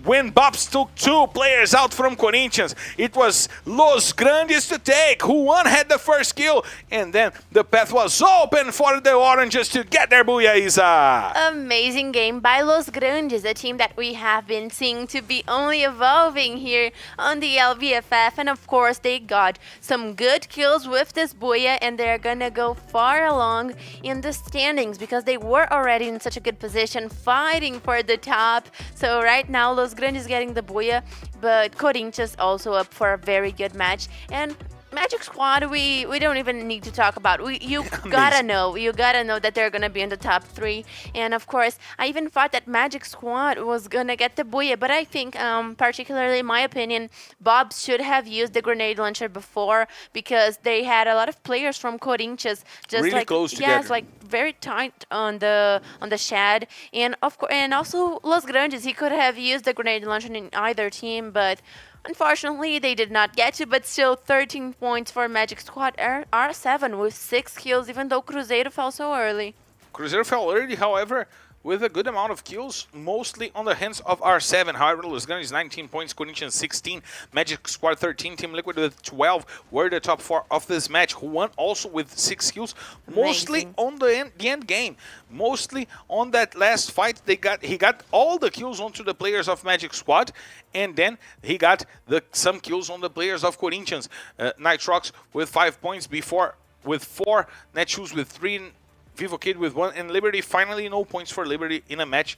when Bobs took 2 players out from Corinthians, it was Los Grandes to take. Juan had the first kill, and then the path was open for the Oranges to get their booyah, Isa. Amazing game by Los Grandes, a team that we have been seeing to be only evolving here on the LBFF, and of course they got some good kills with this booyah, and they're gonna go far along in the standings because they were already in such a good position fighting for the top. So right now Los Grandes getting the booyah, but Corinthians also up for a very good match. And Magic Squad, we don't even need to talk about. You gotta know that they're gonna be in the top 3. And of course, I even thought that Magic Squad was gonna get the booyah, but I think, particularly in my opinion, Bob should have used the grenade launcher before, because they had a lot of players from Corinthians just really like close together. yes, like very tight on the shed. And of course, and also Los Grandes, he could have used the grenade launcher in either team, but unfortunately, they did not get to, but still 13 points for Magic Squad. R7 with 6 kills, even though Cruzeiro fell so early. Cruzeiro fell early, however, with a good amount of kills, mostly on the hands of R7. However, Los Grandes 19 points, Corinthians 16, Magic Squad 13, Team Liquid with 12 were the top 4 of this match. Juan also with 6 kills, mostly Amazing. on the end game. Mostly on that last fight, he got all the kills onto the players of Magic Squad, and then he got some kills on the players of Corinthians. Nitrox with 5 points, before with 4, Netshoes with 3, Vivo Kid with 1, and Liberty finally no points for Liberty in a match.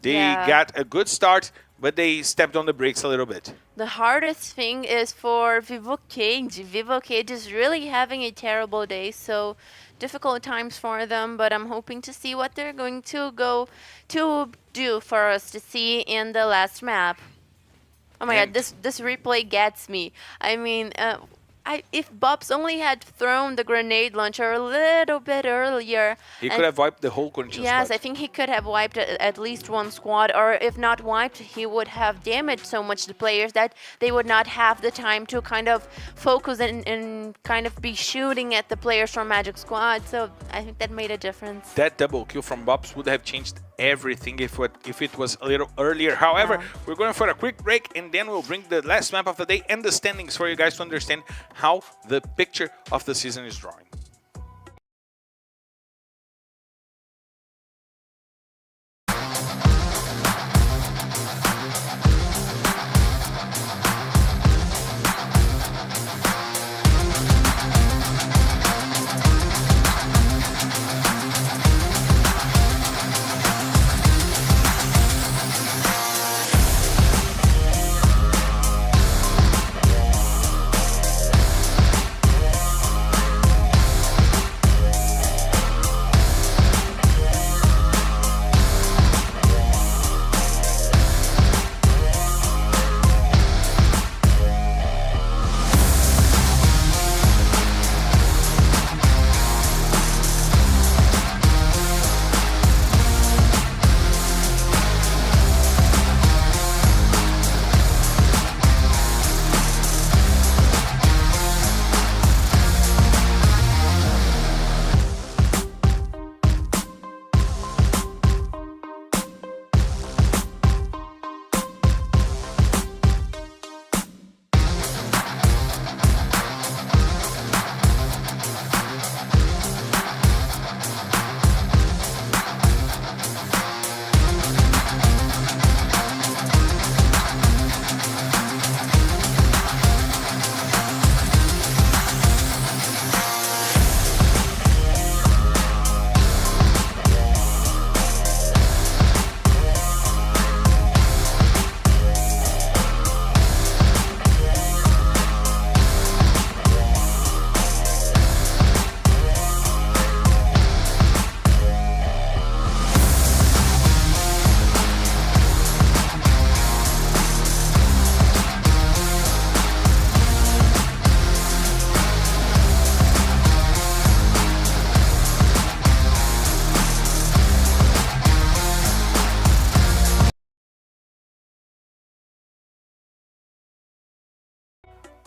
They got a good start, but they stepped on the brakes a little bit. The hardest thing is for Vivo Kid. Vivo Kid is really having a terrible day, so difficult times for them, but I'm hoping to see what they're going to go to do for us to see in the last map. Oh my god, this replay gets me. I mean, if Bobs only had thrown the grenade launcher a little bit earlier, He could have wiped the whole Corinthians yes, squad. I think he could have wiped at least one squad, or if not wiped, he would have damaged so much the players that they would not have the time to kind of focus and kind of be shooting at the players from Magic Squad. So I think that made a difference. That double kill from Bobs would have changed everything if it was a little earlier. However, we're going for a quick break, and then we'll bring the last map of the day and the standings for you guys to understand how the picture of the season is drawing.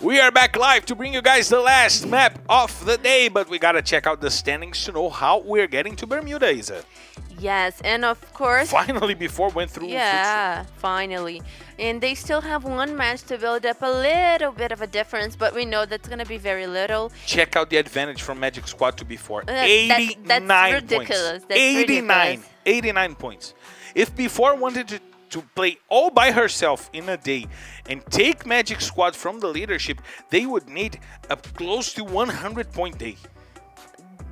We are back live to bring you guys the last map of the day, but we gotta check out the standings to know how we're getting to Bermuda, Isa. Yes, and of course... Finally, before went through... Yeah, finally. And they still have one match to build up a little bit of a difference, but we know that's gonna be very little. Check out the advantage from Magic Squad to before. That's 89 ridiculous. points. That's 89 points. If before wanted to play all by herself in a day and take Magic Squad from the leadership, they would need a close to 100-point day.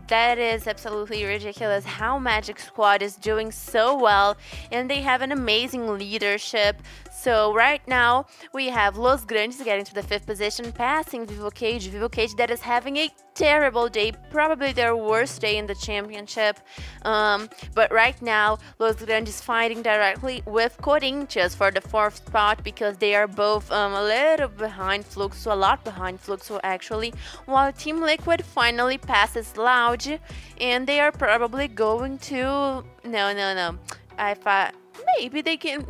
That is absolutely ridiculous how Magic Squad is doing so well, and they have an amazing leadership. So right now we have Los Grandes getting to the 5th position, passing Vivo Cage. Vivo Cage that is having a terrible day, probably their worst day in the championship. But right now Los Grandes fighting directly with Corinthians for the 4th spot because they are both a little behind Fluxo, a lot behind Fluxo actually, while Team Liquid finally passes Loud, and they are probably going to... No. Maybe they can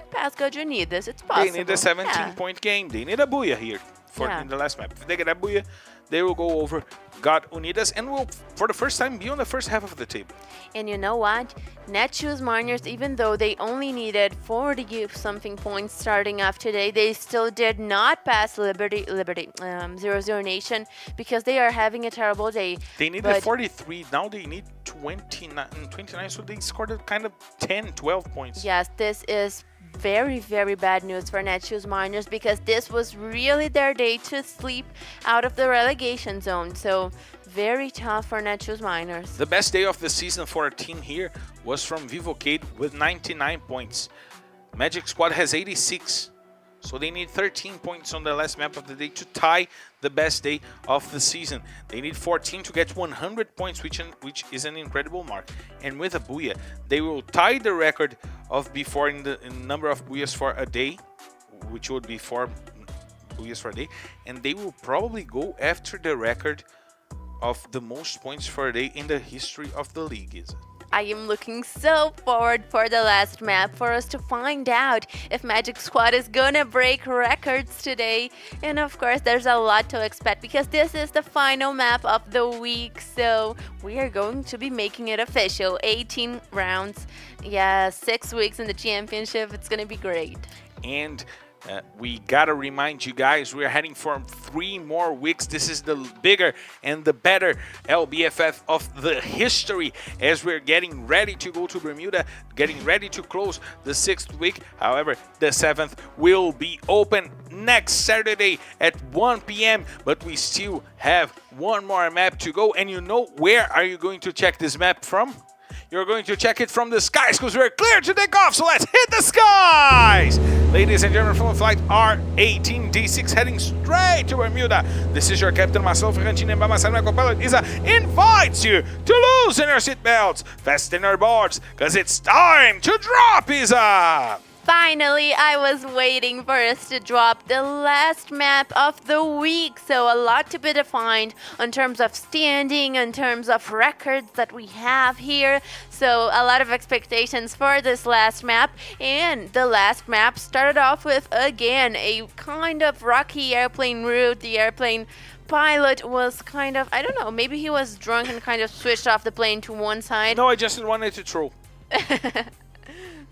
pass God Unidas. It's possible. They need a 17-point game. They need a Booyah here in the last map. If they get a Booyah, they will go over God Unidas and will, for the first time, be on the first half of the table. And you know what? Netshoes Miners, even though they only needed 40-something points starting off today, they still did not pass Liberty 0-0 Nation because they are having a terrible day. They needed 43, now they need 29, so they scored kind of 10, 12 points. Yes, this is very, very bad news for Netshoes Miners because this was really their day to sleep out of the relegation zone. So very tough for Netshoes Miners. The best day of the season for a team here was from Vivocade with 99 points. Magic Squad has 86. So they need 13 points on the last map of the day to tie the best day of the season. They need 14 to get 100 points, which is an incredible mark. And with a Booyah, they will tie the record of before in the number of Booyahs for a day, which would be 4 Booyahs for a day. And they will probably go after the record of the most points for a day in the history of the league. I am looking so forward for the last map for us to find out if Magic Squad is gonna break records today. And of course, there's a lot to expect because this is the final map of the week. So we are going to be making it official. 18 rounds. Yeah, 6 weeks in the championship. It's gonna be great. And we gotta remind you guys, we're heading for 3 more weeks. This is the bigger and the better LBFF of the history as we're getting ready to go to Bermuda, getting ready to close the 6th week. However, the 7th will be open next Saturday at 1 p.m. But we still have one more map to go. And you know where are you going to check this map from? You're going to check it from the skies because we're clear to take off. So let's hit the skies. Ladies and gentlemen, from flight R18D6 heading straight to Bermuda. This is your captain, Marcelo Ferrantini, and by my side, my co-pilot, Isa, invites you to loosen your seatbelts, fasten your boards, because it's time to drop, Isa. Finally, I was waiting for us to drop the last map of the week. So a lot to be defined in terms of standing, in terms of records that we have here. So a lot of expectations for this last map. And the last map started off with, again, a kind of rocky airplane route. The airplane pilot was kind of, I don't know, maybe he was drunk and kind of switched off the plane to one side. No, I just wanted to troll.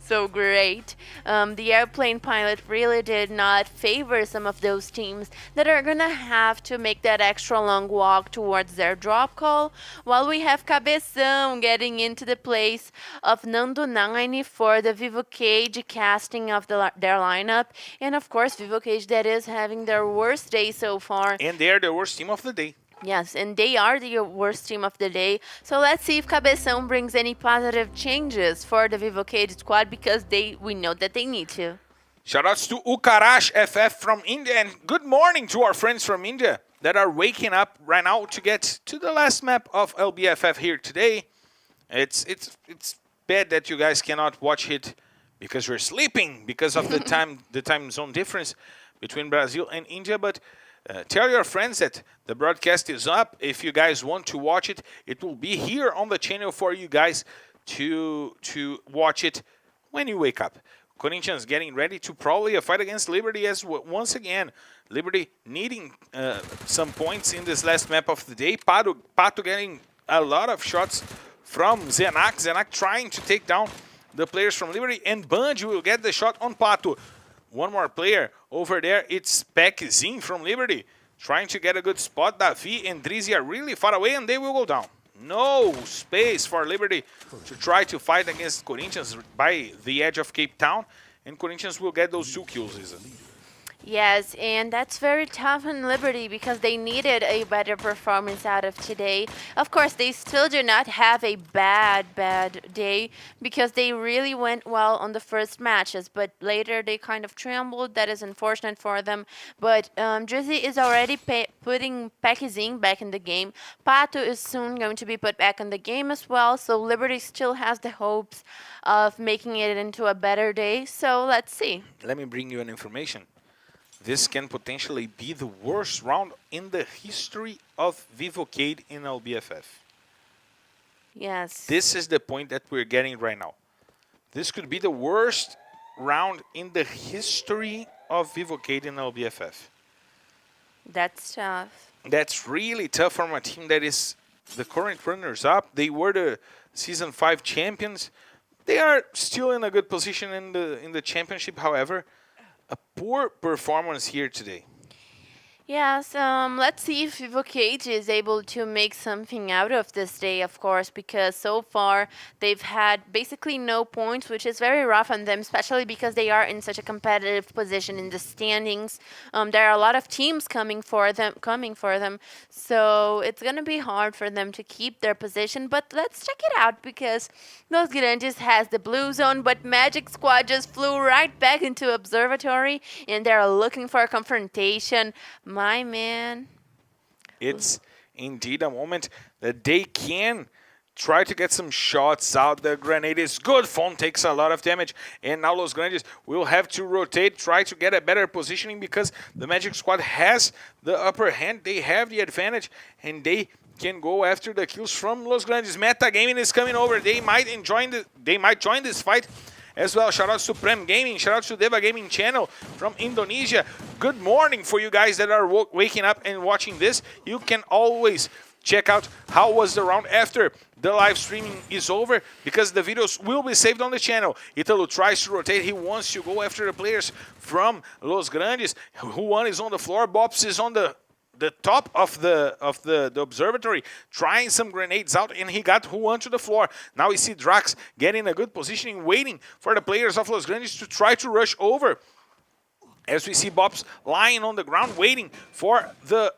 So great. The airplane pilot really did not favor some of those teams that are gonna have to make that extra long walk towards their drop call, while we have Cabeção getting into the place of Nando 9 for the Vivo Cage casting of their lineup, and of course Vivo Cage that is having their worst day so far. And they're the worst team of the day. Yes, and they are the worst team of the day. So let's see if Cabeção brings any positive changes for the Vivo Cage squad because we know that they need to. Shoutouts to Ukarash FF from India, and good morning to our friends from India that are waking up right now to get to the last map of LBFF here today. It's bad that you guys cannot watch it because you're sleeping because of the time zone difference between Brazil and India, but tell your friends that the broadcast is up. If you guys want to watch it, it will be here on the channel for you guys to watch it when you wake up. Corinthians getting ready to probably a fight against Liberty as once again. Liberty needing some points in this last map of the day. Pato getting a lot of shots from Zenak. Zenak trying to take down the players from Liberty. And Bungie will get the shot on Pato. One more player over there. It's Pekzin from Liberty. Trying to get a good spot. Davi and Drizzy are really far away and they will go down. No space for Liberty to try to fight against Corinthians by the edge of Cape Town. And Corinthians will get those 2 kills, Isa. Yes, and that's very tough on Liberty because they needed a better performance out of today. Of course, they still do not have a bad day because they really went well on the first matches, but later they kind of trembled. That is unfortunate for them. But Drizzy is already putting Pekzin back in the game. Pato is soon going to be put back in the game as well, so Liberty still has the hopes of making it into a better day. So let's see. Let me bring you an information. This can potentially be the worst round in the history of Vivocade in LBFF. Yes. This is the point that we're getting right now. This could be the worst round in the history of Vivocade in LBFF. That's tough. That's really tough from a team that is the current runners-up. They were the Season 5 champions. They are still in a good position in the championship, however. A poor performance here today. Yes, let's see if Vivocade is able to make something out of this day, of course, because so far they've had basically no points, which is very rough on them, especially because they are in such a competitive position in the standings. There are a lot of teams coming for them, so it's going to be hard for them to keep their position, but let's check it out because Los Grandes has the blue zone, but Magic Squad just flew right back into Observatory, and they're looking for a confrontation. My man. It's indeed a moment that they can try to get some shots out. The grenade is good. Phone takes a lot of damage. And now Los Grandes will have to rotate, try to get a better positioning because the Magic Squad has the upper hand. They have the advantage and they can go after the kills from Los Grandes. Metagaming is coming over. They might join this fight as well. Shoutouts to Prem Gaming, shoutouts to Deva Gaming channel from Indonesia. Good morning for you guys that are waking up and watching this. You can always check out how was the round after the live streaming is over because the videos will be saved on the channel. Italo tries to rotate. He wants to go after the players from Los Grandes. Juan is on the floor. Bops is on the top of the observatory, trying some grenades out, and he got Juan to the floor. Now we see Drax getting a good positioning, waiting for the players of Los Grandes to try to rush over. As we see Bops lying on the ground, waiting for the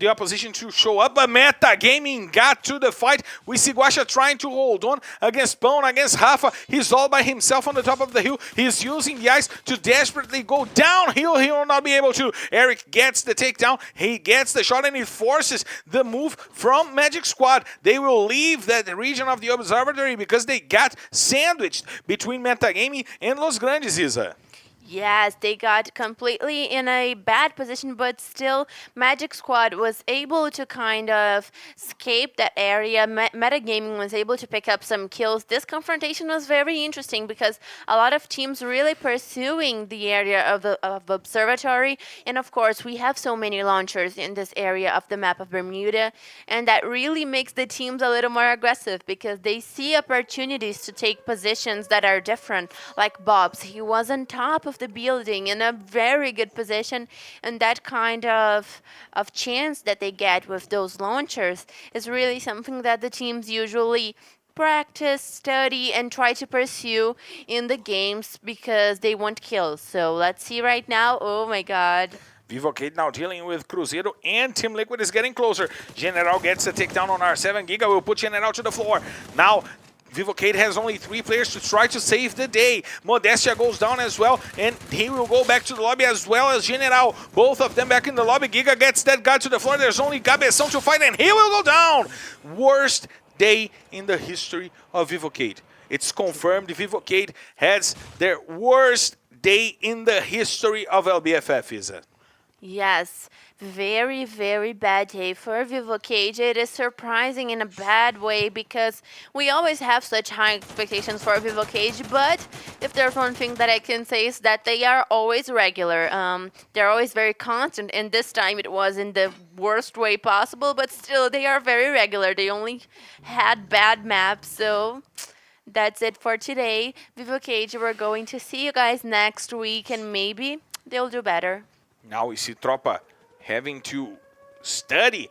opposition to show up. But Metagaming got to the fight. We see Guaxa trying to hold on against Pone, against Rafa. He's all by himself on the top of the hill. He's using the ice to desperately go downhill. He will not be able to. Eric gets the takedown. He gets the shot, and he forces the move from Magic Squad. They will leave that region of the observatory because they got sandwiched between Metagaming and Los Grandes, Isa. Yes, they got completely in a bad position, but still Magic Squad was able to kind of escape that area. Metagaming was able to pick up some kills. This confrontation was very interesting because a lot of teams really pursuing the area of Observatory. And of course, we have so many launchers in this area of the map of Bermuda. And that really makes the teams a little more aggressive because they see opportunities to take positions that are different. Like Bob's, he was on top of the building in a very good position, and that kind of chance that they get with those launchers is really something that the teams usually practice, study, and try to pursue in the games because they want kills. So let's see right now. Oh my god. Vivocade now dealing with Cruzeiro, and Team Liquid is getting closer. General gets a takedown on R7. Giga will put General to the floor. Now Vivocade has only 3 players to try to save the day. Modestia goes down as well, and he will go back to the lobby as well as General. Both of them back in the lobby. Giga gets that guy to the floor. There's only Cabeção to fight, and he will go down. Worst day in the history of Vivocade. It's confirmed Vivocade has their worst day in the history of LBFF, Isa. Yes, very, very bad day for Vivo Cage. It is surprising in a bad way because we always have such high expectations for Vivo Cage. But if there's one thing that I can say is that they are always regular. They're always very constant, and this time it was in the worst way possible. But still, they are very regular. They only had bad maps, so. That's it for today. Vivo Cage, we're going to see you guys next week, and maybe they'll do better. Now we see Tropa having to study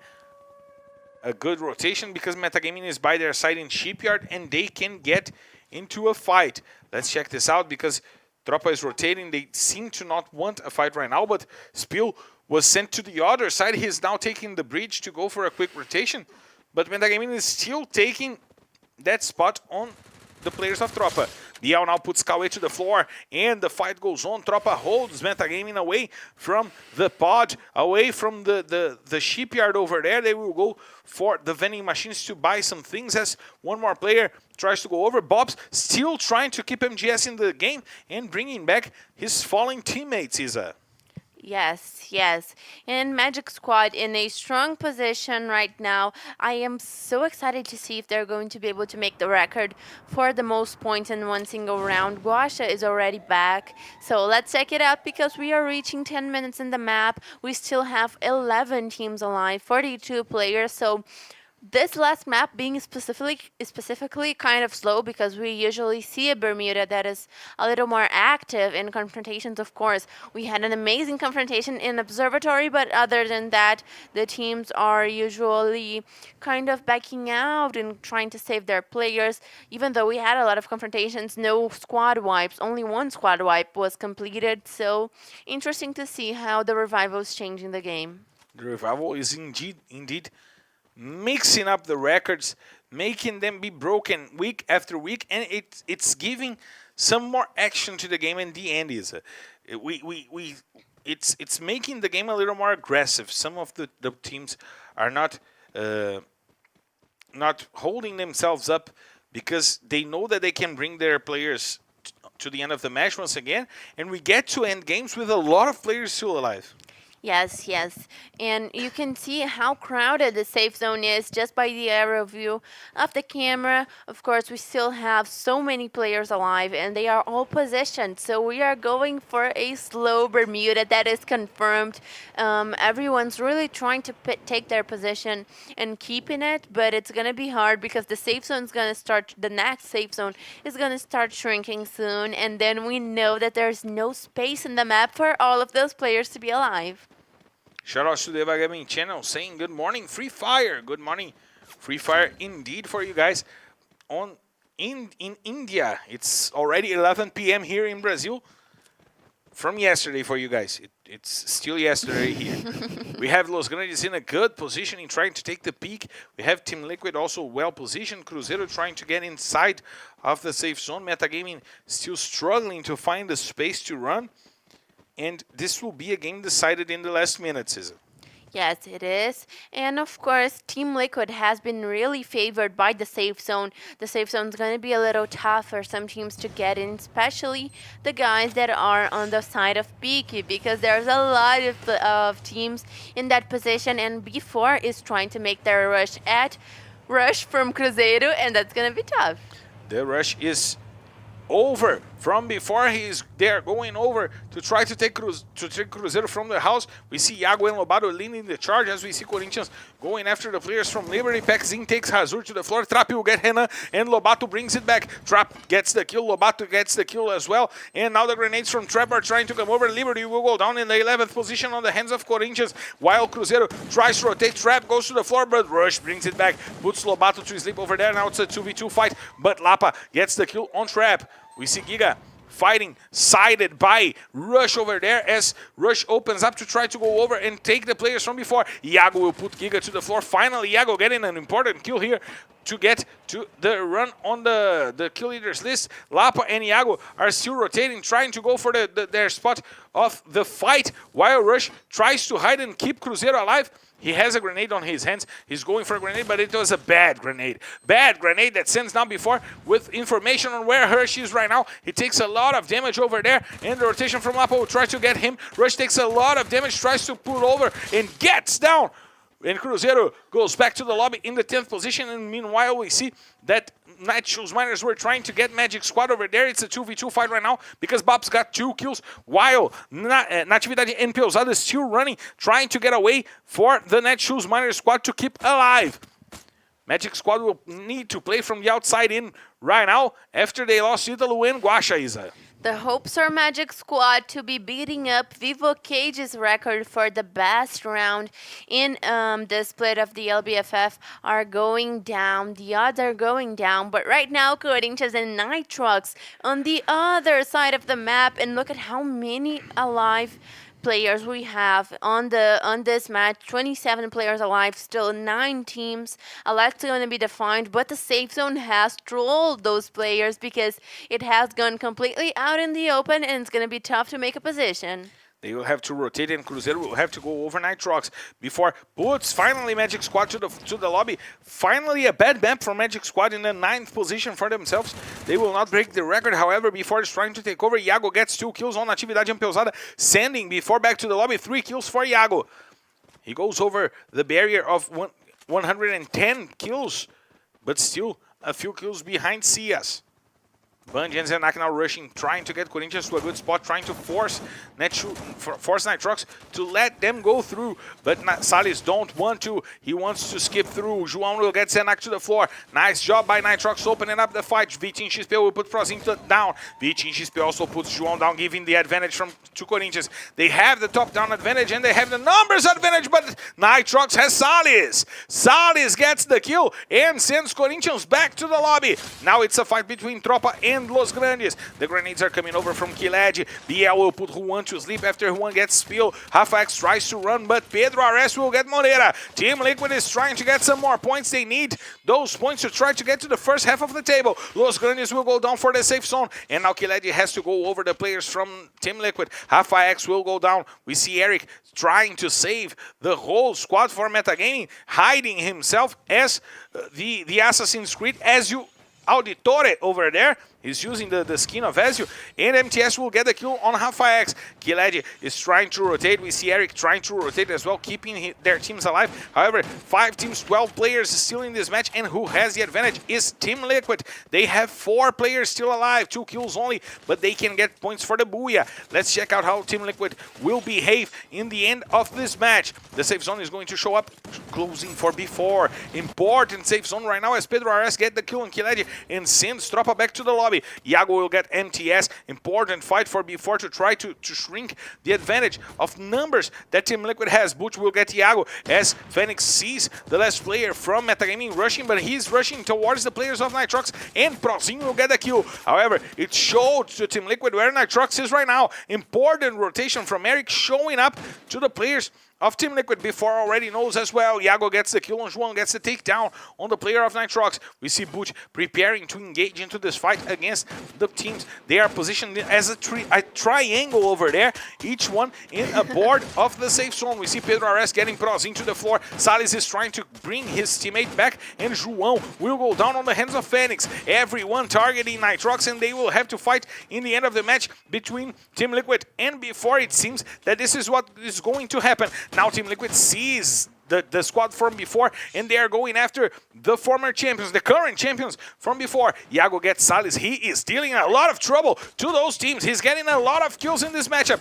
a good rotation because Metagaming is by their side in Shipyard and they can get into a fight. Let's check this out because Tropa is rotating. They seem to not want a fight right now, but Spill was sent to the other side. He's now taking the bridge to go for a quick rotation, but Metagaming is still taking that spot on the players of Tropa. Biel now puts Cauê to the floor, and the fight goes on. Tropa holds Metagaming away from the pod, away from the shipyard over there. They will go for the vending machines to buy some things as one more player tries to go over. Bob's still trying to keep MGS in the game and bringing back his falling teammates, Isa. Yes. And Magic Squad in a strong position right now. I am so excited to see if they're going to be able to make the record for the most points in one single round. Guasha is already back. So let's check it out because we are reaching 10 minutes in the map. We still have 11 teams alive, 42 players. So this last map being specifically kind of slow because we usually see a Bermuda that is a little more active in confrontations, of course. We had an amazing confrontation in Observatory, but other than that, the teams are usually kind of backing out and trying to save their players. Even though we had a lot of confrontations, no squad wipes, only one squad wipe was completed. So interesting to see how the Revival is changing the game. The Revival is indeed mixing up the records, making them be broken week after week, and it's giving some more action to the game. And the end is it's making the game a little more aggressive. Some of the teams are not holding themselves up because they know that they can bring their players to the end of the match once again, and we get to end games with a lot of players still alive. Yes. And you can see how crowded the safe zone is just by the aerial view of the camera. Of course, we still have so many players alive and they are all positioned. So we are going for a slow Bermuda, that is confirmed. Everyone's really trying to take their position and keeping it, but it's going to be hard because the safe zone is going to start, the next safe zone is going to start shrinking soon. And then we know that there's no space in the map for all of those players to be alive. Shout out to the Gaming channel saying good morning, Free Fire. Good morning, Free Fire indeed for you guys. In India, it's already 11 p.m. here in Brazil. From yesterday for you guys. It's still yesterday here. We have Los Grandes in a good position in trying to take the peak. We have Team Liquid also well positioned. Cruzeiro trying to get inside of the safe zone. Metagaming still struggling to find the space to run. And this will be a game decided in the last minutes, is it? Yes, it is. And of course, Team Liquid has been really favored by the safe zone. The safe zone is going to be a little tough for some teams to get in, especially the guys that are on the side of Peaky, because there's a lot of teams in that position, and B4 is trying to make their rush from Cruzeiro, and that's going to be tough. The rush is over from before. He's there going over to try to take Cruzeiro from the house. We see Iago and Lobato leading the charge as we see Corinthians going after the players from Liberty. Pexin takes Hazur to the floor. Trap will get Renan and Lobato brings it back. Trap gets the kill. Lobato gets the kill as well. And now the grenades from Trap are trying to come over. Liberty will go down in the 11th position on the hands of Corinthians while Cruzeiro tries to rotate. Trap goes to the floor, but Rush brings it back. Puts Lobato to sleep over there. Now it's a 2v2 fight, but Lapa gets the kill on Trap. We see Giga fighting, sided by Rush over there as Rush opens up to try to go over and take the players from before. Iago will put Giga to the floor. Finally, Iago getting an important kill here to get to the run on the kill leaders list. Lapa and Iago are still rotating, trying to go for their spot of the fight, while Rush tries to hide and keep Cruzeiro alive. He has a grenade on his hands. He's going for a grenade, but it was a bad grenade. Bad grenade that sends down before with information on where Hershey is right now. He takes a lot of damage over there, and the rotation from Lapa will try to get him. Rush takes a lot of damage, tries to pull over, and gets down. And Cruzeiro goes back to the lobby in the 10th position, and meanwhile we see that Nightshoes Miners were trying to get Magic Squad over there. It's a 2v2 fight right now because Bob's got 2 kills, while Natividade and Peusada is still running, trying to get away for the Nightshoes Miners squad to keep alive. Magic Squad will need to play from the outside in right now after they lost Ítalo and Guaxa, Isa. The hopes are Magic Squad to be beating up Vivo Cage's record for the best round in the split of the LBFF are going down. The odds are going down, but right now Corinthians and Nitrox on the other side of the map, and look at how many alive players we have on this match. 27 players alive, still 9 teams. A lot's going to be defined, but the safe zone has trolled those players because it has gone completely out in the open, and it's going to be tough to make a position. They will have to rotate, and Cruzeiro will have to go over Nitrox before puts finally Magic Squad to the lobby. Finally a bad map for Magic Squad in the 9th position for themselves. They will not break the record, however, before it's trying to take over. Iago gets 2 kills on Natividade and Peusada, sending before back to the lobby. 3 kills for Iago. He goes over the barrier of 110 kills, but still a few kills behind Cias. Bungie and Zenak now rushing, trying to get Corinthians to a good spot, trying to force Nitrox to let them go through. But Salles don't want to. He wants to skip through. João will get Zenak to the floor. Nice job by Nitrox opening up the fight. Vitinho XP will put Prozinho down. Vitinho XP also puts João down, giving the advantage to Corinthians. They have the top-down advantage and they have the numbers advantage, but Nitrox has Salles. Salles gets the kill and sends Corinthians back to the lobby. Now it's a fight between Tropa and Los Grandes. The grenades are coming over from Kiled. BL will put Juan to sleep after Juan gets spilled. Rafa X tries to run, but Pedro Ares will get Moreira. Team Liquid is trying to get some more points. They need those points to try to get to the first half of the table. Los Grandes will go down for the safe zone, and now Kiled has to go over the players from Team Liquid. Rafa X will go down. We see Eric trying to save the whole squad for Metagaming, hiding himself as the Assassin's Creed Ezio Auditore over there. He's using the skin of Ezio, and MTS will get the kill on Rafa X. Kiled is trying to rotate. We see Eric trying to rotate as well, keeping their teams alive. However, 5 teams, 12 players still in this match, and who has the advantage is Team Liquid. They have 4 players still alive, 2 kills only, but they can get points for the Booyah. Let's check out how Team Liquid will behave in the end of this match. The safe zone is going to show up, closing for B4. Important safe zone right now as Pedro Ares get the kill on Kiled and sends Tropa back to the lobby. Iago will get MTS. Important fight for B4 to try to shrink the advantage of numbers that Team Liquid has. Butch will get Iago as Phoenix sees the last player from Metagaming rushing, but he's rushing towards the players of Nitrox, and Prozinho will get the kill. However, it showed to Team Liquid where Nitrox is right now. Important rotation from Eric showing up to the players of Team Liquid. Before already knows as well. Iago gets the kill on João, gets the takedown on the player of Nitrox. We see Butch preparing to engage into this fight against the teams. They are positioned as a triangle over there, each one in a board of the safe zone. We see Pedro Ares getting Prozinho to the floor. Salles is trying to bring his teammate back, and João will go down on the hands of Phoenix. Everyone targeting Nitrox, and they will have to fight in the end of the match between Team Liquid and before. It seems that this is what is going to happen. Now Team Liquid sees the squad from before, and they are going after the former champions, the current champions from before. Iago gets Salles. He is dealing a lot of trouble to those teams. He's getting a lot of kills in this matchup.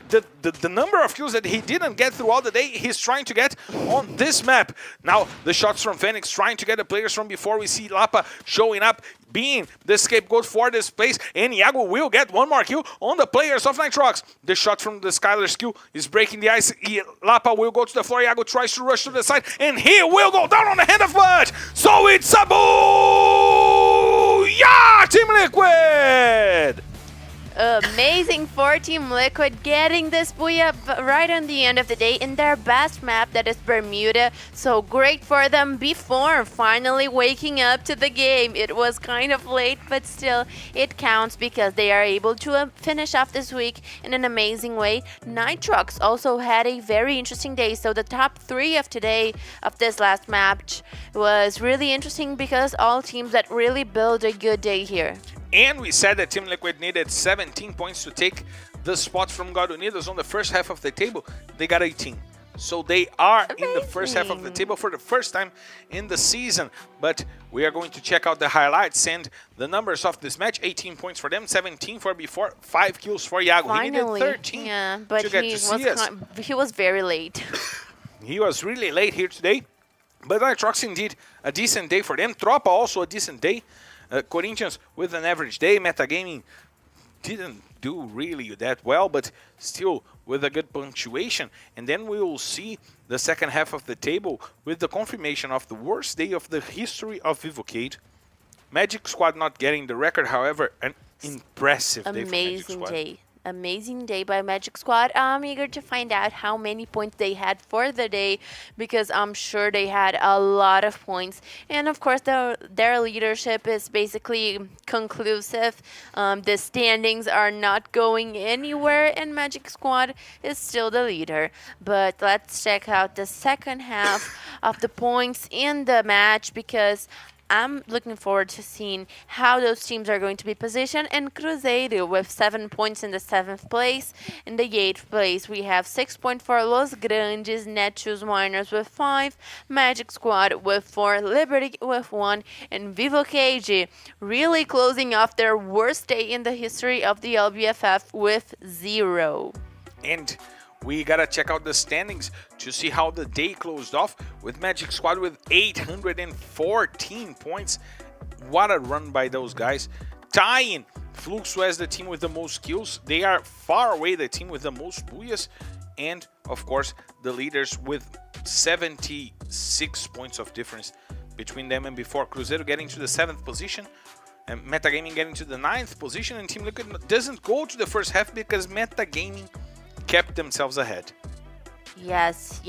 The number of kills that he didn't get throughout the day, he's trying to get on this map. Now, the shots from Phoenix trying to get the players from before. We see Lapa showing up, being the scapegoat for this place, and Iago will get one more kill on the players of Nitrox. The shot from the Skylar skill is breaking the ice. Lapa will go to the floor. Iago tries to rush to the side, and he will go down on the hand of Bud. So it's a boo! Yeah, Team Liquid! Amazing for Team Liquid, getting this booyah right on the end of the day in their best map, that is Bermuda. So great for them before finally waking up to the game. It was kind of late, but still it counts because they are able to finish off this week in an amazing way. Nitrox also had a very interesting day. So the top 3 of today of this last match was really interesting because all teams that really build a good day here. And we said that Team Liquid needed 17 points to take the spot from God Unidos on the first half of the table. They got 18. So they are in the first half of the table for the first time in the season. But we are going to check out the highlights and the numbers of this match. 18 points for them, 17 for before, 5 kills for Iago. Finally, he needed 13 yeah, but to get to see us. He was very late. He was really late here today. But Nitrox indeed a decent day for them. Tropa also a decent day. Corinthians with an average day. Metagaming didn't do really that well, but still with a good punctuation. And then we will see the second half of the table with the confirmation of the worst day of the history of Vivocade. Magic Squad not getting the record, however, an impressive day for Magic Squad. Amazing day by Magic Squad. I'm eager to find out how many points they had for the day because I'm sure they had a lot of points. And of course, their leadership is basically conclusive. The standings are not going anywhere and Magic Squad is still the leader. But let's check out the second half of the points in the match because I'm looking forward to seeing how those teams are going to be positioned. And Cruzeiro with 7 points in the 7th place. In the 8th place, we have 6 points for Los Grandes, Netshoes Miners with 5, Magic Squad with 4, Liberty with 1, and Vivocade really closing off their worst day in the history of the LBFF with 0. And we gotta check out the standings to see how the day closed off with Magic Squad with 814 points. What a run by those guys. Tying Fluxo as the team with the most kills. They are far away the team with the most booyahs. And, of course, the leaders with 76 points of difference between them and before. Cruzeiro getting to the 7th position. And Metagaming getting to the 9th position. And Team Liquid doesn't go to the first half because Metagaming kept themselves ahead. Yes.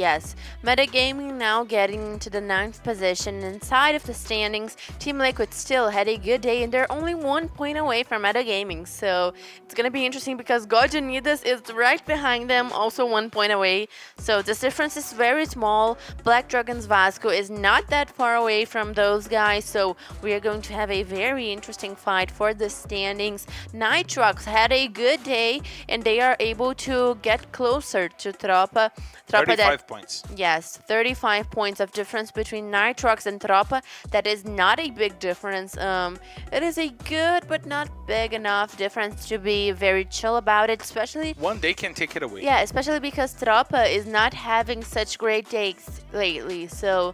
Metagaming now getting into the 9th position. Inside of the standings, Team Liquid still had a good day and they're only 1 point away from Metagaming. So it's going to be interesting because God Unidos is right behind them, also 1 point away. So this difference is very small. Black Dragons Vasco is not that far away from those guys. So we are going to have a very interesting fight for the standings. Nitrox had a good day and they are able to get closer to Tropa. 35 points. Yes, 35 points of difference between Nitrox and Tropa. That is not a big difference. It is a good but not big enough difference to be very chill about it, especially... One day can take it away. Yeah, especially because Tropa is not having such great days lately. So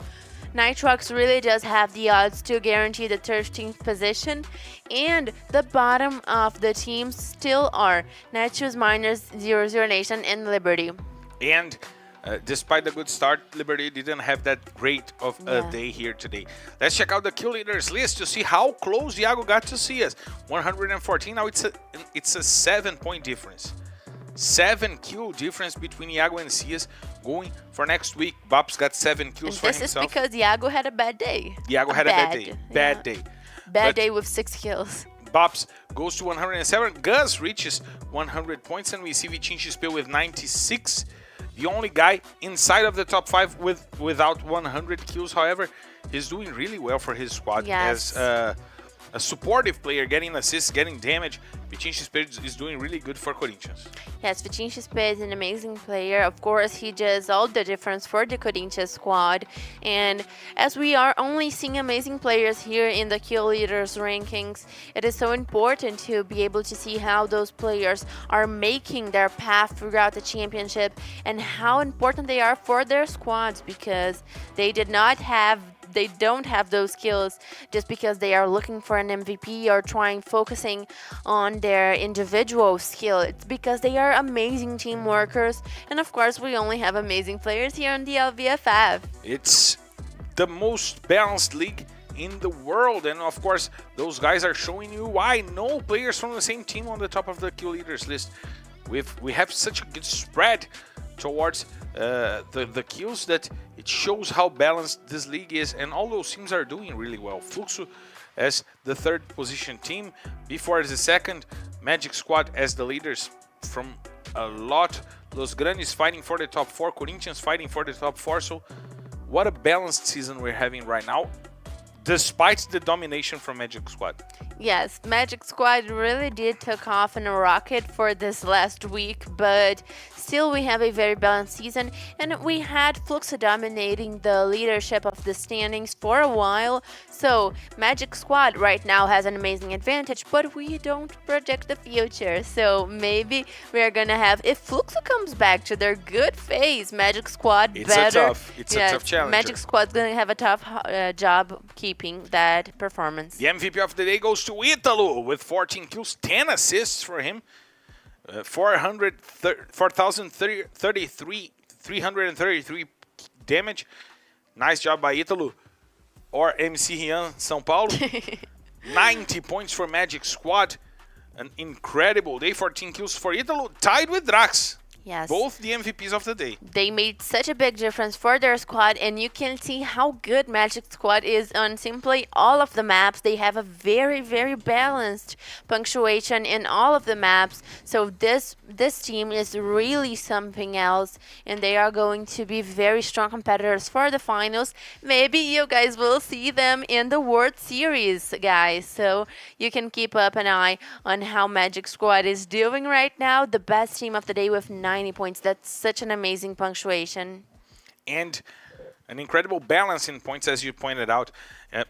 Nitrox really does have the odds to guarantee the 13th position. And the bottom of the teams still are Netshoes Miners, 00 Nation, and Liberty. And despite the good start, Liberty didn't have that great of a day here today. Let's check out the kill leaders list to see how close Iago got to see us. 114, now it's a 7-point difference. 7 kill difference between Iago and Cias going for next week. Bops got 7 kills for himself. This is because Iago had a bad day. Iago had a bad day. Bad day. Bad day with 6 kills. Bops goes to 107. Gus reaches 100 points and we see Vichinchi with 96. The only guy inside of the top 5 without 100 kills. However, he's doing really well for his squad as a supportive player, getting assists, getting damage. Vichinchi is doing really good for Corinthians. Yes, Vichinchi is an amazing player. Of course, he does all the difference for the Corinthians squad. And as we are only seeing amazing players here in the kill leaders rankings, it is so important to be able to see how those players are making their path throughout the championship and how important they are for their squads, because they don't have those skills just because they are looking for an MVP or focusing on their individual skill. It's because they are amazing team workers. And of course, we only have amazing players here on the LBFF. It's the most balanced league in the world. And of course, those guys are showing you why. No players from the same team on the top of the kill leaders list. We have such a good spread towards the kills that it shows how balanced this league is, and all those teams are doing really well. Fluxo as the third position team, before the second, Magic Squad as the leaders from a lot. Los Grandes fighting for the top 4, Corinthians fighting for the top 4. So what a balanced season we're having right now, despite the domination from Magic Squad. Yes, Magic Squad really did take off in a rocket for this last week, but still we have a very balanced season, and we had Fluxo dominating the leadership of the standings for a while. So Magic Squad right now has an amazing advantage, but we don't predict the future. So maybe we are gonna have, if Fluxo comes back to their good phase, Magic Squad It's better. a tough challenge. Magic Squad's gonna have a tough job keeping that performance. The MVP of the day goes to Italo with 14 kills, 10 assists for him, 333 damage. Nice job by Italo, or MC Rian São Paulo. 90 points for Magic Squad. An incredible day. 14 kills for Italo, tied with Drax. Yes. Both the MVPs of the day. They made such a big difference for their squad, and you can see how good Magic Squad is on simply all of the maps. They have a very, very balanced punctuation in all of the maps. So this team is really something else, and they are going to be very strong competitors for the finals. Maybe you guys will see them in the World Series, guys. So you can keep up an eye on how Magic Squad is doing right now. The best team of the day with 90 points. That's such an amazing punctuation. And an incredible balance in points, as you pointed out.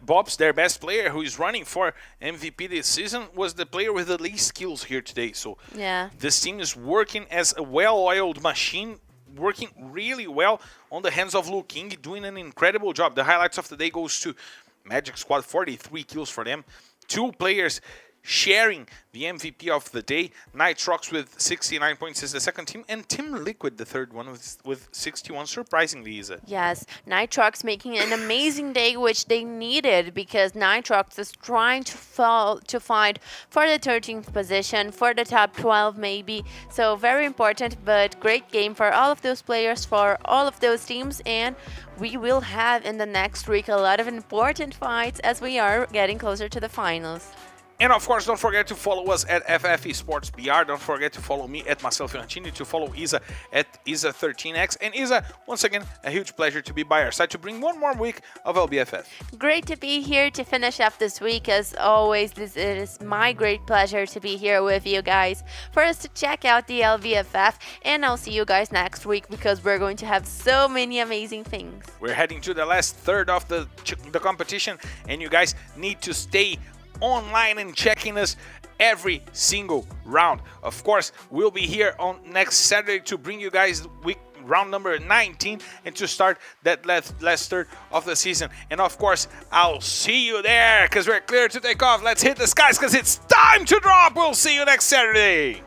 Bob's their best player, who is running for MVP this season, was the player with the least kills here today. So yeah, this team is working as a well-oiled machine, working really well on the hands of Lu King, doing an incredible job. The highlights of the day goes to Magic Squad, 43 kills for them. 2 players sharing the MVP of the day. Nitrox with 69 points is the second team, and Team Liquid the third one with 61, surprisingly, Isa. Yes, Nitrox making an amazing day, which they needed, because Nitrox is trying to fight for the 13th position, for the top 12 maybe. So very important, but great game for all of those players, for all of those teams, and we will have in the next week a lot of important fights as we are getting closer to the finals. And of course, don't forget to follow us at FF Esports BR. Don't forget to follow me at Marcelo Fiorentini, to follow Isa at Isa13X. And Isa, once again, a huge pleasure to be by our side to bring one more week of LBFF. Great to be here to finish up this week. As always, this is my great pleasure to be here with you guys for us to check out the LBFF. And I'll see you guys next week, because we're going to have so many amazing things. We're heading to the last third of the competition, and you guys need to stay online and checking us every single round. Of course, we'll be here on next Saturday to bring you guys round number 19 and to start that last third of the season. And of course, I'll see you there, because we're clear to take off. Let's hit the skies, because it's time to drop. We'll see you next Saturday.